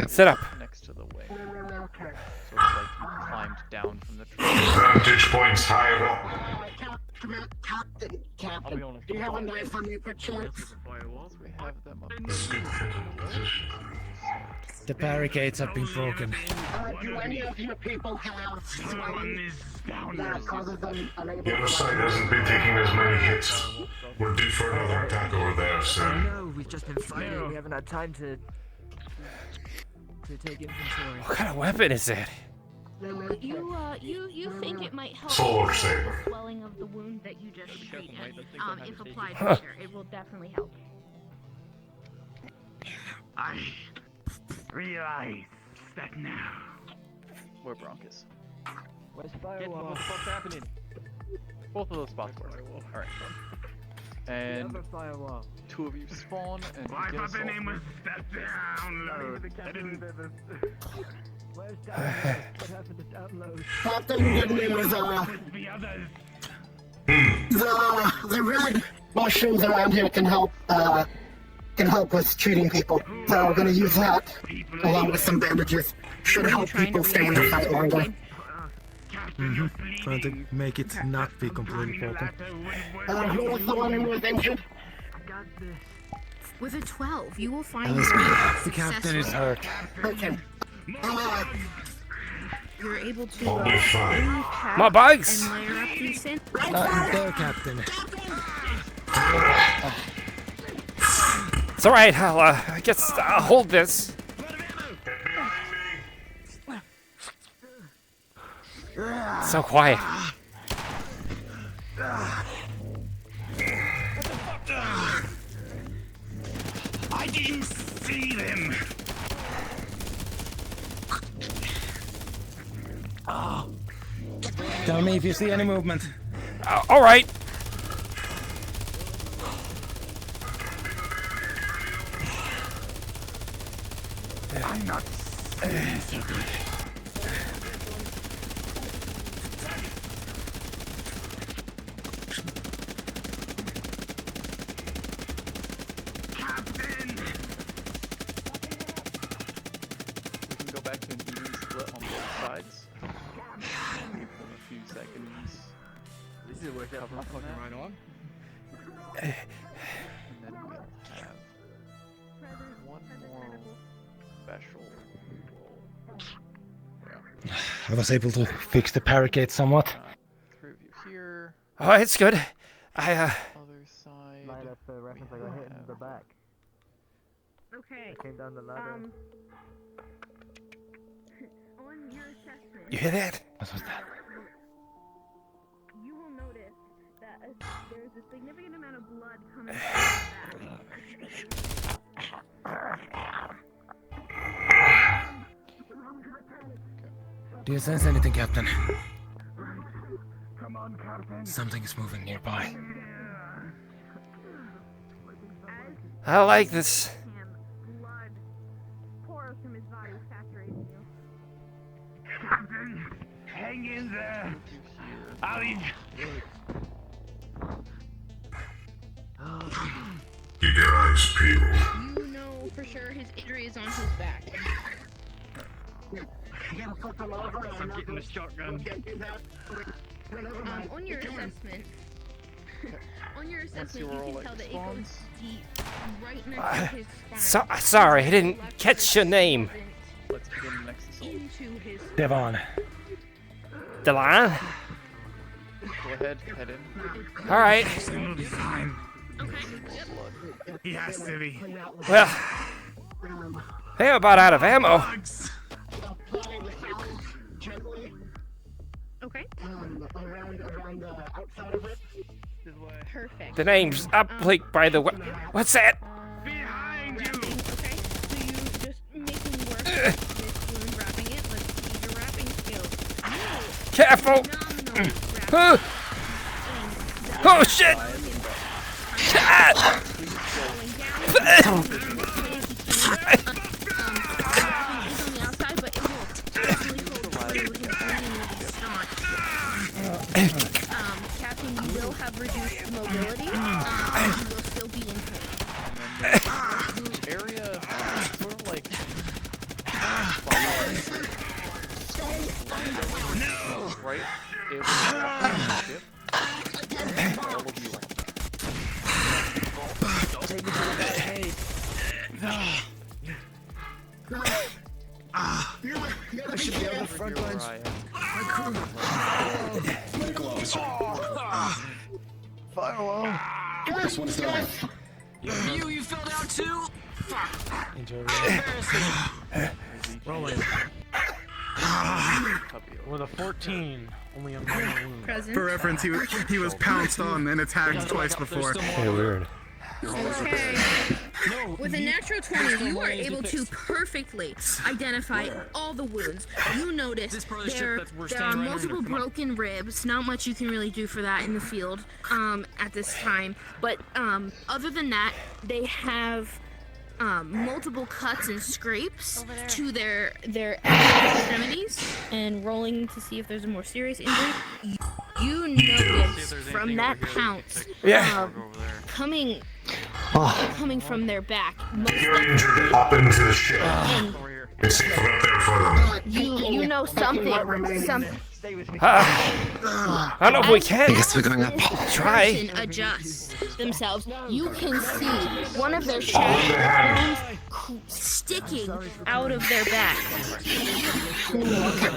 set up? Next to the way. Sort of like you climbed down from the tree. Vantage points higher up. Captain, do you have a knife for me, perchance? We have them up. This is good position. The barricades have been broken. Do any of your people have swelling that causes them unable The other side hasn't been taking as many hits. We're due for another attack over there soon. No, we've just been fighting. We haven't had time to take inventory. What kind of weapon is that? You think it might help Sword with saber. the swelling of the wound that you just treated. If applied Huh. here, it will definitely help. I realize that now. Where Broncus? Where's What the Firewall? fuck's happening? Both of those spots work. Alright. And Firewall. 2 of you spawn and Well, I begin thought the name was assault. Step Down. I didn't. Where's download? What happened to download? Captain, good name is The others. the red mushrooms around here can help with treating people. So we're gonna use that along with some bandages. Should help people stay in the fight longer. Trying to make it not be completely broken. Who was the one who was injured? With a 12, you will find The captain is hurt. Okay. you're able to I'll be fine. pack My bags! and layer up these scent. Not there, Captain. It's alright, I guess I'll hold this. So quiet. I didn't see them. Tell me if you see any movement. Alright. I'm not seeing so good. We can go back to an even split on both sides. Give them a few seconds. This is worked out for fucking right on. And then we'll have one more special roll. I was able to fix the barricade somewhat. 3 of you here. Oh, it's good. Other side. Right at the reference I got hit in the back. Okay. I came down the ladder. On your assessment, You hear that? What was that? you will notice that there's a significant amount of blood coming from Do you sense anything, Captain? Come on, Captain. Something is moving nearby. I like this. blood pours from his body, saturating you. Captain, Hang in there. I'll be... Keep your eyes peeled. You know for sure his injury is on his back. I'm getting the shotgun. On your assessment, you can tell that it goes deep, right next to his spine. Sorry, I didn't catch your name. Let's begin the next assault. Into his Devon. Delan? Go ahead, head in. Alright. It'll be fine. He has to be. Well, they're about out of ammo. Okay. Perfect. The name's Uplink, by the way. What's that? Behind you! Okay, so you just making work with this wound, wrapping it. Let's see your wrapping skills. Careful! Oh shit! Captain, you will have reduced mobility. You will still be in pain. Area sort of like right? It was ship. All of you Take me to the barricade. I should be on the front lines. Medical officer. Fire alarm. This one's done. You fell down too? Rolling. With a 14, only a minor wound. For reference, he was pounced on and attacked twice before. Hey, weird. Okay. With a natural 20, you are able to perfectly identify all the wounds. You notice there are multiple broken ribs. Not much you can really do for that in the field at this time. But other than that, they have multiple cuts and scrapes to their extremities. And rolling to see if there's a more serious injury. You notice from that pounce coming from their back. If you're injured, hop into the ship. It's safe up there for them. You know something. I don't know if we can. I guess we're going up. Try. Adjust themselves. You can see one of their shattered bones sticking out of their back.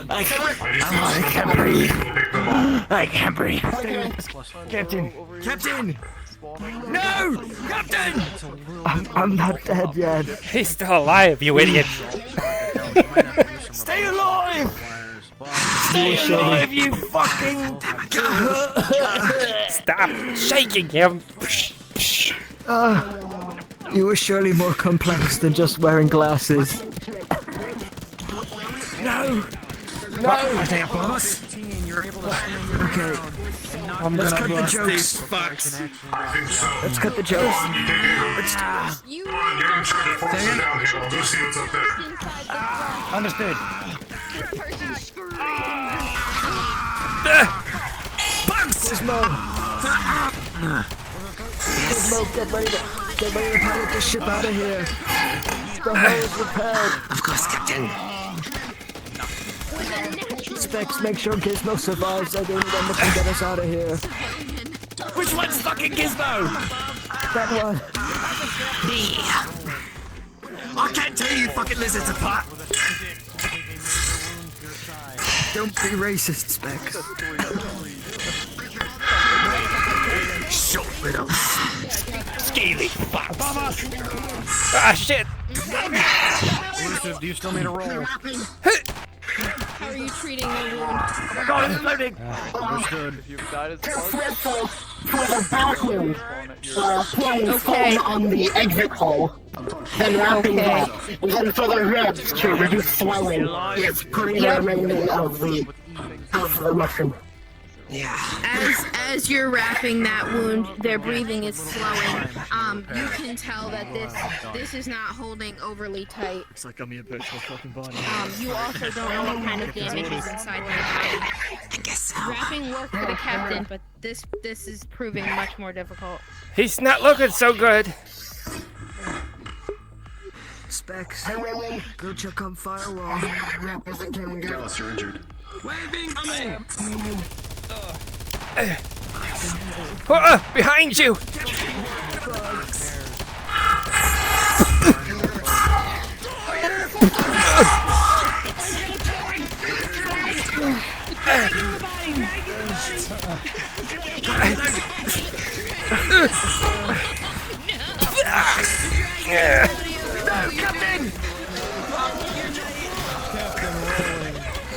I can't breathe. I can't breathe. Captain! No! Captain! I'm not dead yet. He's still alive, you idiot. Stay alive! Stay alive, you fucking... Stop shaking him. You were surely more complex than just wearing glasses. No! No! Damn, boss. Okay. Let's cut the jokes. Let's cut the jokes. Understood. Gizmo, get ready to pilot this ship out of here. The hull is repaired. Of course, Captain. Specs, make sure Gizmo survives. I don't know when we can get us out of here. Which one's fucking Gizmo? That one. I can't tear you fucking lizards apart. Don't be racist, Specs. Short little scaly fuck. Ah, shit. Elusive, do you still need a roll? How are you treating the wound? Oh my god, it's loading! Understood. If you've got his For the back wound, playing foam on the exit hole, then wrapping that, and then for the ribs to reduce swelling, it's putting the remaining of the mushroom. Yeah. As you're wrapping that wound, their breathing is slowing. You can tell that this is not holding overly tight. It's like I'm your virtual fucking body. You also don't know what kind of damage is inside their body. work for the captain, but this is proving much more difficult. He's not looking so good. Specs, go check on firewall. Dallas, you're injured. Waving! Behind you!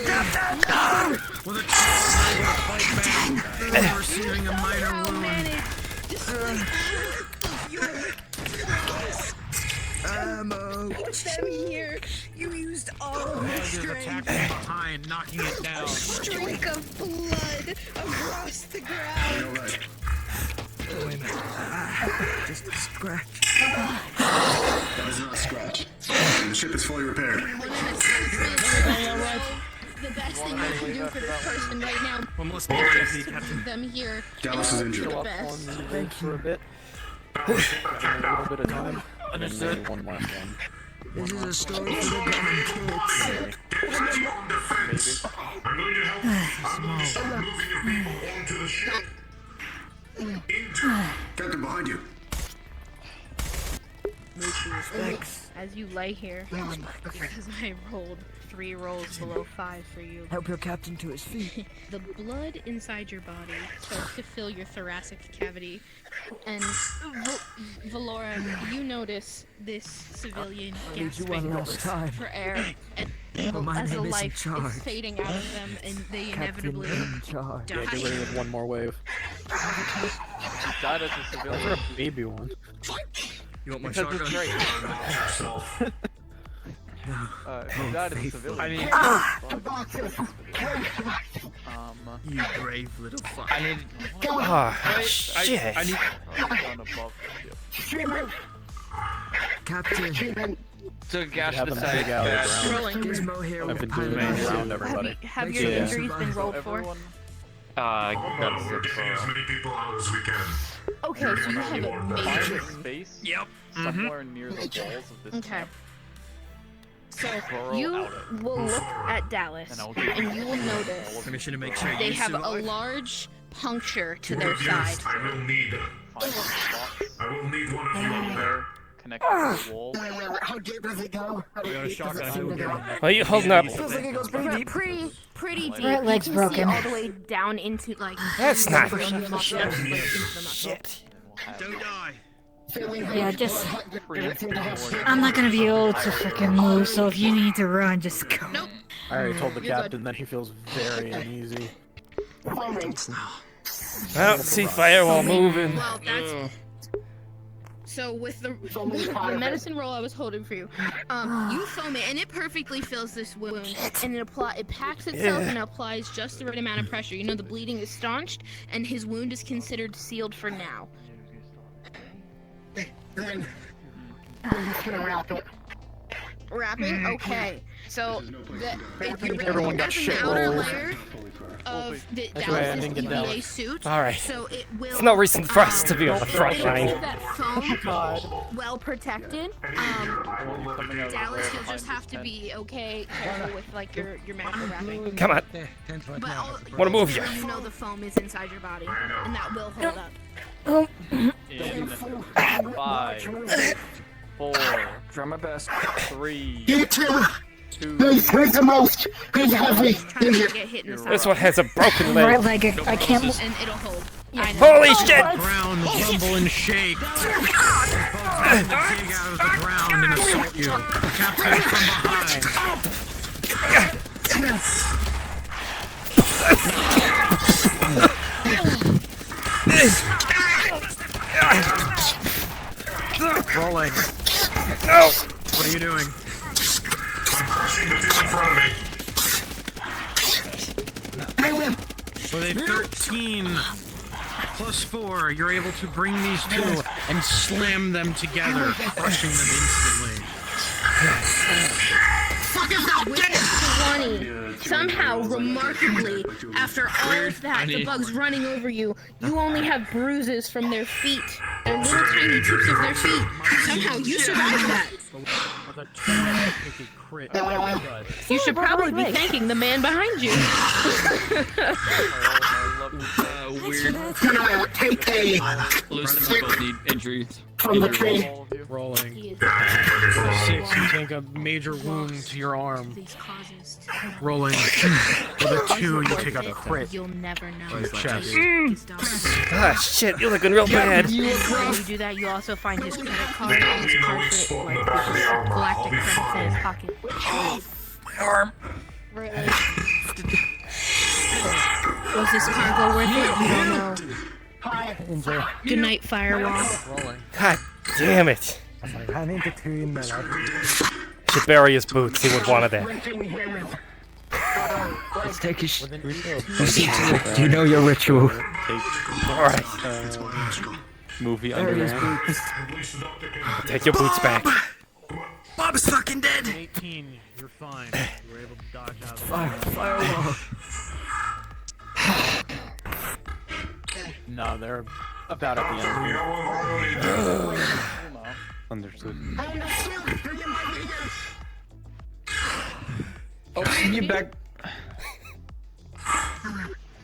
Captain! With a fight back, receiving a minor wound. Ammo. Put them here. You used all of your strength. Attacking behind, knocking it down. Streak of blood across the ground. Wait a minute. Just a scratch. That was not a scratch. The ship is fully repaired. The best thing I can do for this person right now is put them here. Dallas is injured. The best. Thank you. For a bit. A little bit of time. And then maybe one last one. This is a story for the gone kids. I'm going to help move people onto the ship. Captain, behind you. As you lay here, because I rolled 3 rolls below 5 for you. Help your captain to his feet. The blood inside your body starts to fill your thoracic cavity, and Valora, you notice this civilian gasping for air, and as the life is fading out of them, and they inevitably die. Yeah, get ready with one more wave. Died as a civilian. For a baby one. You want my Because shotgun? it's great. He died as a civilian. I mean, you brave little fuck. I need. Oh, shit. I need. Above the ship. Captain. So gas Have them beside dig out of the ground. Rolling. Gizmo here. I've been doing it around everybody. Have your injuries been rolled for? I got As many people out as we can. Okay, so you have a major. space. Yep. Somewhere near the walls of this Okay. camp. So you will look at Dallas, and you will notice Permission to make sure they you have a survive. large puncture to their Yes, side. I will need one of you up there. Connected to the wall. How deep does it go? We got a shotgun. Are you holding up? Feels like it goes pretty deep. Pretty deep. Right leg's you can see broken. all the way down into like. That's not- into the muscle. Shit. Don't die. Yeah, just. I'm not gonna be able to freaking move, so if you need to run, just go. Nope. I already told the You're captain that he feels very uneasy. I don't see firewall moving. Well, that's. So with the medicine roll I was holding for you, you foam it, and it perfectly fills this wound, and it packs itself and applies just the right amount of pressure. You know, the bleeding is staunched, and his wound is considered sealed for now. I'm just gonna wrap it. Wrapping? Okay. So Everyone got that's an shit outer rolls. layer of the That's why I Dallas's didn't get EVA Dallas. suit. Alright. So it will. It's no reason for us to be on the front it'll keep line. that foam well protected. Dallas, you'll just have to be careful with like your magical wrapping. Come on. But Wanna move you? You know the foam is inside your body, and that will hold up. In 5, 4, Try my best. 3, You too! 2. Who's the most? Who's heavy? Trying to get hit in the side. This one has a broken Right leg. leg, I can't move. And it'll hold. Holy shit! Ground rumble and shake. Dig out of the ground and assault you. Captain from behind. Rolling. No! What are you doing? Crushing the two in front of me. With a 13 plus 4, you're able to bring these two and slam them together, crushing them instantly. with 20. Somehow, remarkably, after all of that, the bugs running over you, you only have bruises from their feet and little tiny tips of their feet. Somehow, you survived that. You should probably be thanking the man behind you. Weird. Take a Both need injuries. from the tree. Rolling. 6, you take a major wound to your arm. Rolling. With a 2, you take a crit. You'll never know. To your chest. Ah, shit, you're looking real bad. When you do that, you also find his credit card and his card for like galactic credits in his pocket. My arm. Really? Was this cargo worth it? You don't know. Good night, Firewall. God damn it. Should bury his boots. He would want that. Let's take his. You know your ritual. Alright. Movie Underground. Take your boots back. Bob is fucking dead. 18, you're fine. You were able to dodge out of the Firewall. No, they're about at the end here. Understood. Oh, you back.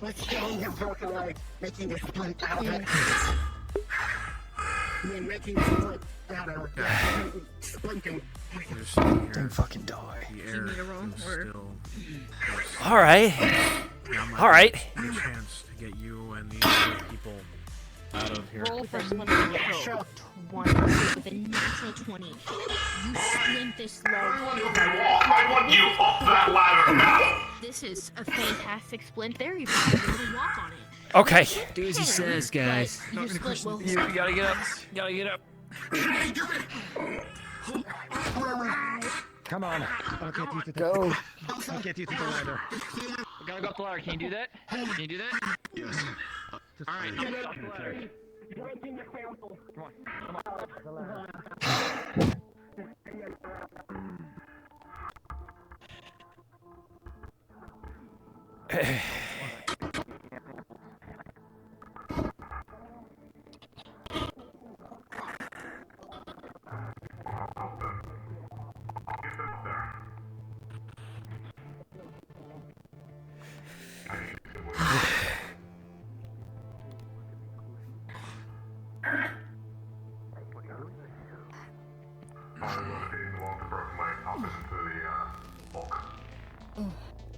Let's change the broken leg, making a splint out of it. And then making a splint out of it. Splinting. Don't fucking die. Alright. Alright. a chance to get you and the other people out of here. Roll for splinting with a 20 with a natural 20. You splint this leg. I want you off that ladder now! This is a fantastic splint. There you go. You're gonna walk on it. Okay. Do as he says, guys. Your split will. You gotta get up. You gotta get up. Come on. I'll get you to the Go. I'll get you to the ladder. We gotta go up the ladder. Can you do that? Can you do that? Yes. Alright, Get up up. the ladder. Come on.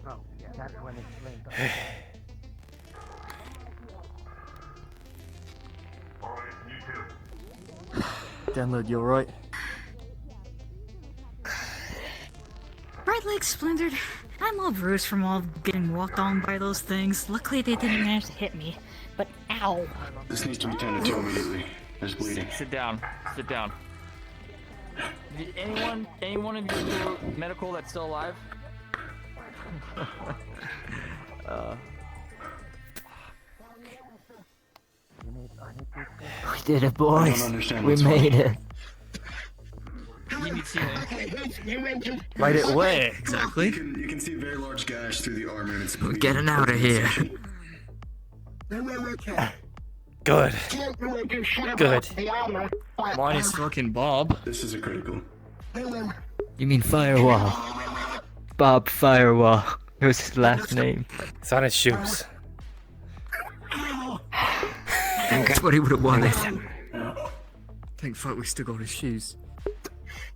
Oh, yeah, that's when it's late. Download, you alright? Right leg splintered. I'm all bruised from all getting walked on by those things. Luckily they didn't manage to hit me. But ow. This needs to be tended to immediately. There's bleeding. Sit down. Sit down. Anyone of you do medical that's still alive? We did it, boys. We made it. You need to Right it way, exactly. You can see a very large gash through the arm and it's We're getting out of here. Good. Good. Mine is fucking Bob. This is a critical. You mean Firewall? Bob Firewall. It was his last name. It's on his shoes. That's what he would have wanted. Thank fuck we still got his shoes.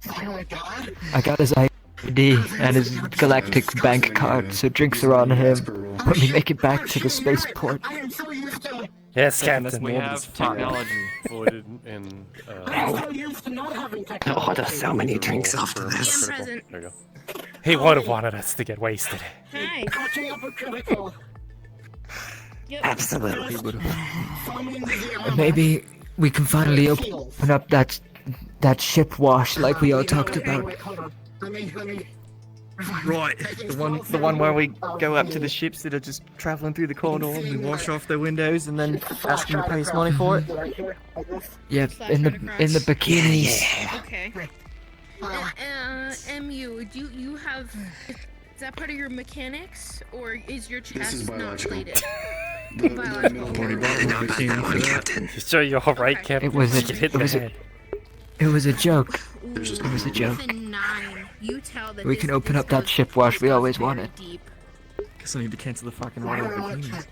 I got his ID and his galactic bank card, so drinks are on him when we make it back to the spaceport. Yes, Captain. We have technology. Voided in. Oh, there's so many drinks after this. There you go. He would have wanted us to get wasted. Hi. Absolutely would have. Maybe we can finally open up that ship wash like we all talked about. Right, the one where we go up to the ships that are just traveling through the corridor and we wash off their windows and then ask them to pay us money for it. Yeah, in the bikinis. Okay. MU, do you have... Is that part of your mechanics? Or is your chest is not biological. plated? You sure you're alright, Captain? It was a, Get hit it in was the a, head. it was a joke. It was a joke. You tell that We can open up that ship wash we always wanted. Guess I need to cancel the fucking order of bikinis.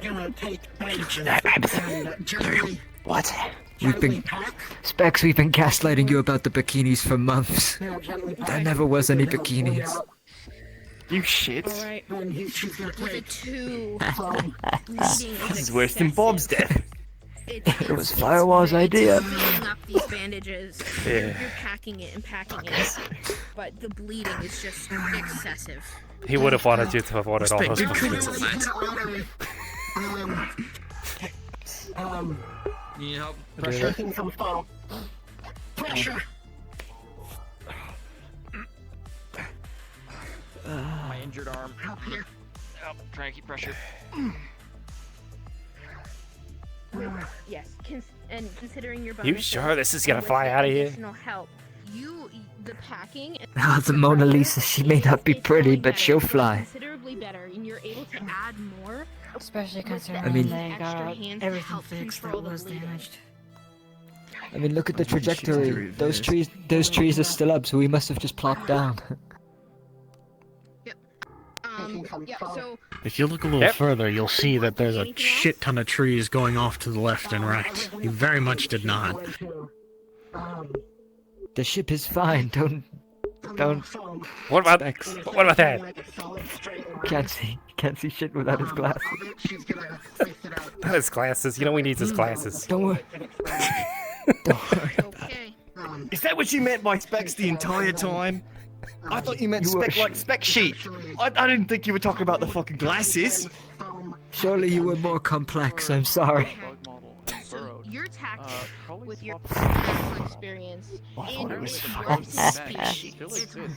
Gonna take What? We've been... Specs, we've been gaslighting you about the bikinis for months. There never was any bikinis. You shit. Alright. With a 2. This is worse than Bob's death. It was Firewall's idea. Filling up these bandages. Yeah. You're packing it and packing it. But the bleeding is just excessive. He would have wanted you to have ordered all those books. Need help? Pressure. Pressure. My injured arm. Help here. Oh, trying to keep pressure. Yes, and considering your You bonus sure this is gonna with fly the out of here? additional help, the packing. Oh, the Mona Lisa, she may not be pretty, but she'll fly. Considerably better, and you're able to add more. Especially considering I mean- they got Extra hands to everything help fixed control that the was bleeding. damaged. I mean, look at the trajectory. Those trees are still up, so we must have just plopped down. Yeah, so If you look a little further, you'll see that there's a shit ton of trees going off to the left and right. You very much did not. The ship is fine. Don't. What about that? Can't see shit without his glasses. Not his glasses. You know he needs his glasses. Don't worry. Is that what you meant by specs the entire time? I thought you meant spec like spec sheet. I didn't think you were talking about the fucking glasses. Surely you were more complex. I'm sorry. your tactic with your medical experience in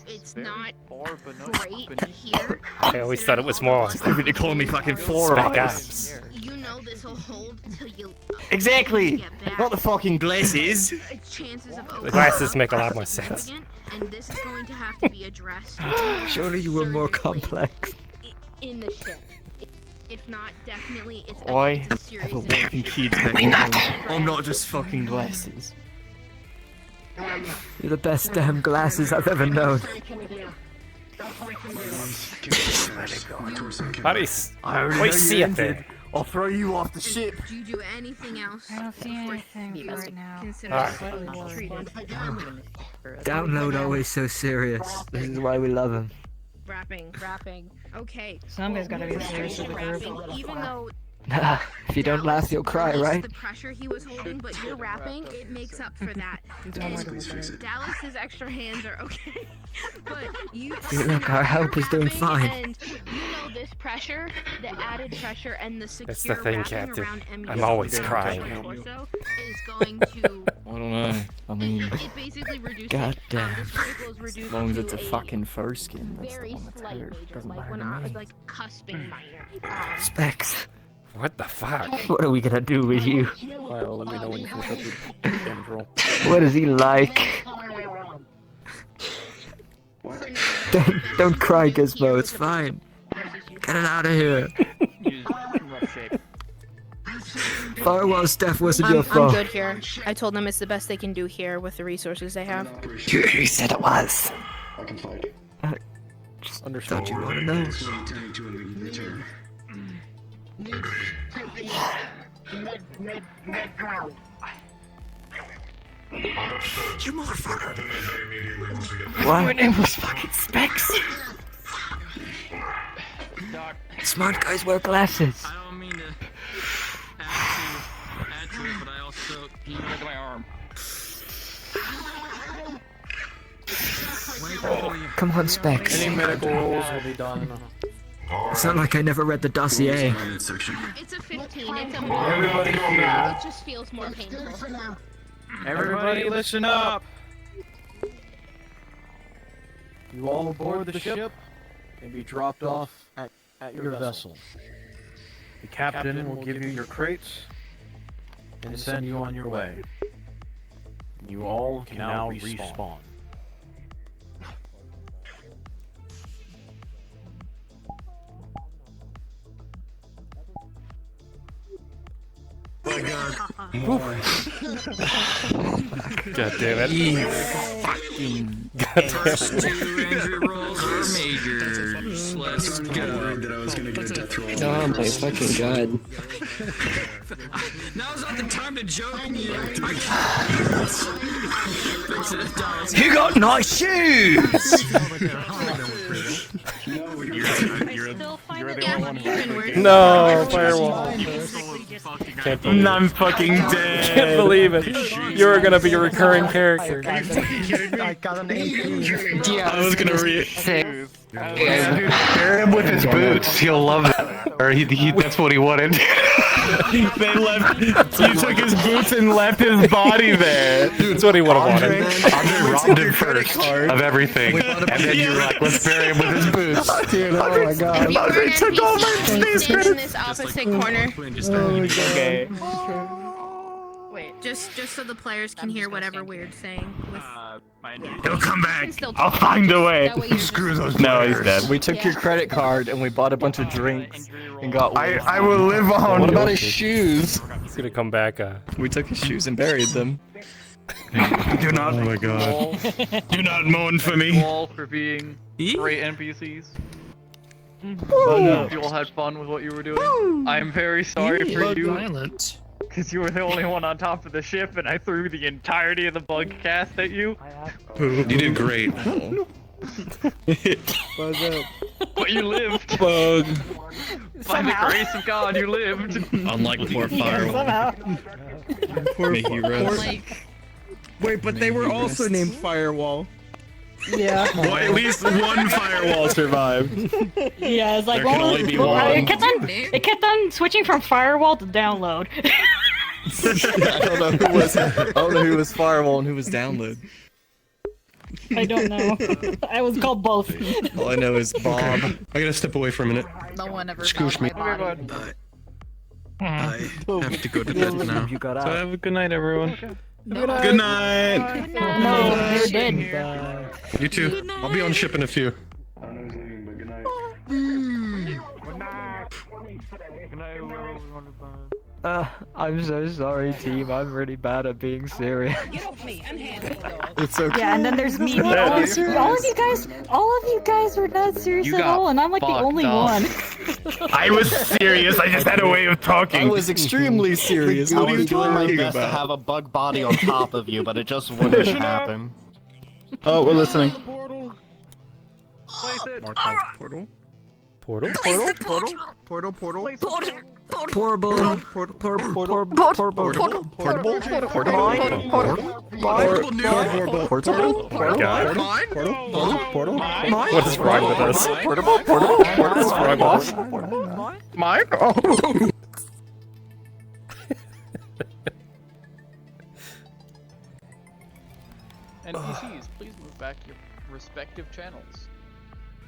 it's not great here. I always thought it was more. Stupid to call me fucking four Spec eyes. ops. You know this will hold till you Exactly. Not the fucking glasses. chances of The glasses make a lot more sense. and this is going to have to be addressed Surely you were more complex. in the ship. If not, definitely it's I it's a have serious a fucking kid I'm not just fucking glasses. You're the best damn glasses I've ever known. Buddies, I already we know see you it there. ended. I'll throw you off the ship. Do you do anything else? I don't see anything right now. Consider slightly more treated. Download always so serious. This is why we love him. Rapping. Okay. Somebody's gotta be serious with the group. Rapping, even though If you don't laugh, you'll cry, right? the pressure he was holding, but you're rapping, it makes up for that. Dallas's extra hands are okay, but you. Look, our help is doing fine. And you know this pressure, the added pressure, and the secure That's the thing, wrapping Captain. around MU's I'm always torso crying. is going to. I don't know. I mean, It basically reduces. God damn. This particle is reduced as long as to it's a fucking fur skin, that's the very one that's slight hurt. major, Doesn't like matter when to I me. was like cusping minor. Specs. What the fuck? What are we gonna do with you? Well, let me know when you finish up your damage roll. What is he like? Don't cry, Gizmo. It's fine. Get it out of here. Firewall's death wasn't your I'm fault. good here. I told them it's the best they can do here with the resources they have. You said it was. I can fight. Thought you wanted to know. You motherfucker. What? My name was fucking Specs. Smart guys wear glasses. I don't mean to add to it, but I also look at my arm. Come on, Specs. Any medical rolls will be done. It's not like I never read the dossier. It's a 15. It's a Everybody here. It just feels more painful. Everybody listen up. You all aboard the ship and be dropped off at your vessel. The captain will give you your crates and send you on your way. You all can now respawn. My God. God damn it. You fucking. God damn First it. 2 angry rolls are majors. Let's go. Worried that I was gonna get a death roll. Oh my fucking god. Now's not the time to joke. He got nice shoes! No, firewall. Can't believe I'm it. fucking dead. Can't believe it. You were gonna be a recurring character. I got an 18. I was gonna Pair him with his boots. He'll love it. Or that's what he wanted. They left. You took his boots and left his body there. That's what he would have wanted. Andre robbed him first of everything, and then you were like, "Let's bury him with his boots." Dude, oh my god. If you were an took all my NPC, space stand in credits. this opposite corner. Okay. Wait, just so the players can hear whatever Weird's saying. With... He'll come back. Still I'll talk. find a way. That way you're Screw just- those. No, he's dead. We took your credit card and we bought a bunch of drinks and got. I will live on. What about his shoes? He's gonna come back. We took his shoes and buried them. Do not. Oh my god. Do not mourn for me. All for being great NPCs. You all had fun with what you were doing. I am very sorry for you. Violent. Because you were the only one on top of the ship and I threw the entirety of the bug cast at you. You did great. But you lived. Bug. By the grace of God, you lived. Unlike poor Firewall. Poor hero. Wait, but they were also named Firewall. Yeah. Well, at least one Firewall survived. Yeah, it's like There can only be one. It kept on switching from firewall to download. I don't know who was firewall and who was download. I don't know. I was called both. All I know is Bob. I gotta step away for a minute. No one ever Excuse me. I have to go to bed now. You got So have a good night, everyone. Good night. No, you're dead. You too. I'll be on ship in a few. I'm so sorry, team. I'm really bad at being serious. It's okay. Yeah, and then there's me. All of you guys were not serious You at got all, and I'm like the fucked only up. one. I was serious. I just had a way of talking. I was extremely serious. I What are you was doing my talking best to about? have a bug body on top of you, but it just wouldn't happen. Oh, we're listening. Place it. Portal? Portal. Portable. What is wrong with us? What is wrong with us? Mine? NPCs, please move back your respective channels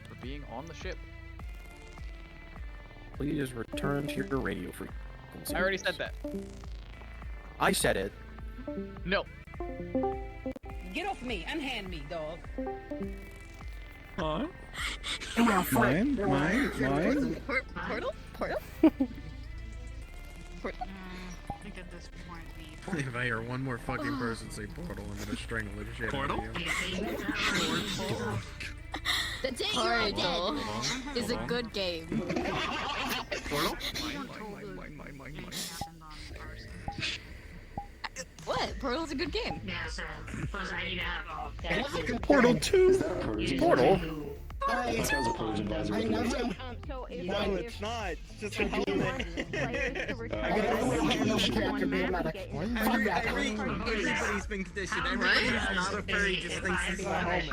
for being on the ship. Please return to your radio frequency. I already said that. I said it. No. Get off me, unhand me, dog. Huh? Mine? Portal? I think at this point we... If I hear one more fucking person say portal, I'm gonna strangle the shit out of you. The day you're dead is a good game. Portal? What? Portal's a good game. Yeah, so plus I need to have Portal 2? Portal? That sounds a purge advisor. So if, No, it's not. It's just a players to return Everybody's been conditioned. Everybody who's not a furry just thinks this is a moment.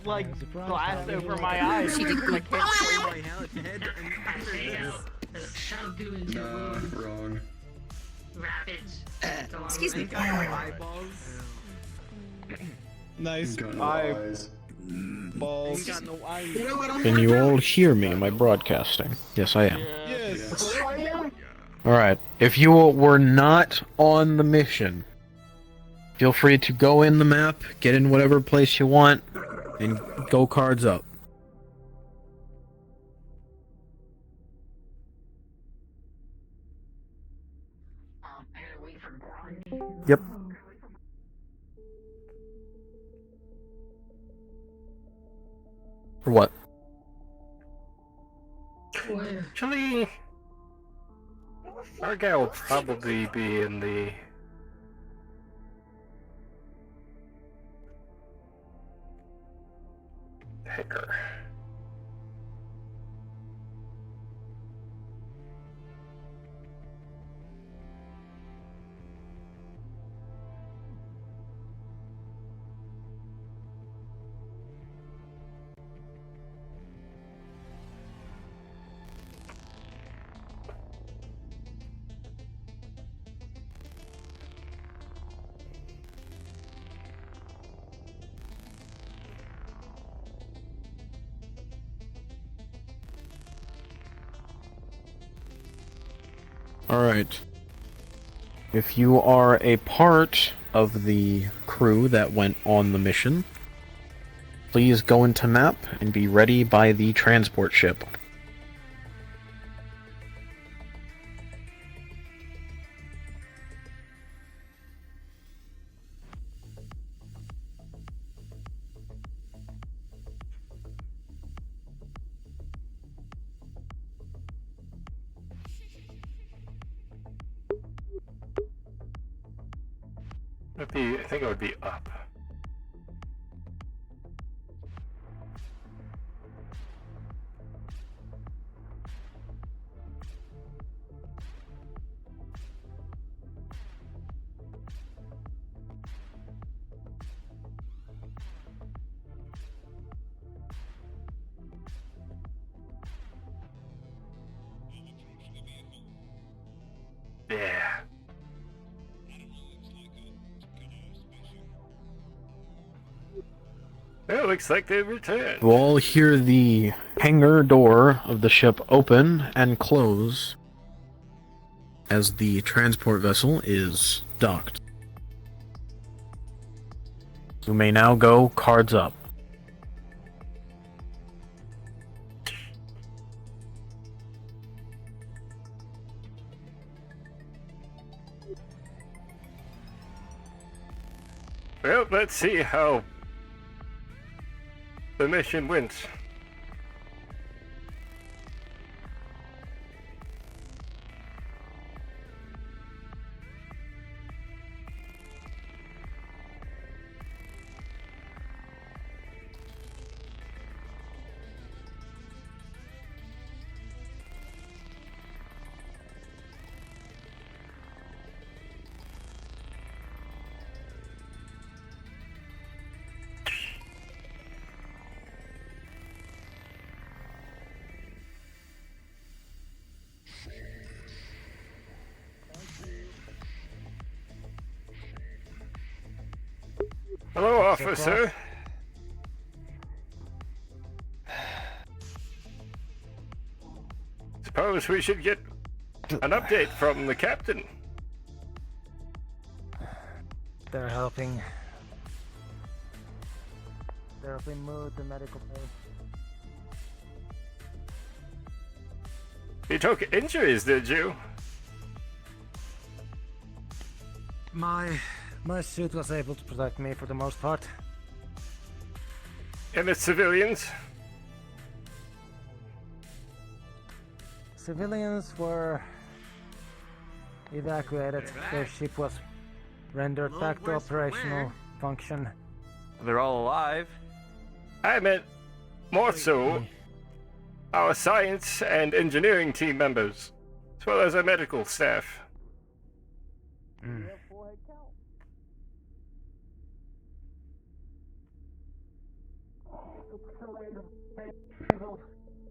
Like glass over my eyes. She did like my head Nah, wrong. rapids. Excuse me. Eyeballs. Nice. Got no I eyes. Balls. Can you all hear me? Am I broadcasting? Yes, I am. Yes. Alright, if you were not on the mission, feel free to go in the map, get in whatever place you want, and go cards up. Yep. For what? Actually, Argyll will probably be in the hangar. Alright. If you are a part of the crew that went on the mission, please go into map and be ready by the transport ship. I think it would be up. Yeah. It looks like they returned. You all hear the hangar door of the ship open and close as the transport vessel is docked. You may now go cards up. Well, let's see how the mission went. Hello, officer. Suppose we should get an update from the captain. They're helping. They're helping move the medical bay. You took injuries, did you? My suit was able to protect me for the most part. And the civilians? Civilians were evacuated. Their ship was rendered back to operational function. They're all alive. I meant more so our science and engineering team members, as well as our medical staff.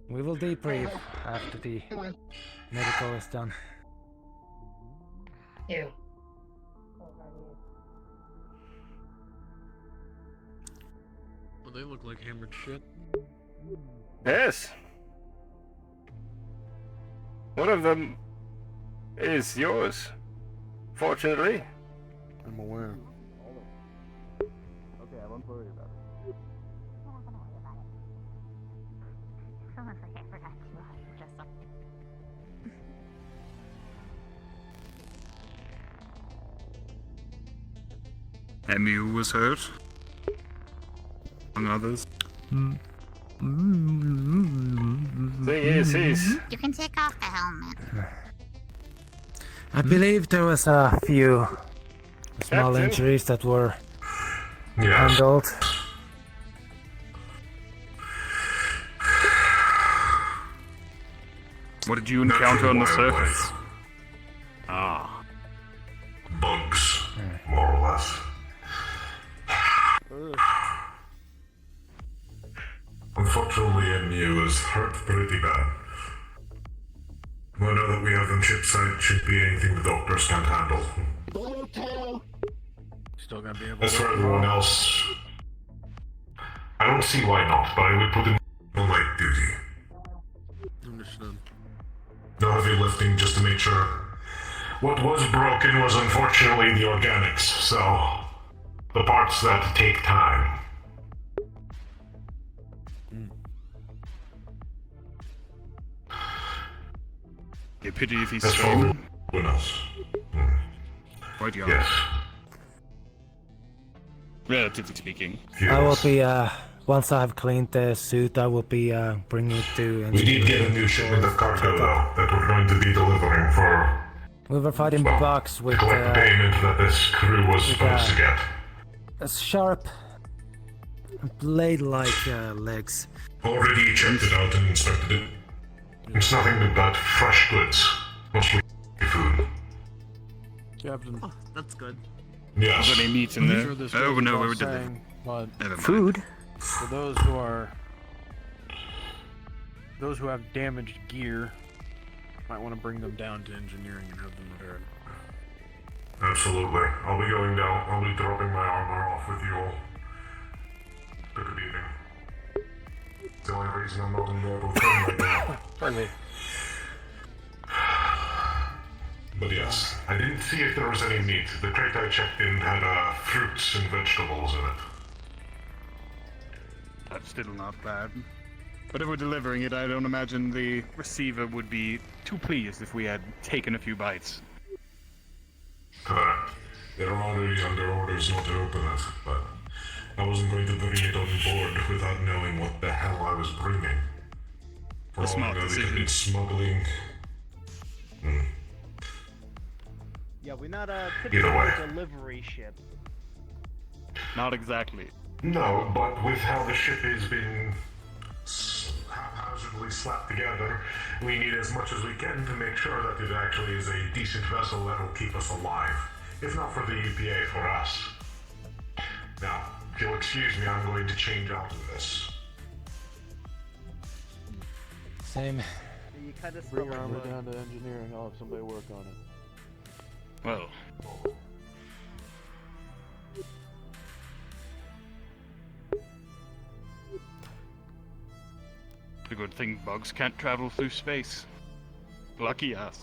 We will debrief after the medical is done. Ew. they look like hammered shit. Yes. One of them is yours, fortunately. I'm aware. Okay, I won't worry about it. Emu was hurt, among others. You can take off the helmet. I believe there was a few small Captain? injuries that were Yes. handled. What did you encounter on the surface? Ah. Bugs, more or less. Unfortunately, MU is hurt pretty bad. Well, now that we have them shipside, should be anything the doctors can't handle. Still gonna be able As for everyone else, I don't see why not, but I would put them on night duty. Understood. No heavy lifting just to make sure. What was broken was unfortunately the organics, so the parts that take time. A pity if he's That's for strong. everyone else. Quite young. Yes. Relatively speaking. I will be, once I have cleaned the suit, I will be bringing it to We did get a new shipment of cargo though, that we're going to be delivering for We were fighting bugs with collect the payment that this crew was supposed to get. a sharp blade-like legs. Already checked it out and inspected it. It's nothing but fresh goods, mostly food. Captain. Oh, that's good. Yes. Was there any meat in I'm there? sure this Oh goes no, we without were delivering. saying, but Never mind. Food? for those who have damaged gear, might want to bring them down to engineering and have them repaired. Absolutely. I'll be going down. I'll be dropping my armor off with you all. Took a beating. It's the only reason I'm not in the able thing right now. Pardon me. But yes, I didn't see if there was any meat. The crate I checked in had fruits and vegetables in it. That's still not bad. But if we're delivering it, I don't imagine the receiver would be too pleased if we had taken a few bites. Correct. They're already under orders not to open it, but I wasn't going to bring it on board without knowing what the hell I was bringing. For all I smart know, they could decision. be smuggling. Yeah, we're not a Either typical way. delivery ship. Not exactly. No, but with how the ship has been haphazardly slapped together, we need as much as we can to make sure that it actually is a decent vessel that will keep us alive. If not for the EPA, for us. Now, if you'll excuse me, I'm going to change out of this. Same. You kind of Bring your armor down to engineering. I'll have somebody work on it. Well. The good thing bugs can't travel through space. Lucky us.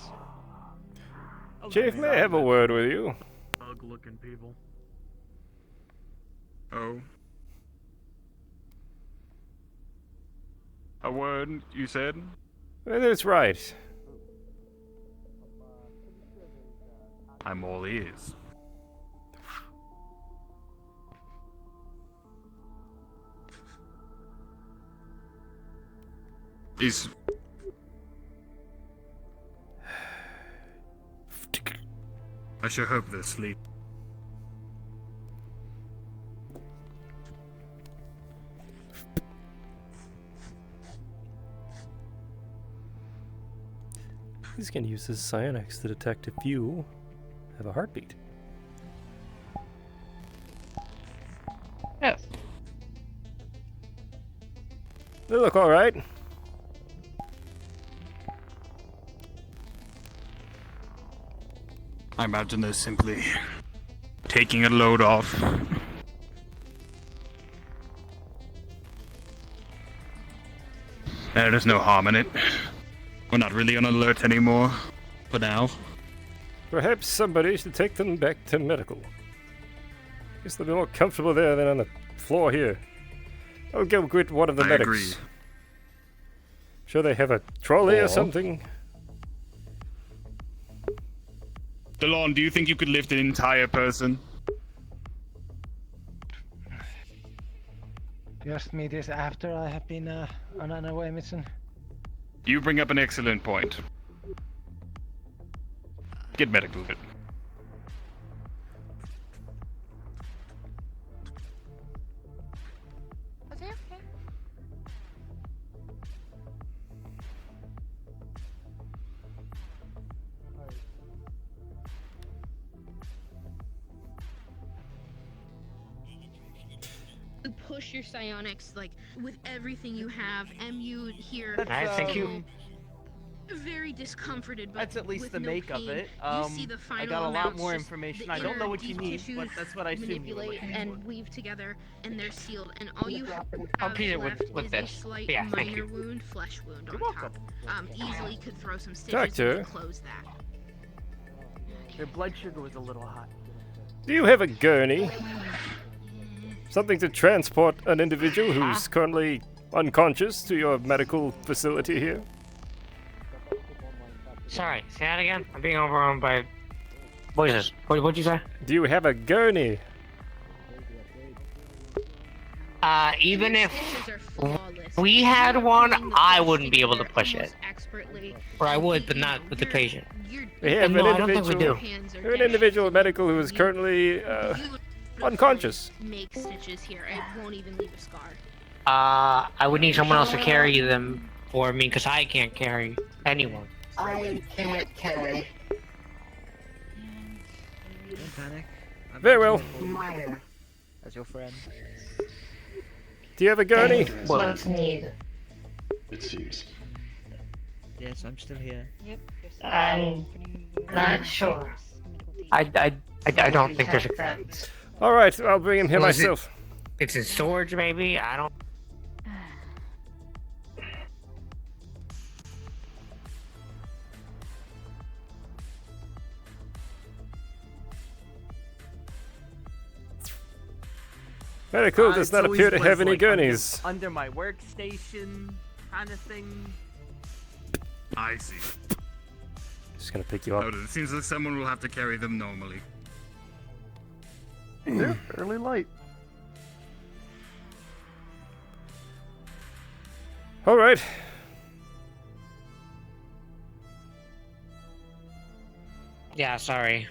Chief, may I have a word with you? Bug-looking people. Oh. A word, you said? That's right. I'm all ears. Is... I sure hope they're asleep. He's gonna use his psionics to detect if you have a heartbeat. Yes. They look alright. I imagine they're simply taking a load off. There's no harm in it. We're not really on alert anymore. For now. Perhaps somebody should take them back to medical. Guess they'll be more comfortable there than on the floor here. I'll go get one of the medics. Agree. Sure they have a trolley or Or- something? DeLon, do you think you could lift an entire person? You asked me this after I have been on an away mission. You bring up an excellent point. Get medical with it. Okay, okay. You push your psionics like with everything you have, and you hear. Alright, thank you. Very discomforted, but That's at least with the no make pain. of it. You see the final I got a lot amounts, more just information. the I don't know inner what you deep need, tissues but that's what I assume you were manipulate looking and for. weave together, and they're sealed. And all you have I'll treat it left with is this. a slight Yeah, thank minor you. wound, flesh wound on top. Easily could throw some stitches Doctor? and close that. Your blood sugar was a little high. Do you have a gurney? Something to transport an individual who's currently unconscious to your medical facility here? Sorry, say that again? I'm being overrun by voices. What'd you say? Do you have a gurney? Even if we had one, I wouldn't be able to push it. Or I would, but not with the patient. We have No, I an don't think we individual. do. We have an individual medical who is currently unconscious. Make stitches here. It won't even leave a scar. I would need someone else to carry them for me, because I can't carry anyone. I can't carry. Don't panic. Very well. Minor. As your friend. Do you have a gurney? What's needed? It seems. Yes, I'm still here. Yep. I'm not sure. I don't think there's a... All right, I'll bring him here Well, is it- myself. It's in storage, maybe? I don't... Medical does It's not always appear to was, have any like, gurneys. Under my workstation, kind of thing. I see. Just gonna pick you up. Noted. It seems like someone will have to carry them normally. They're fairly light. All right. Yeah, sorry.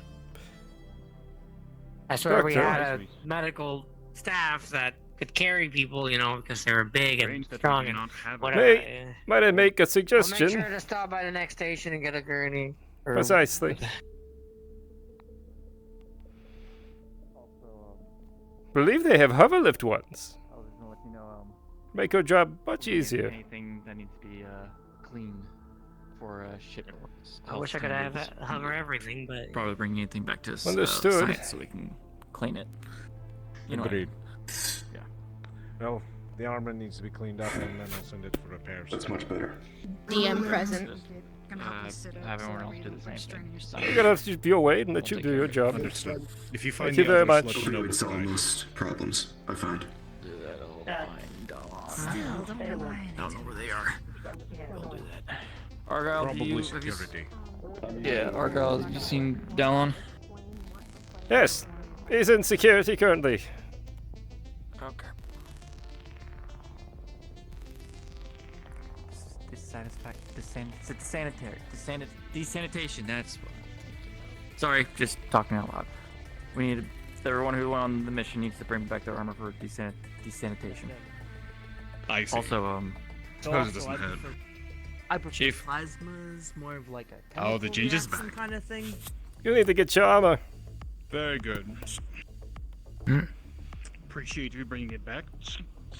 I swear we Doctor. had a medical staff that could carry people, you know, because they were big and strong and whatever. Might I make a I'll suggestion? make sure to stop by the next station and get a gurney. Or- Precisely. Believe they have hoverlift ones. I was gonna let you know, Make your job much easier. anything that needs to be cleaned for shipment. I wish I could have hover everything, but Probably bring anything back to Understood. site so we can clean it. You know what I Agreed. Yeah. Well, the armor needs to be cleaned up, and then I'll send it for repairs. That's much better. DM present. Everyone else do the same thing. We're gonna have to be away and let you do your job. Understood. If you Thank find you the very others, much. let me know It's before I- almost problems, I find. I don't know where they are. We'll do that. Argyll, Probably have you security. Yeah, Argyll, have you seen Dallon? Yes, he's in security currently. Okay. Desanitation, that's what. Sorry, just talking out loud. We need everyone who went on the mission needs to bring back their armor for desanitation. I see. Also, Suppose it doesn't hurt. I prefer Chief. plasmas, more of like a Oh, the chemical ginger's reaction back. kind of thing. You need to get your armor. Very good. Appreciate you bringing it back.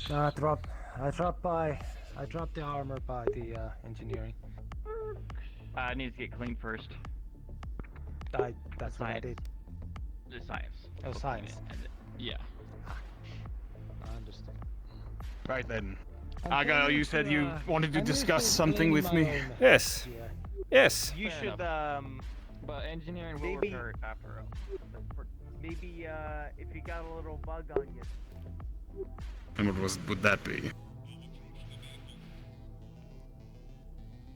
I dropped the armor by the engineering. it needs to get cleaned first. That's what I did. The science. Oh, science. Yeah. I understand. Right then. Argyll, you said you wanted to discuss something with me. Yes. Yes. You should, But engineering will maybe- repair it after. maybe, if you got a little bug on you. And what would that be?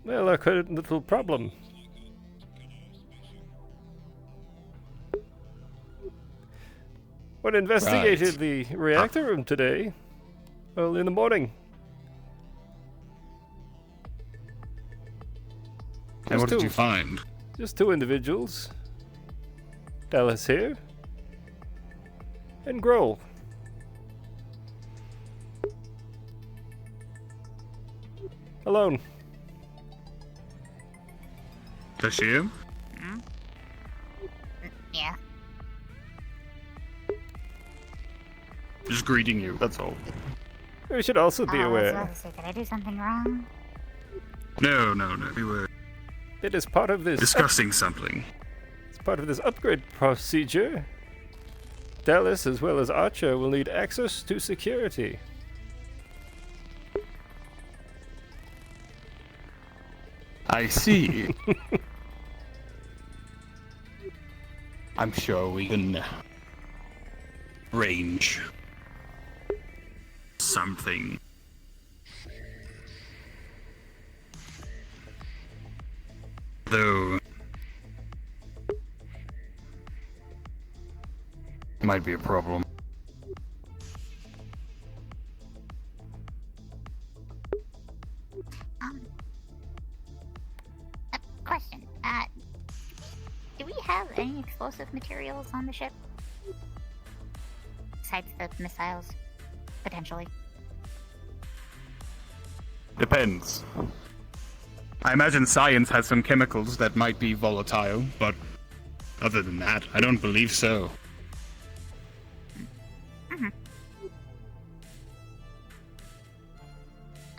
Well, a current little problem. When investigated the reactor room today, well, in the morning. And what did you find? Just two individuals. Dallas here. And Grohl. Alone. Does she him? Yeah. Just greeting you, that's all. We should also be aware. Did I do something wrong? No. We were It is part of this. discussing something. As part of this upgrade procedure, Dallas as well as Archer will need access to security. I see. I'm sure we can arrange something. Though might be a problem. Question. Do we have any explosive materials on the ship? Besides the missiles, potentially. Depends. I imagine science has some chemicals that might be volatile, but other than that, I don't believe so. Mm-hmm.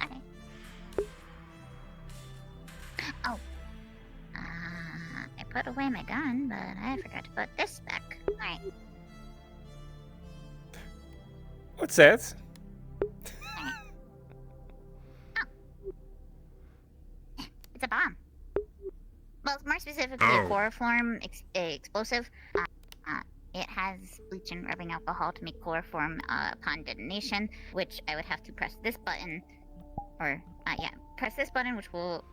Okay. Oh. I put away my gun, but I forgot to put this back. Alright. What's that? It's a bomb. Well, more specifically, a chloroform explosive. It has bleach and rubbing alcohol to make chloroform upon detonation, which I would have to press this button, or press this button, which will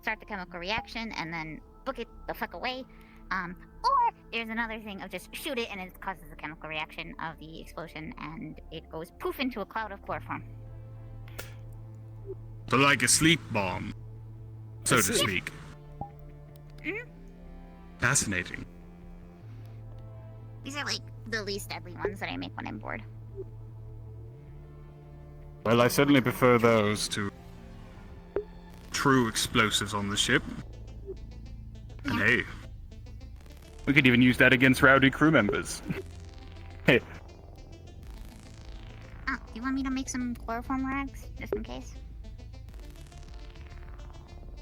start the chemical reaction, and then book it the fuck away. Or there's another thing of just shoot it, and it causes a chemical reaction of the explosion, and it goes poof into a cloud of chloroform. So like a sleep bomb, so to speak. Fascinating. These are like the least deadly ones that I make when I'm bored. Well, I certainly prefer those to true explosives on the ship. And hey, we could even use that against rowdy crew members. Hey. Oh, do you want me to make some chloroform rags, just in case?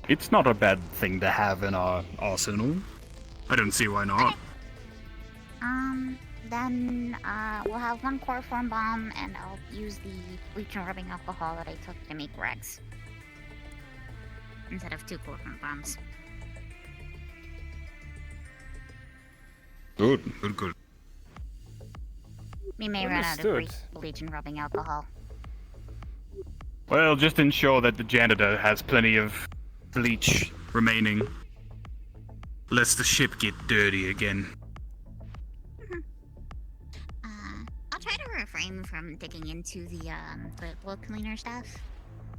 It's not a bad thing to have in our arsenal. I don't see why not. Then, we'll have one chloroform bomb, and I'll use the bleach and rubbing alcohol that I took to make rags. Instead of 2 chloroform bombs. Good. We may run out of bleach and rubbing alcohol. Well, just ensure that the janitor has plenty of bleach remaining. Lest the ship get dirty again. I'll try to refrain from digging into the toilet cleaner stuff.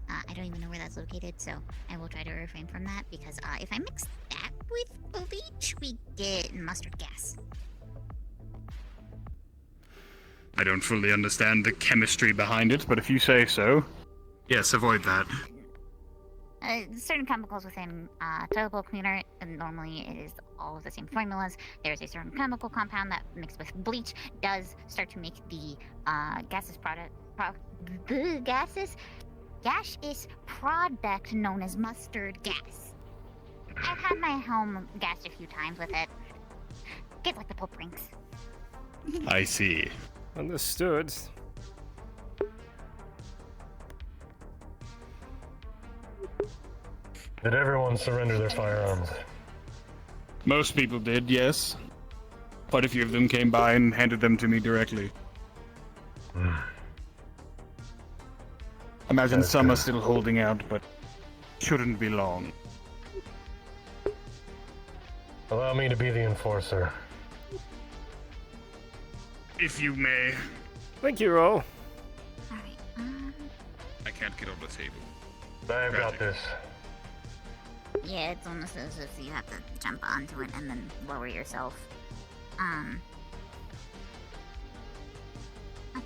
I don't even know where that's located, so I will try to refrain from that, because if I mix that with bleach, we get mustard gas. I don't fully understand the chemistry behind it, but if you say so, yes, avoid that. Certain chemicals within toilet bowl cleaner, and normally it is all of the same formulas. There's a certain chemical compound that mixed with bleach does start to make the gaseous product known as mustard gas. I've had my home gassed a few times with it. Get like the Pope rings. I see. Understood. Did everyone surrender their firearms? Most people did, yes. Quite a few of them came by and handed them to me directly. Imagine That's some good. are still holding out, but shouldn't be long. Allow me to be the enforcer. If you may. Thank you, Ro. I can't get on the table. I've got this. Yeah, it's almost as if you have to jump onto it and then lower yourself. Okay.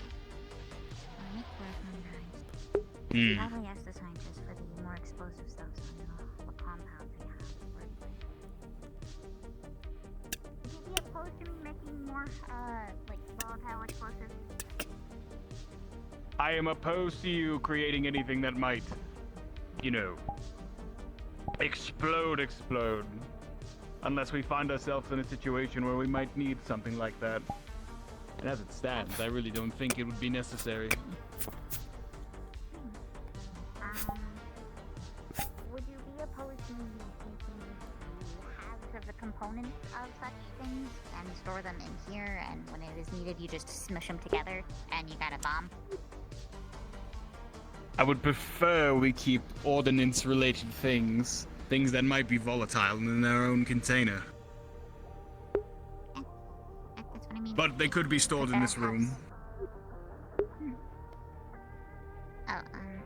Probably ask the scientists for the more explosive stuff on what compounds we have. Would you be opposed to me making more, like, volatile explosives? I am opposed to you creating anything that might, you know, explode. Unless we find ourselves in a situation where we might need something like that. And as it stands, I really don't think it would be necessary. Would you be opposed to me taking the halves of the components of such things and store them in here, and when it is needed, you just smush them together and you got a bomb? I would prefer we keep ordnance-related things that might be volatile in their own container. That's what I mean. But they could be stored in this room. Oh,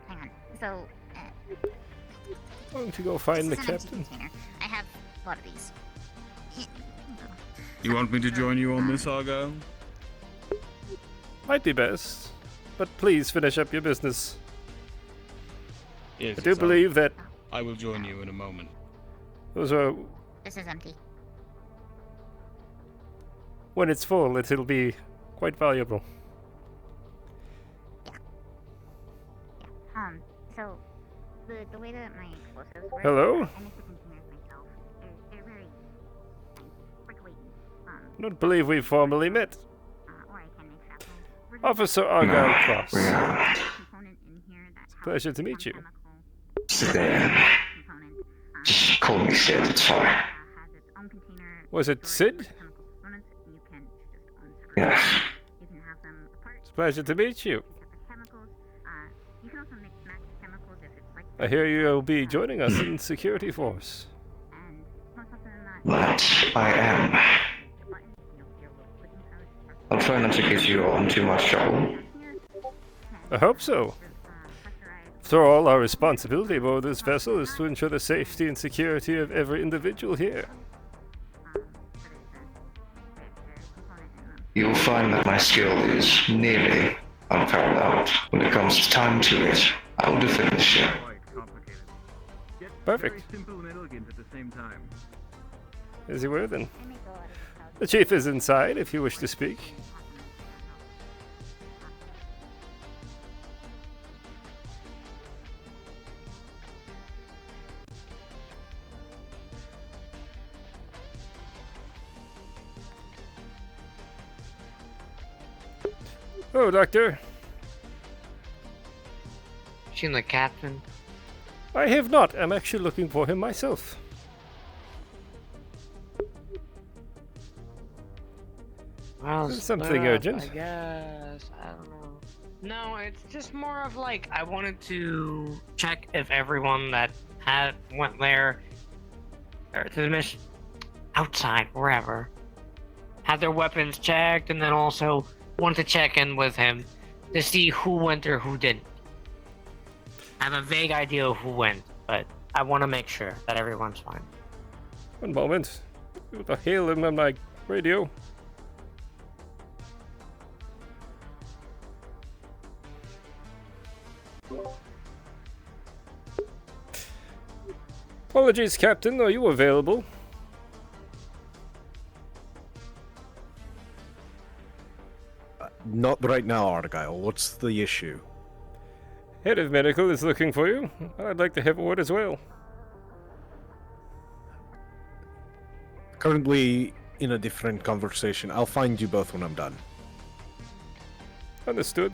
hang on. So, Going to go find the this is an empty captain. container. I have a lot of these. You want me to join you on this, Argyll? Might be best, but please finish up your business. Yes, I do believe that I will join you in a moment. those are, This is empty. when it's full, it'll be quite valuable. So, the way that my explosives work... Hello? I make the containers myself. They're very nice. Prickly. I don't believe we've formally met. Or I can make shrapnel. Officer Argyll Kross. Component in here that Pleasure to meet you. Sit there. Just call me Sid, it's fine. has its own container. Was it Sid? Chemical components. You can just unscrew Yes. them. You can have them apart. It's a pleasure to meet you. Chemicals. You can also mix match chemicals if it's like... I hear you'll be joining us in security force. That I am. I'll try not to get you all in too much trouble. I hope so. After all, our responsibility aboard this vessel is to ensure the safety and security of every individual here. You'll find that my skill is nearly unparalleled. When it comes time to it, I will defend the ship. Perfect. Very simple and elegant at the same time. As you were then. The chief is inside if you wish to speak. Oh, Doctor. Seen the captain? I have not. I'm actually looking for him myself. Well, Is something urgent? I guess. I don't know. No, it's just more of like I wanted to check if everyone that went there or to the mission outside, wherever, had their weapons checked, and then also wanted to check in with him to see who went or who didn't. I have a vague idea of who went, but I want to make sure that everyone's fine. One moment. I'll hail him on my radio. Apologies, Captain. Are you available? Not right now, Argyll. What's the issue? Head of Medical is looking for you. I'd like to have a word as well. Currently in a different conversation. I'll find you both when I'm done. Understood.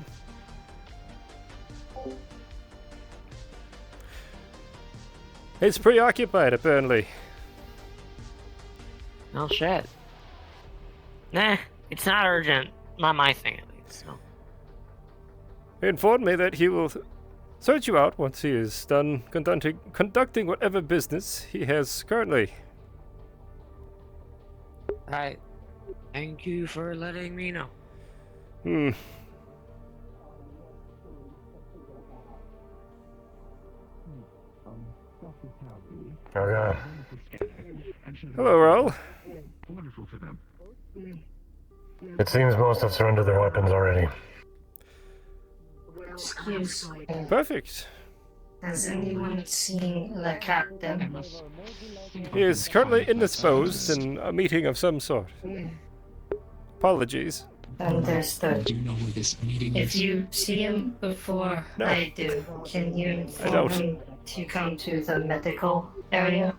He's preoccupied, apparently. Oh shit. Nah, it's not urgent. Not my thing, at least. So. He informed me that he will search you out once he is done conducting whatever business he has currently. Right. Thank you for letting me know. Okay. Hello, Raul. It seems most have surrendered their weapons already. Excuse me. Perfect. Has anyone seen the captain? He is currently indisposed in a meeting of some sort. Apologies. Understood. If you see him before No. I do, can you I inform don't. him to come to the medical area?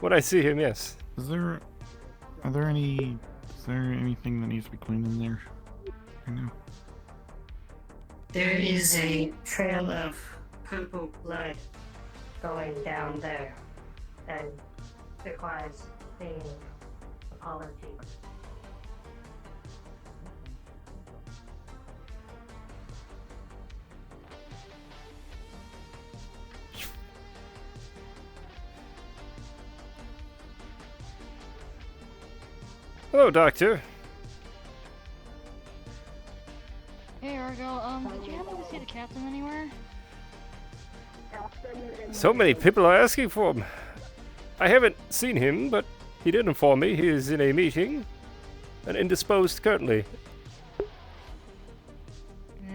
When I see him, yes. Is there anything that needs to be cleaned in there right now? There is a trail of purple blood going down there and requires cleaning. Apology. Hello, Doctor. Hey, Argyll, did you happen to see the captain anywhere? So many people are asking for him. I haven't seen him, but he did inform me he is in a meeting and indisposed currently.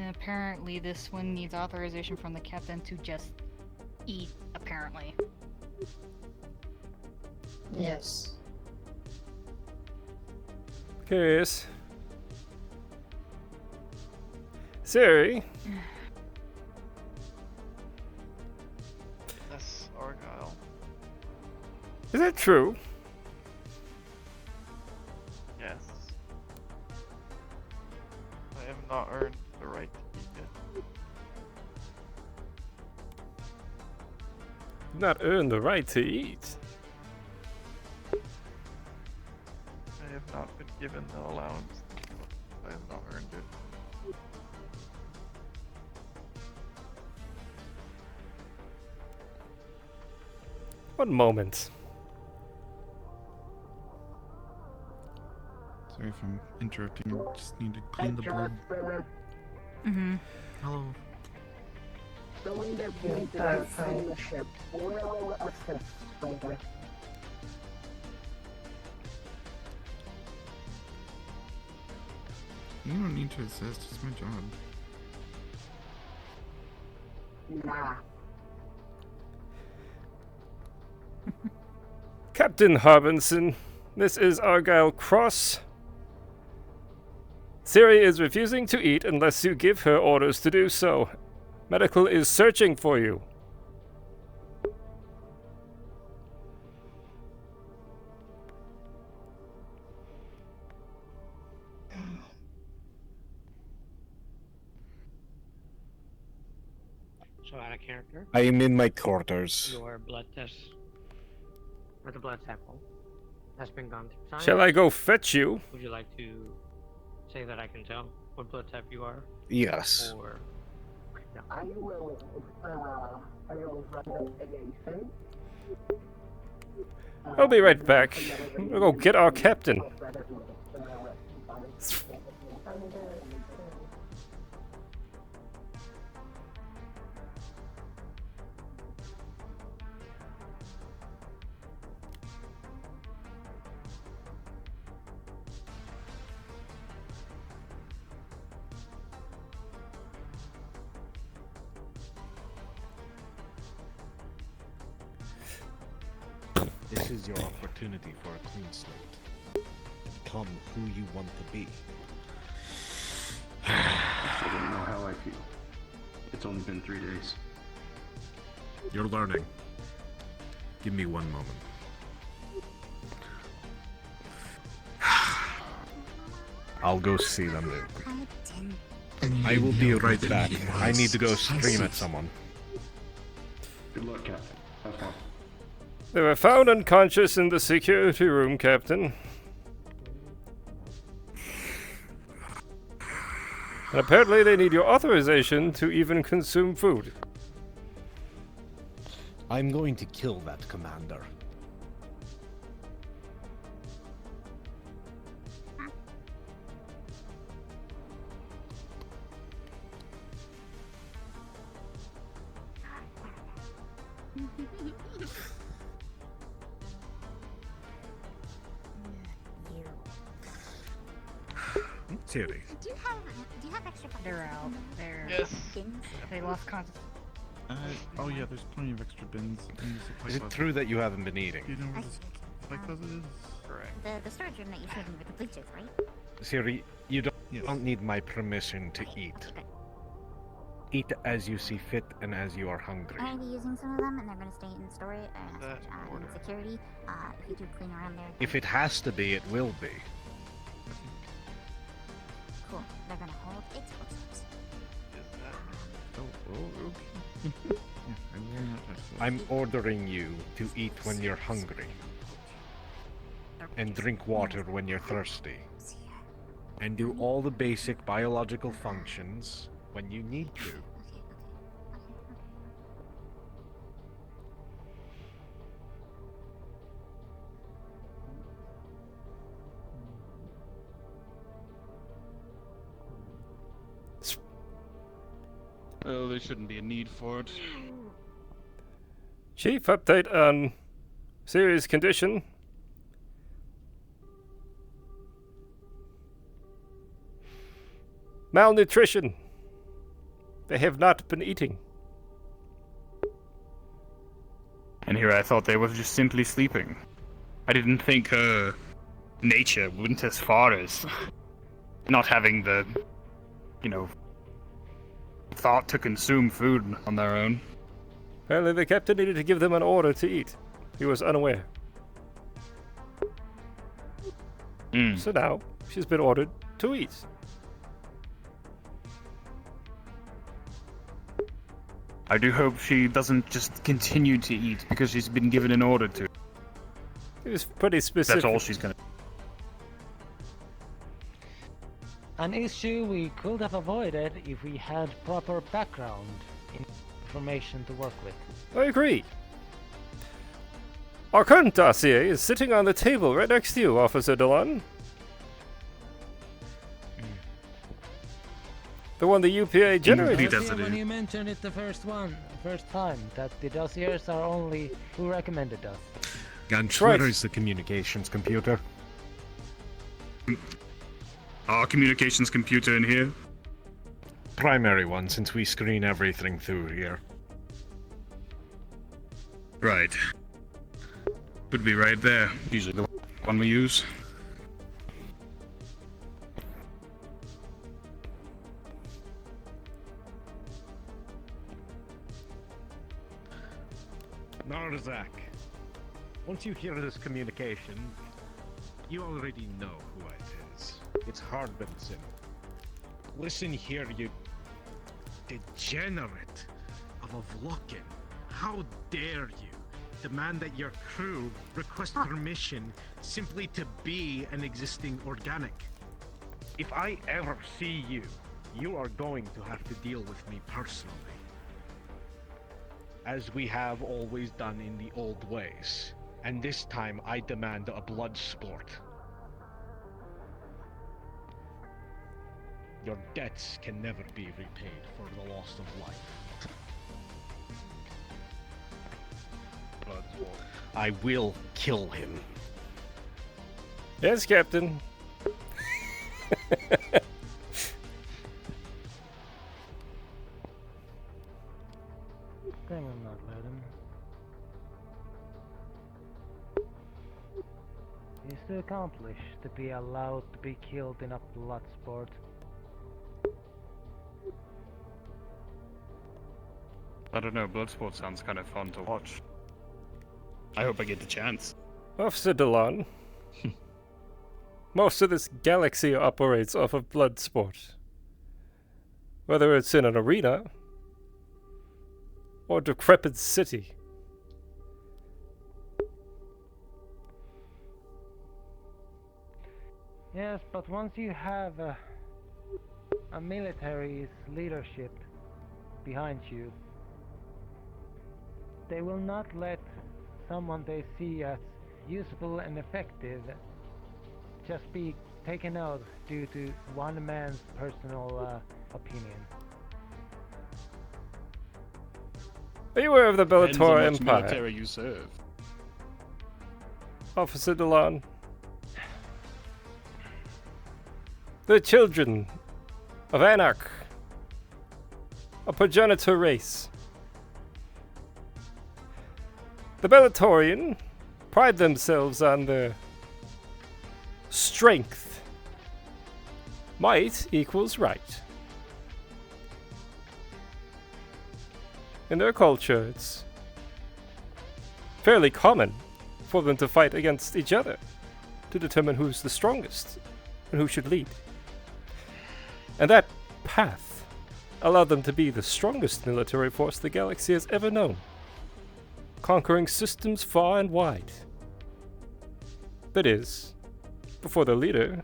Apparently, this one needs authorization from the captain to just eat, apparently. Yes. Curious. Siri, That's Argyll. is that true? Yes. I have not earned the right to eat it. Not earned the right to eat. I have not been given the allowance. I have not earned it. One moment. Sorry if I'm interrupting. I just need to clean the blood. Mm-hmm. Hello. You don't need to assist. It's my job. Captain Harbinson, this is Argyll Kross. Siri is refusing to eat unless you give her orders to do so. Medical is searching for you. So out of character. I am in my quarters. Your blood test, or the blood sample, has been gone through science. Shall I go fetch you? Would you like to say that I can tell what blood type you are? Yes. Or no. I'll be right back. We'll go get our captain. This is your opportunity for a clean slate. Become who you want to be. I don't know how I feel. It's only been 3 days. You're learning. Give me one moment. I'll go see them. I will be right back. I need to go scream at someone. Good luck, Captain. Have fun. They were found unconscious in the security room, Captain. And apparently they need your authorization to even consume food. I'm going to kill that commander. Theory. Do you have extra buckets? They're out. They're Yes. They lost contact. Oh yeah, there's plenty of extra bins in the supply Is it closet. true that you haven't been eating? Do you know where the supply closet is? The storage room that you showed me with the bleachers, right? Siri, you don't need my permission to eat. Eat as you see fit and as you are hungry. I'm gonna be using some of them, and they're gonna stay in storage, in security. If you do clean around there. If it has to be, it will be. Cool. They're gonna hold explosives. Okay. Yeah, I will not touch those. I'm ordering you to eat when you're hungry. And drink water when you're thirsty. And do all the basic biological functions when you need to. Well, there shouldn't be a need for it. Chief, update on Siri's condition. Malnutrition. They have not been eating. And here I thought they were just simply sleeping. I didn't think nature went as far as not having the, thought to consume food on their own. Apparently the captain needed to give them an order to eat. He was unaware. So now, she's been ordered to eat. I do hope she doesn't just continue to eat because she's been given an order to. It was pretty specific. That's all she's gonna. An issue we could have avoided if we had proper background information to work with. I agree. Our current dossier is sitting on the table right next to you, Officer Delon. The one the UPA generated. When you mentioned it the first time, that the dossiers are only who recommended us. Gantz, Right. where is the communications computer? Our communications computer in here? Primary one, since we screen everything through here. Right. Would be right there. Usually the one we use. Narzak, once you hear this communication, you already know who it is. It's Hardbenson. Listen here, you degenerate of a Vlokin. How dare you demand that your crew request permission simply to be an existing organic? If I ever see you, you are going to have to deal with me personally. As we have always done in the old ways. And this time I demand a blood sport. Your debts can never be repaid for the loss of life. Blood sport. I will kill him. Yes, Captain. They will not let him. He is too accomplished to be allowed to be killed in a blood sport. I don't know, Bloodsport sounds kind of fun to watch. I hope I get the chance. Officer Delon. Most of this galaxy operates off of blood sport. Whether it's in an arena or decrepit city. Yes, but once you have a military's leadership behind you, they will not let someone they see as useful and effective just be taken out due to one man's personal opinion. Are you aware of the Depends on Bellator which Empire? military you serve. Officer Delon. The children of Anarch, a progenitor race. The Bellatorian pride themselves on their strength. Might equals right. In their culture, it's fairly common for them to fight against each other to determine who's the strongest and who should lead. And that path allowed them to be the strongest military force the galaxy has ever known, conquering systems far and wide. That is, before their leader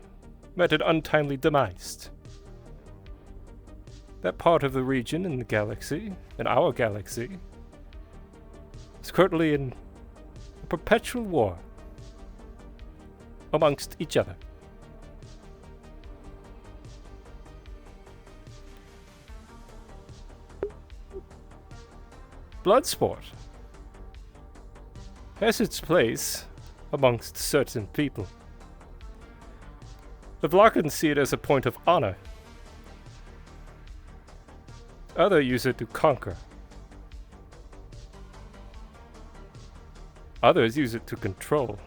met an untimely demise. That part of the region in the galaxy, in our galaxy, is currently in a perpetual war amongst each other. Bloodsport has its place amongst certain people. The Vlachans see it as a point of honor. Others use it to conquer. Others use it to control.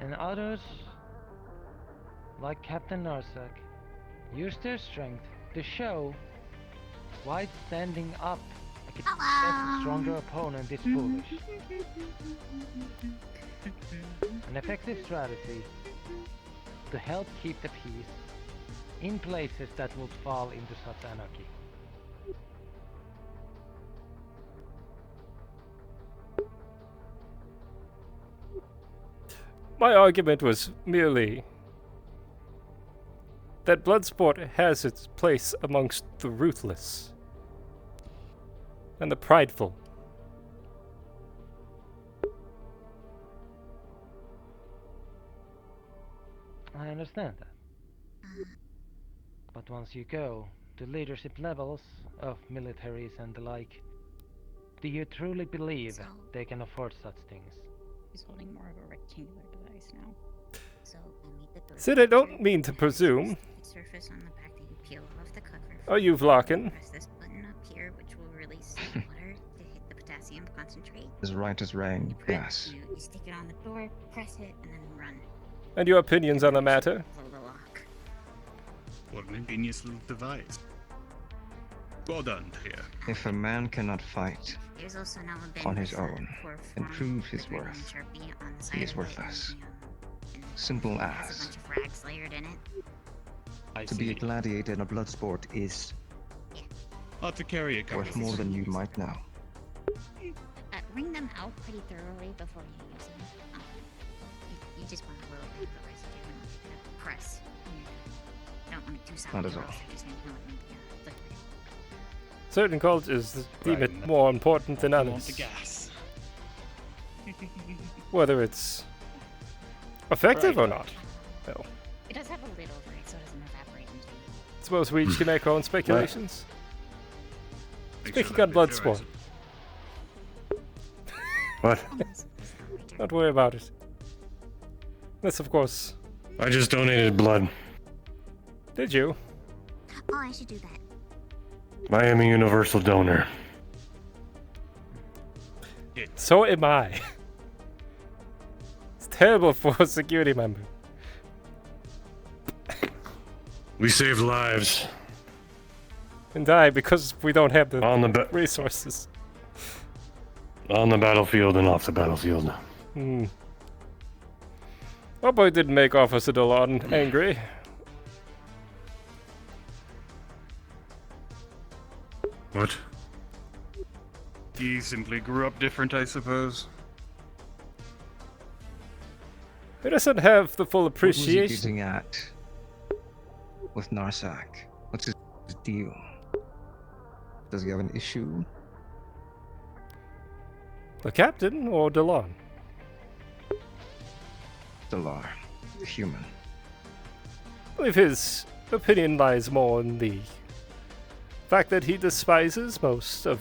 And others, like Captain Narsak, use their strength to show why standing up against a stronger opponent is foolish. An effective strategy to help keep the peace in places that would fall into such anarchy. My argument was merely that Bloodsport has its place amongst the ruthless and the prideful. I understand that. But once you go to leadership levels of militaries and the like, do you truly believe they can afford such things? He's holding more of a rectangular device now. So Sid, I don't mean to presume. Surface on the back that you peel off the cover. Are you Vlachen? Press this button up here, which will release water to hit the potassium concentrate. As right as rain, yes. You stick it on the door, press it, and then run. And your opinions on the matter? Pull the lock. What an ingenious little device. Well done, here. If a man cannot fight There's also now a on his own and prove his worth, he is worthless. Simple as. Bunch of rags layered in it. To be a gladiator in a blood sport is Hard to carry it. worth more than you might know. Wring them out pretty thoroughly before you use them. You just want a little bit of the residue and like press. You don't want it too sour. That is all. Certain cultures deem it more important than Want the others. gas. Whether it's effective or not. Well, It does have a lid over it, so it doesn't evaporate into it. suppose we each can make our own speculations. Speaking on Bloodsport. What? Don't worry about it. That's of course. I just donated blood. Did you? Oh, I should do that. I am a universal donor. So am I. It's terrible for a security member. We save lives. And die because we don't have the On the resources. On the battlefield and off the battlefield. Hmm. Hope I didn't make Officer Delon angry. What? He simply grew up different, I suppose. He doesn't have the full What was he appreciation. getting at with Narsak? What's his deal? Does he have an issue? The captain or Delon? Delar, the human. I believe his opinion lies more in the fact that he despises most of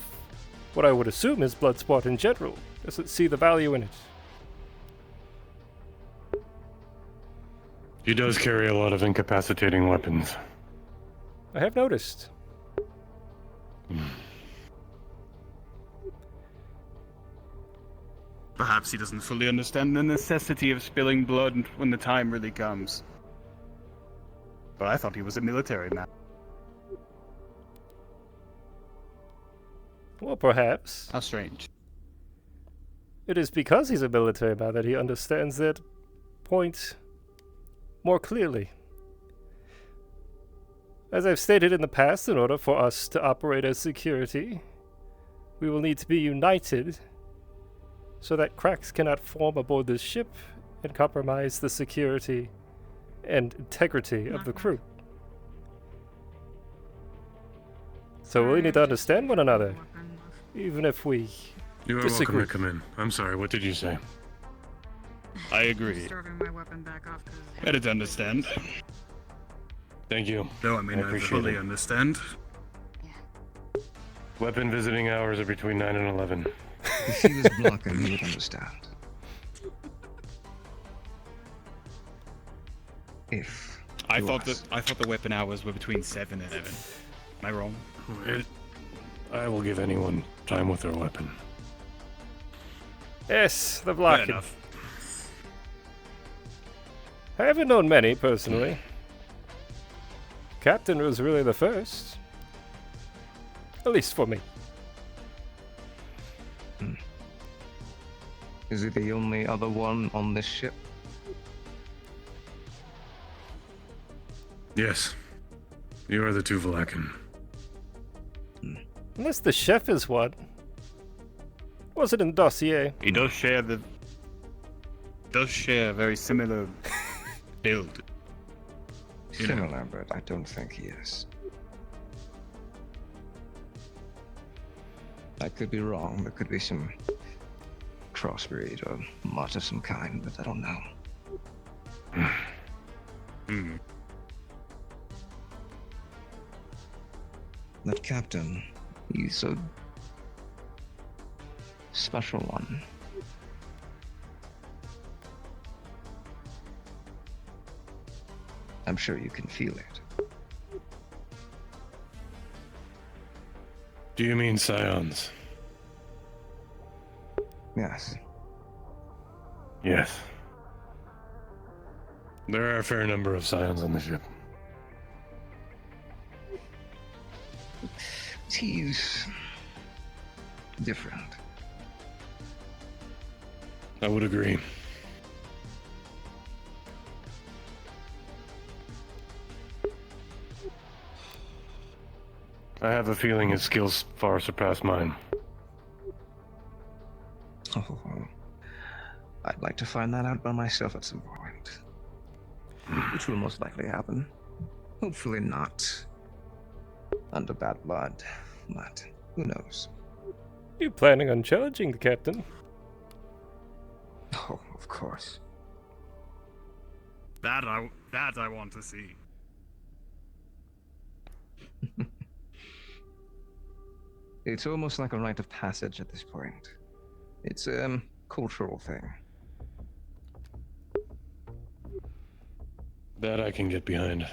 what I would assume is Bloodsport in general. Doesn't see the value in it. He does carry a lot of incapacitating weapons. I have noticed. Perhaps he doesn't fully understand the necessity of spilling blood when the time really comes. But I thought he was a military man. Well, perhaps. How strange. It is because he's a military man that he understands that point more clearly. As I've stated in the past, in order for us to operate as security, we will need to be united so that cracks cannot form aboard this ship and compromise the security and integrity of the crew. So we need to understand one another, even if we You are disagree. welcome to come in. I'm sorry, what did you say? I agree. Starting my weapon back off because Better to understand. Thank you. No, I mean, I appreciate fully it. understand. Weapon visiting hours are between 9 and 11. If he was blocking, he would understand. If I he thought was. the weapon hours were between 7 and 11. Am I wrong? I will give anyone time with their weapon. Yes, the Fair blocking. enough. I haven't known many, personally. Captain was really the first. At least for me. Is he the only other one on this ship? Yes. You are the two Valakan. Unless the chef is one. Was it in the dossier? He does share a very similar build. You know. Similar, but I don't think he is. I could be wrong. There could be some crossbreed or mutt of some kind, but I don't know. Hmm. That captain, he's a special one. I'm sure you can feel it. Do you mean scions? Yes. Yes. There are a fair number of scions on the ship. He's different. I would agree. I have a feeling his skills far surpass mine. Oh, I'd like to find that out by myself at some point. Which will most likely happen. Hopefully not under bad blood, but who knows? You planning on challenging the captain? Oh, of course. That I want to see. It's almost like a rite of passage at this point. It's a cultural thing. That I can get behind.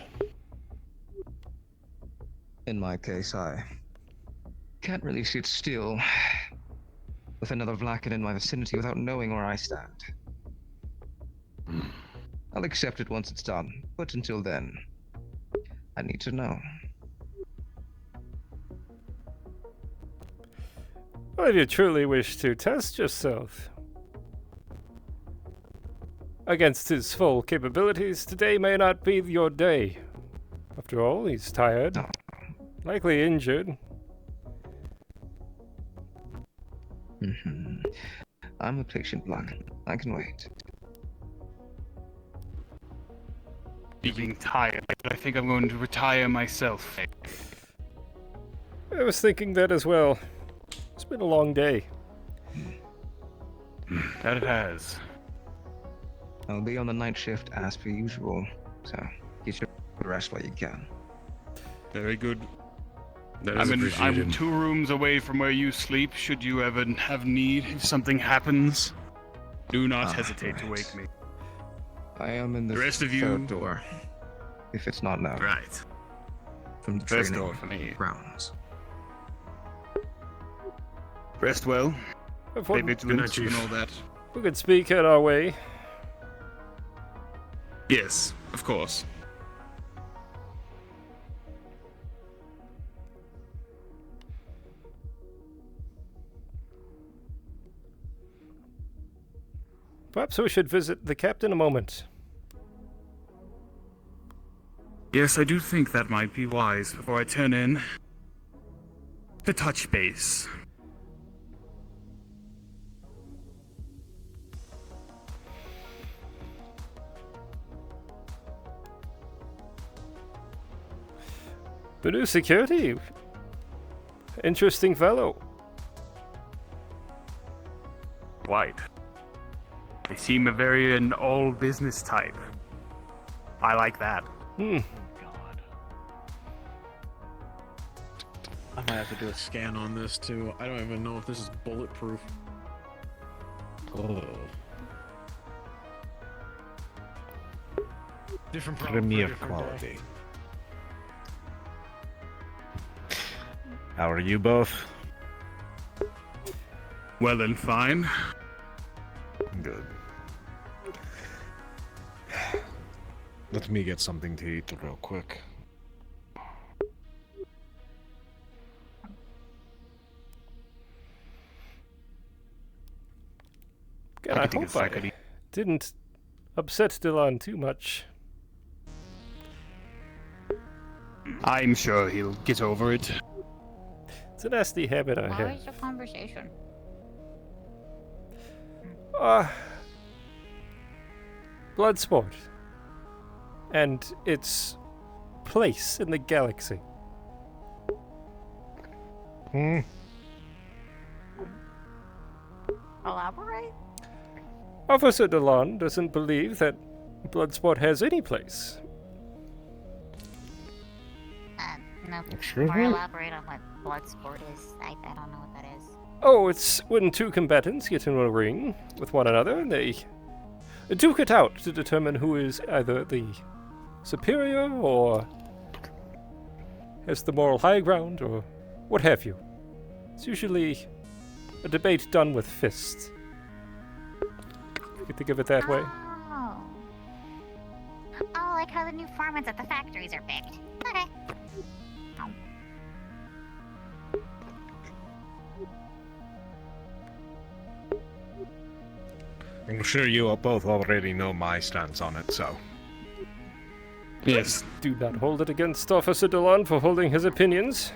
In my case, I can't really sit still with another Vlakan in my vicinity without knowing where I stand. I'll accept it once it's done, but until then, I need to know. Well, if you truly wish to test yourself, against his full capabilities, today may not be your day. After all, he's tired, likely injured. I'm a patient one. I can wait. Being tired, I think I'm going to retire myself. I was thinking that as well. It's been a long day. That it has. I'll be on the night shift as per usual, so get your rest while you can. Very good. That is I'm appreciated. 2 rooms away from where you sleep. Should you ever have need, if something happens, do not hesitate to wake me. I am in the rest of you third door, if it's not now. Right. From the First training door for me. grounds. Rest well. Stay vigilant and all that. We could speak at our way. Yes, of course. Perhaps we should visit the captain a moment. Yes, I do think that might be wise before I turn in. To touch base. The new security. Interesting fellow. White. They seem a very an all business type. I like that. I might have to do a scan on this too. I don't even know if this is bulletproof. Different problem for a Premier different day. quality. How are you both? Well and fine. Good. Let me get something to eat real quick. God, I hope I didn't upset Dylan too much. I'm sure he'll get over it. It's a nasty habit I How have. is your conversation? Bloodsport. And its place in the galaxy. Elaborate? Officer Delon doesn't believe that Bloodsport has any place. No, Excuse more me? elaborate on what Bloodsport is. I don't know what that is. Oh, it's when 2 combatants get in a ring with one another and they duke it out to determine who is either the superior or has the moral high ground or what have you. It's usually a debate done with fists. You could think of it that way. Oh. Oh, like how the new formats at the factories are picked. Okay. I'm sure you all both already know my stance on it, so. Yes. Do not hold it against Officer Delon for holding his opinions.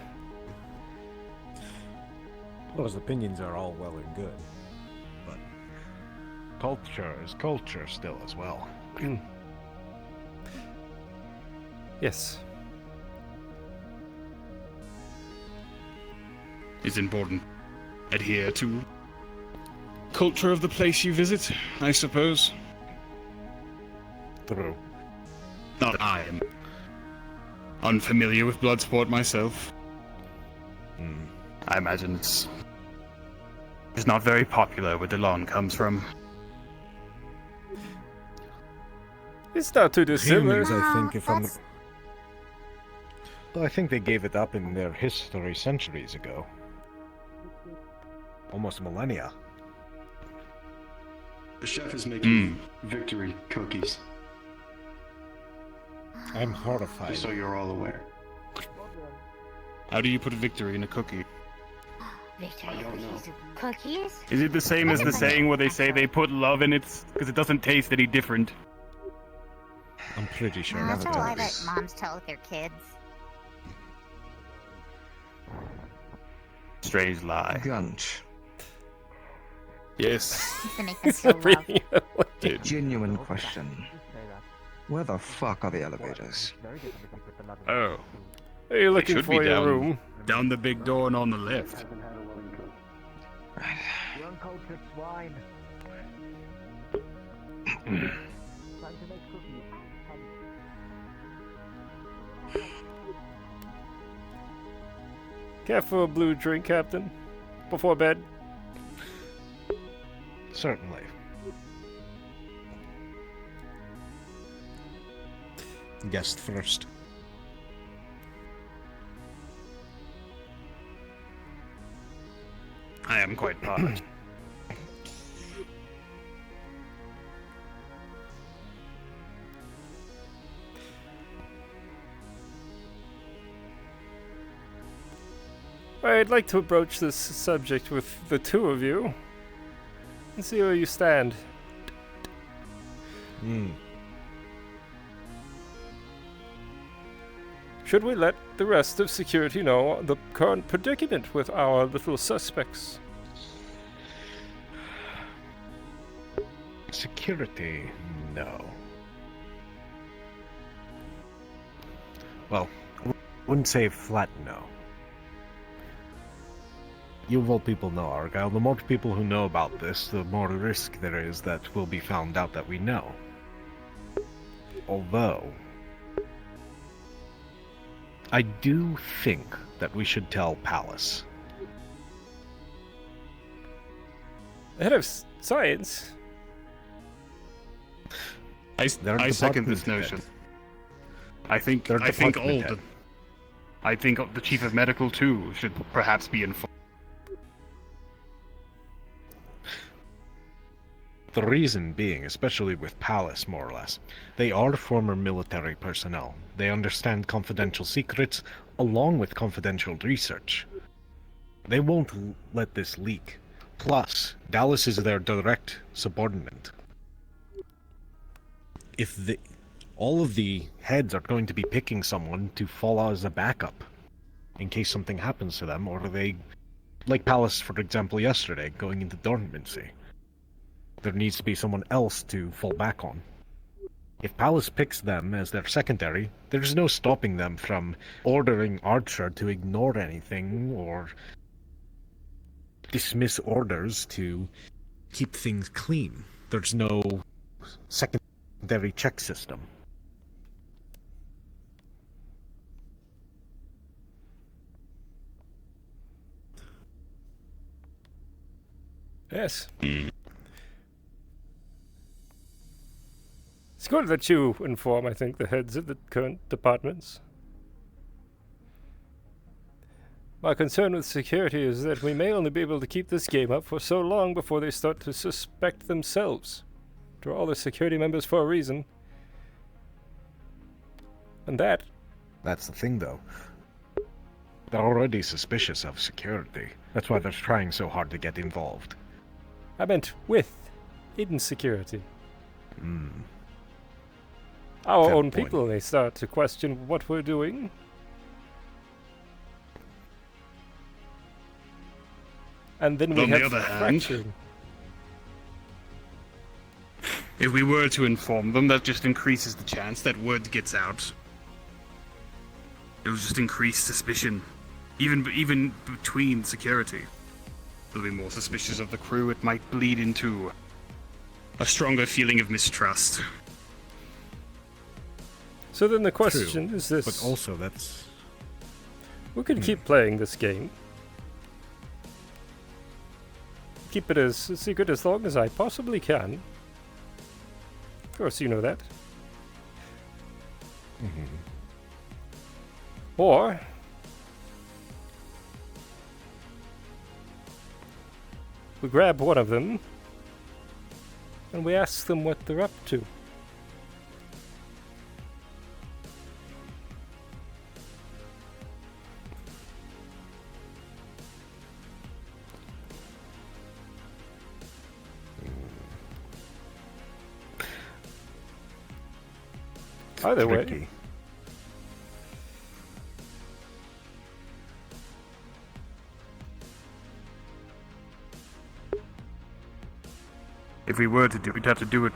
Well, his opinions are all well and good, but culture is culture still as well. Yes. It's important. Adhere to culture of the place you visit, I suppose. True. Not that I am unfamiliar with Bloodsport myself. I imagine it's not very popular where Delon comes from. It's not too dissimilar. Humans, I think, if I'm... Well, I think they gave it up in their history centuries ago. Almost millennia. The chef is making victory cookies. I'm horrified. Just so you're all aware. How do you put a victory in a cookie? Victory cookies? Is it the same as the saying where they say they put love in it because it doesn't taste any different? I'm pretty sure No, that's it a lie does. that moms tell their kids. Strange lie. Gunch. Yes. Just to make them feel loved. Genuine question. Where the fuck are the elevators? Oh. Are you They looking should for be your down, room? down the big door and on the left. The uncultured swine. Time to make cookies. Care for a blue drink, Captain? Before bed? Certainly. Guest first. I am quite parched. I'd like to approach this subject with the two of you and see where you stand. Should we let the rest of security know the current predicament with our little suspects? Security? No. Well, I wouldn't say flat no. You of all people know, Argyll. The more people who know about this, the more risk there is that we'll be found out that we know. Although, I do think that we should tell Palace. The head of science? I second this notion. I think all the chief of medical too should perhaps be informed. The reason being, especially with Palace, more or less, they are former military personnel. They understand confidential secrets, along with confidential research. They won't let this leak. Plus, Dallas is their direct subordinate. If all of the heads are going to be picking someone to follow as a backup, in case something happens to them, or they, like Palace, for example, yesterday, going into dormancy. There needs to be someone else to fall back on. If Palace picks them as their secondary, there's no stopping them from ordering Archer to ignore anything or dismiss orders to keep things clean. There's no secondary check system. Yes. It's good that you inform, I think, the heads of the current departments. My concern with security is that we may only be able to keep this game up for so long before they start to suspect themselves. They're all the security members for a reason. And that's the thing, though. They're already suspicious of security. That's why they're trying so hard to get involved. I meant with hidden security. Our Fair own point. people may start to question what we're doing. And then we On have the other hand, fracturing. if we were to inform them, that just increases the chance that word gets out. It will just increase suspicion, even between security. They'll be more suspicious of the crew. It might bleed into a stronger feeling of mistrust. So then the question is this. But also, that's... We could keep playing this game. Keep it as secret as long as I possibly can. Of course, you know that. Or we grab one of them and we ask them what they're up to. Either tricky. way. If we were to do it, we'd have to do it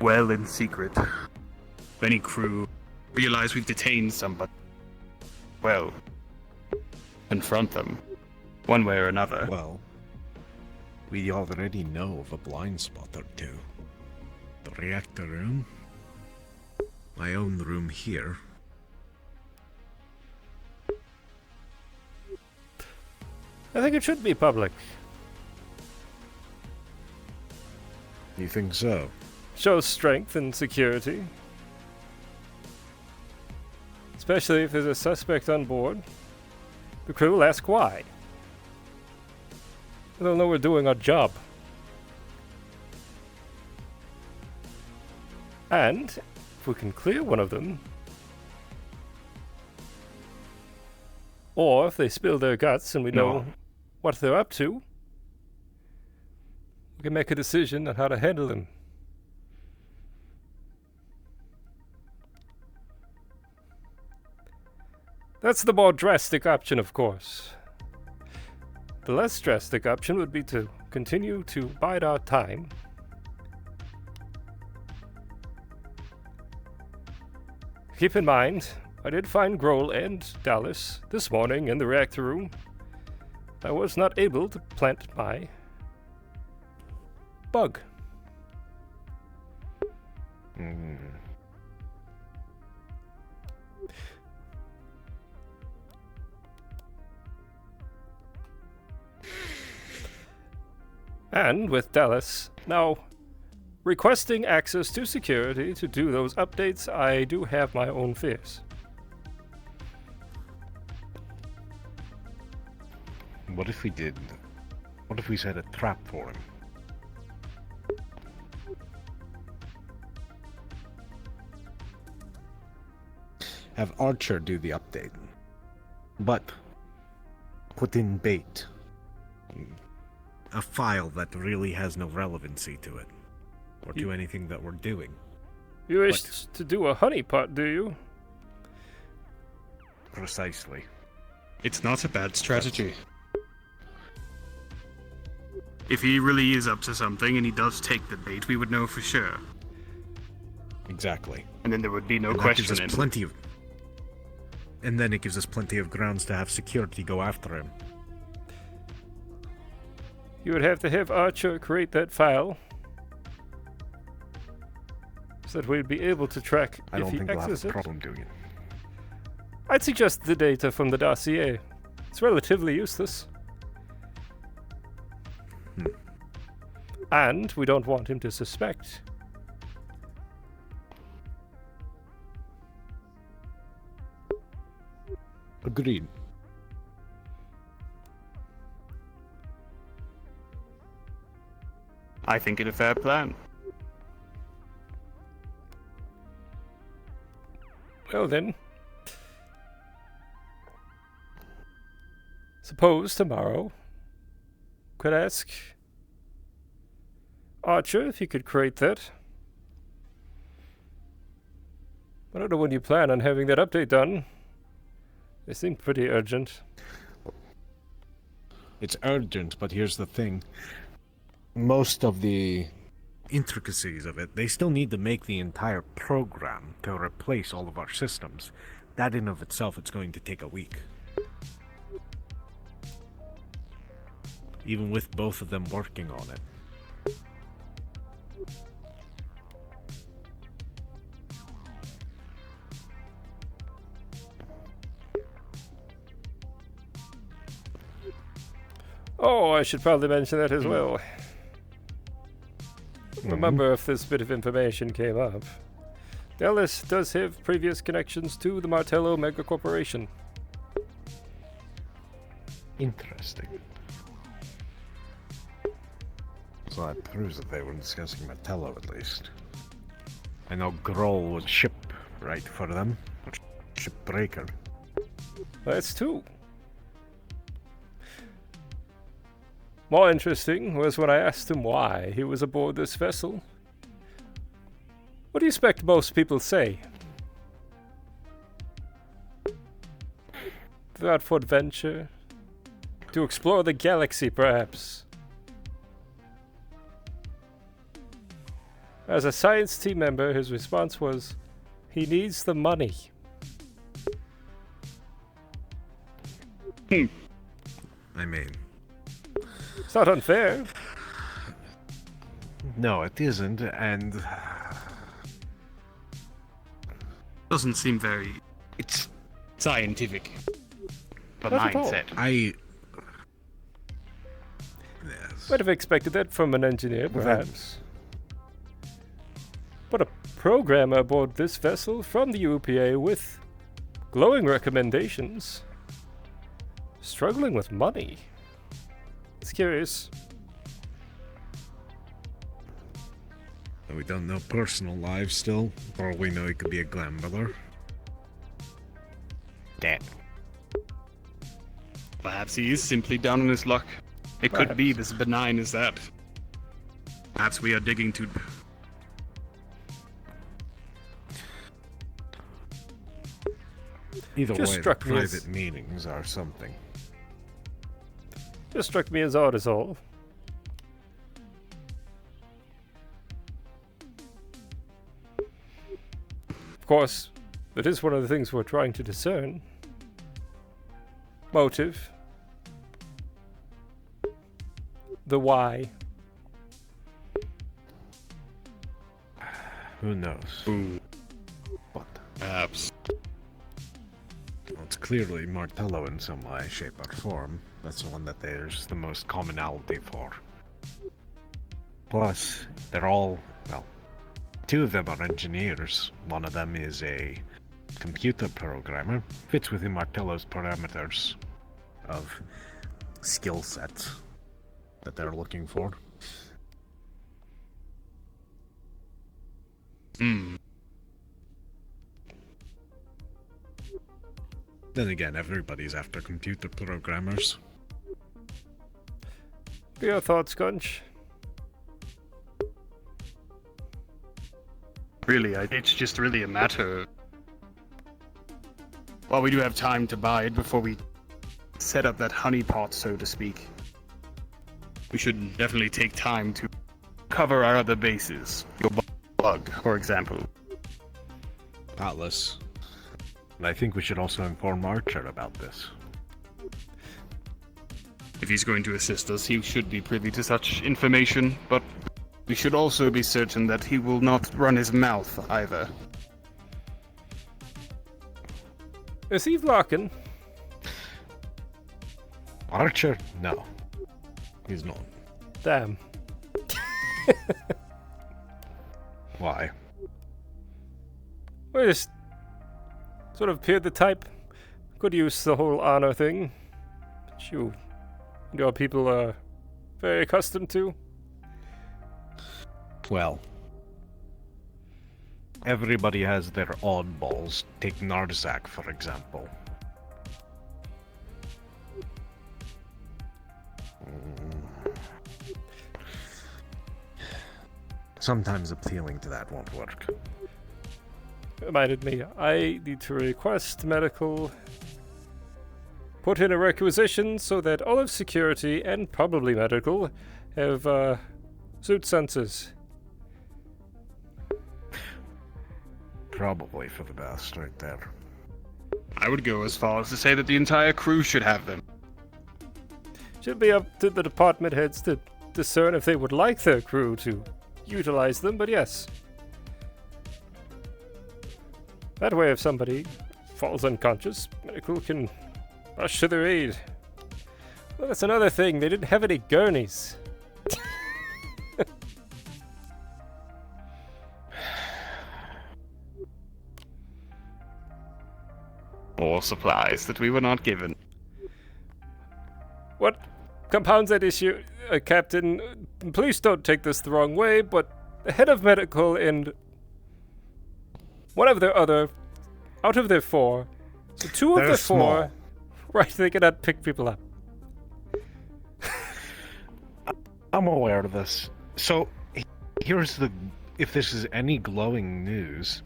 well in secret. If any crew realize we've detained somebody, well, confront them, one way or another. Well, we already know of a blind spot or two. The reactor room, my own room here. I think it should be public. You think so? Shows strength and security. Especially if there's a suspect on board. The crew will ask why. They'll know we're doing our job. And if we can clear one of them, or if they spill their guts and we know what they're up to, we can make a decision on how to handle them. That's the more drastic option, of course. The less drastic option would be to continue to bide our time. Keep in mind, I did find Grohl and Dallas this morning in the reactor room. I was not able to plant my bug. And with Dallas now requesting access to security to do those updates, I do have my own fears. What if we did? What if we set a trap for him? Have Archer do the update, but put in bait. A file that really has no relevancy to it, or to anything that we're doing. You wish to do a honeypot, do you? Precisely. It's not a bad strategy. If he really is up to something and he does take the bait, we would know for sure. Exactly. And then there would be no And that question gives in us it. plenty of. And then it gives us plenty of grounds to have security go after him. You would have to have Archer create that file so that we'd be able to track I if don't he think we'll have accesses a it. problem doing it. I'd suggest the data from the dossier. It's relatively useless. And we don't want him to suspect. Agreed. I think it a fair plan. Well then. Suppose tomorrow could ask Archer if he could create that. I don't know when you plan on having that update done. They seem pretty urgent. It's urgent, but here's the thing. Most of the intricacies of it, they still need to make the entire program to replace all of our systems. That in of itself, it's going to take a week. Even with both of them working on it. Oh, I should probably mention that as well. Remember if this bit of information came up. Dallas does have previous connections to the Martello Mega Corporation. Interesting. So that proves that they were discussing Martello at least. I know Grohl would ship right for them. Or ship Breaker. That's two. More interesting was when I asked him why he was aboard this vessel. What do you expect most people say? They're out for adventure? To explore the galaxy, perhaps? As a science team member, his response was, he needs the money. I mean... It's not unfair. No, it isn't, and... Doesn't seem very... It's scientific. The Not at all. mindset. Might have expected that from an engineer, perhaps. But a programmer aboard this vessel from the UPA with glowing recommendations. Struggling with money. It's curious. We don't know personal lives still. For all we know, he could be a gambler. Dead. Perhaps he is simply down on his luck. It could be as benign as that. Perhaps we are digging too... Either Just way, the struck me as- private meetings are something. Just struck me as odd as all. Of course, that is one of the things we're trying to discern. Motive. The why. Who knows? What? Perhaps. Well, it's clearly Martello in some way, shape, or form. That's the one that there's the most commonality for. Plus, they're all, well, two of them are engineers. One of them is a computer programmer. Fits within Martello's parameters of skill sets that they're looking for. Hmm. Then again, everybody's after computer programmers. Your thoughts, Gunch? Really, it's just really a matter... Well, we do have time to bide before we set up that honeypot, so to speak. We should definitely take time to cover our other bases. Your bug, for example. Atlas. And I think we should also inform Archer about this. If he's going to assist us, he should be privy to such information, but we should also be certain that he will not run his mouth either. Is he Larkin? Archer? No. He's not. Damn. Why? We just sort of appeared the type. Could use the whole honor thing. Which your people are very accustomed to. Well, everybody has their oddballs. Take Narzak, for example. Sometimes appealing to that won't work. Reminded me, I need to request medical. Put in a requisition so that all of security and probably medical have suit sensors. Probably for the best, right there. I would go as far as to say that the entire crew should have them. Should be up to the department heads to discern if they would like their crew to utilize them, but yes. That way, if somebody falls unconscious, medical can rush to their aid. Well, that's another thing, they didn't have any gurneys. Or supplies that we were not given. What compounds that issue, Captain? Please don't take this the wrong way, but the head of medical and one of their other, out of their four, so two of the four, right, they cannot pick people up. I'm aware of this. So, here's the if this is any glowing news,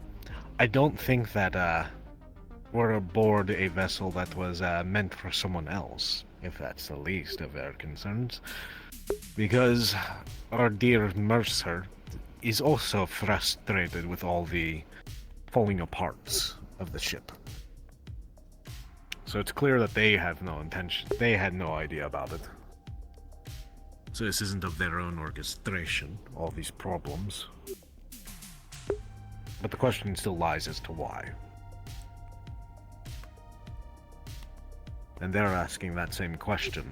I don't think that we're aboard a vessel that was meant for someone else, if that's the least of their concerns. Because our dear Mercer is also frustrated with all the falling apart of the ship. So it's clear that they have no intention. They had no idea about it. So this isn't of their own orchestration, all these problems. But the question still lies as to why. And they're asking that same question.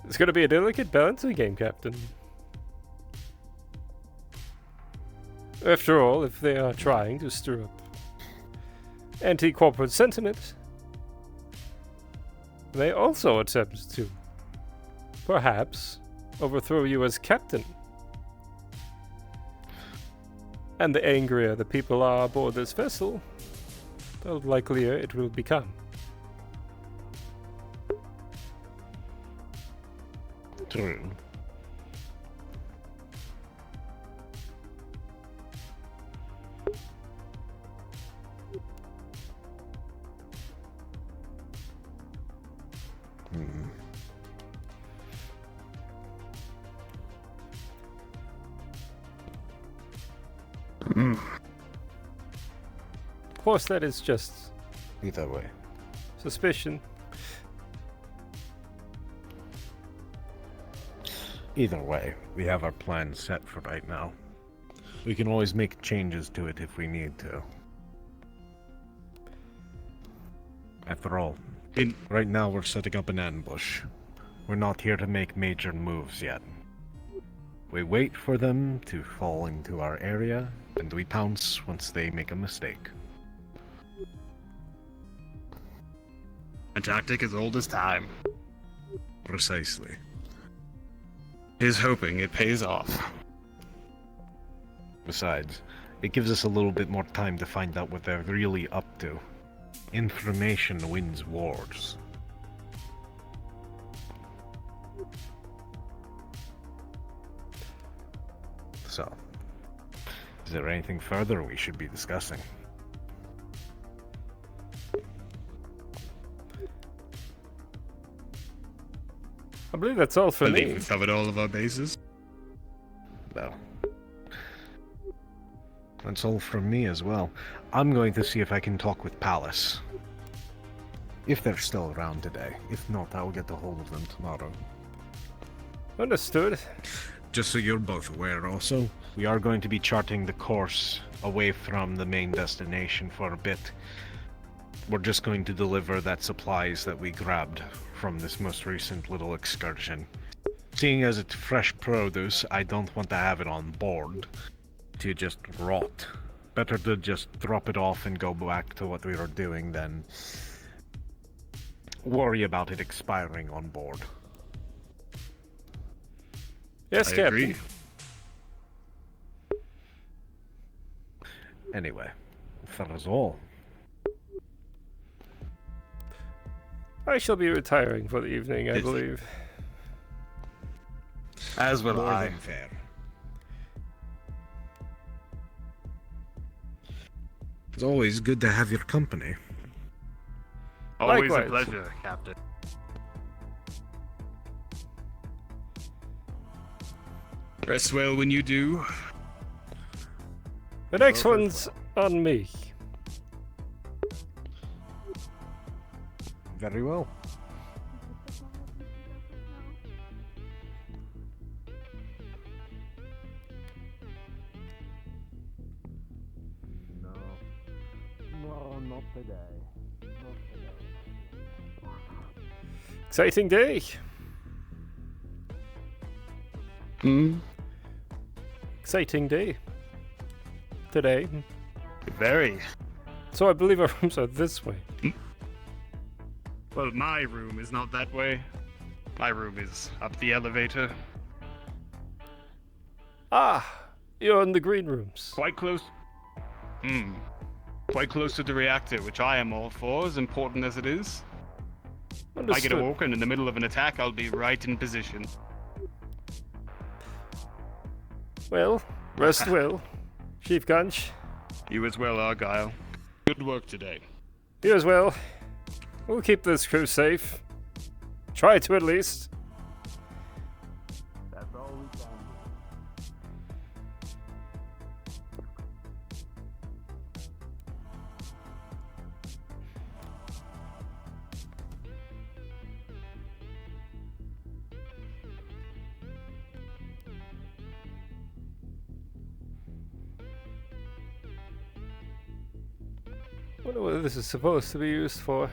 It's going to be a delicate balancing game, Captain. After all, if they are trying to stir up anti-corporate sentiment, they also attempt to, perhaps, overthrow you as captain. And the angrier the people are aboard this vessel, the likelier it will become. True. Of course, that is just either way. Suspicion. Either way, we have our plan set for right now. We can always make changes to it if we need to. After all, right now we're setting up an ambush. We're not here to make major moves yet. We wait for them to fall into our area, and we pounce once they make a mistake. A tactic as old as time. Precisely. He's hoping it pays off. Besides, it gives us a little bit more time to find out what they're really up to. Information wins wars. So, is there anything further we should be discussing? I believe that's all for I me. believe we've covered all of our bases. Well, that's all from me as well. I'm going to see if I can talk with Palace. If they're still around today. If not, I'll get a hold of them tomorrow. Understood. Just so you're both aware also, we are going to be charting the course away from the main destination for a bit. We're just going to deliver that supplies that we grabbed from this most recent little excursion. Seeing as it's fresh produce, I don't want to have it on board to just rot. Better to just drop it off and go back to what we were doing than worry about it expiring on board. Yes, I Captain. agree. Anyway, that was all. I shall be retiring for the evening, I believe. As will More I. than fair. It's always good to have your company. Always Likewise. a pleasure, Captain. Rest well when you do. The next one's on me. Very well. No, not today. Not today. Exciting day. Exciting day. Today. Very. So I believe our rooms are this way. Well, my room is not that way. My room is up the elevator. Ah, you're in the green rooms. Quite close. Quite close to the reactor, which I am all for, as important as it is. If I get Understood. awoken in the middle of an attack, I'll be right in position. Well, rest well, Chief Gunch. You as well, Argyle. Good work today. You as well. We'll keep this crew safe. Try to at least. That's all we can. Wonder what this is supposed to be used for.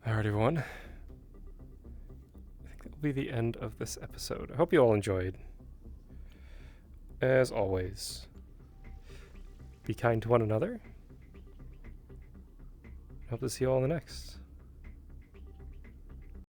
Alright, everyone. I think that will be the end of this episode. I hope you all enjoyed. As always, be kind to one another. Hope to see you all in the next.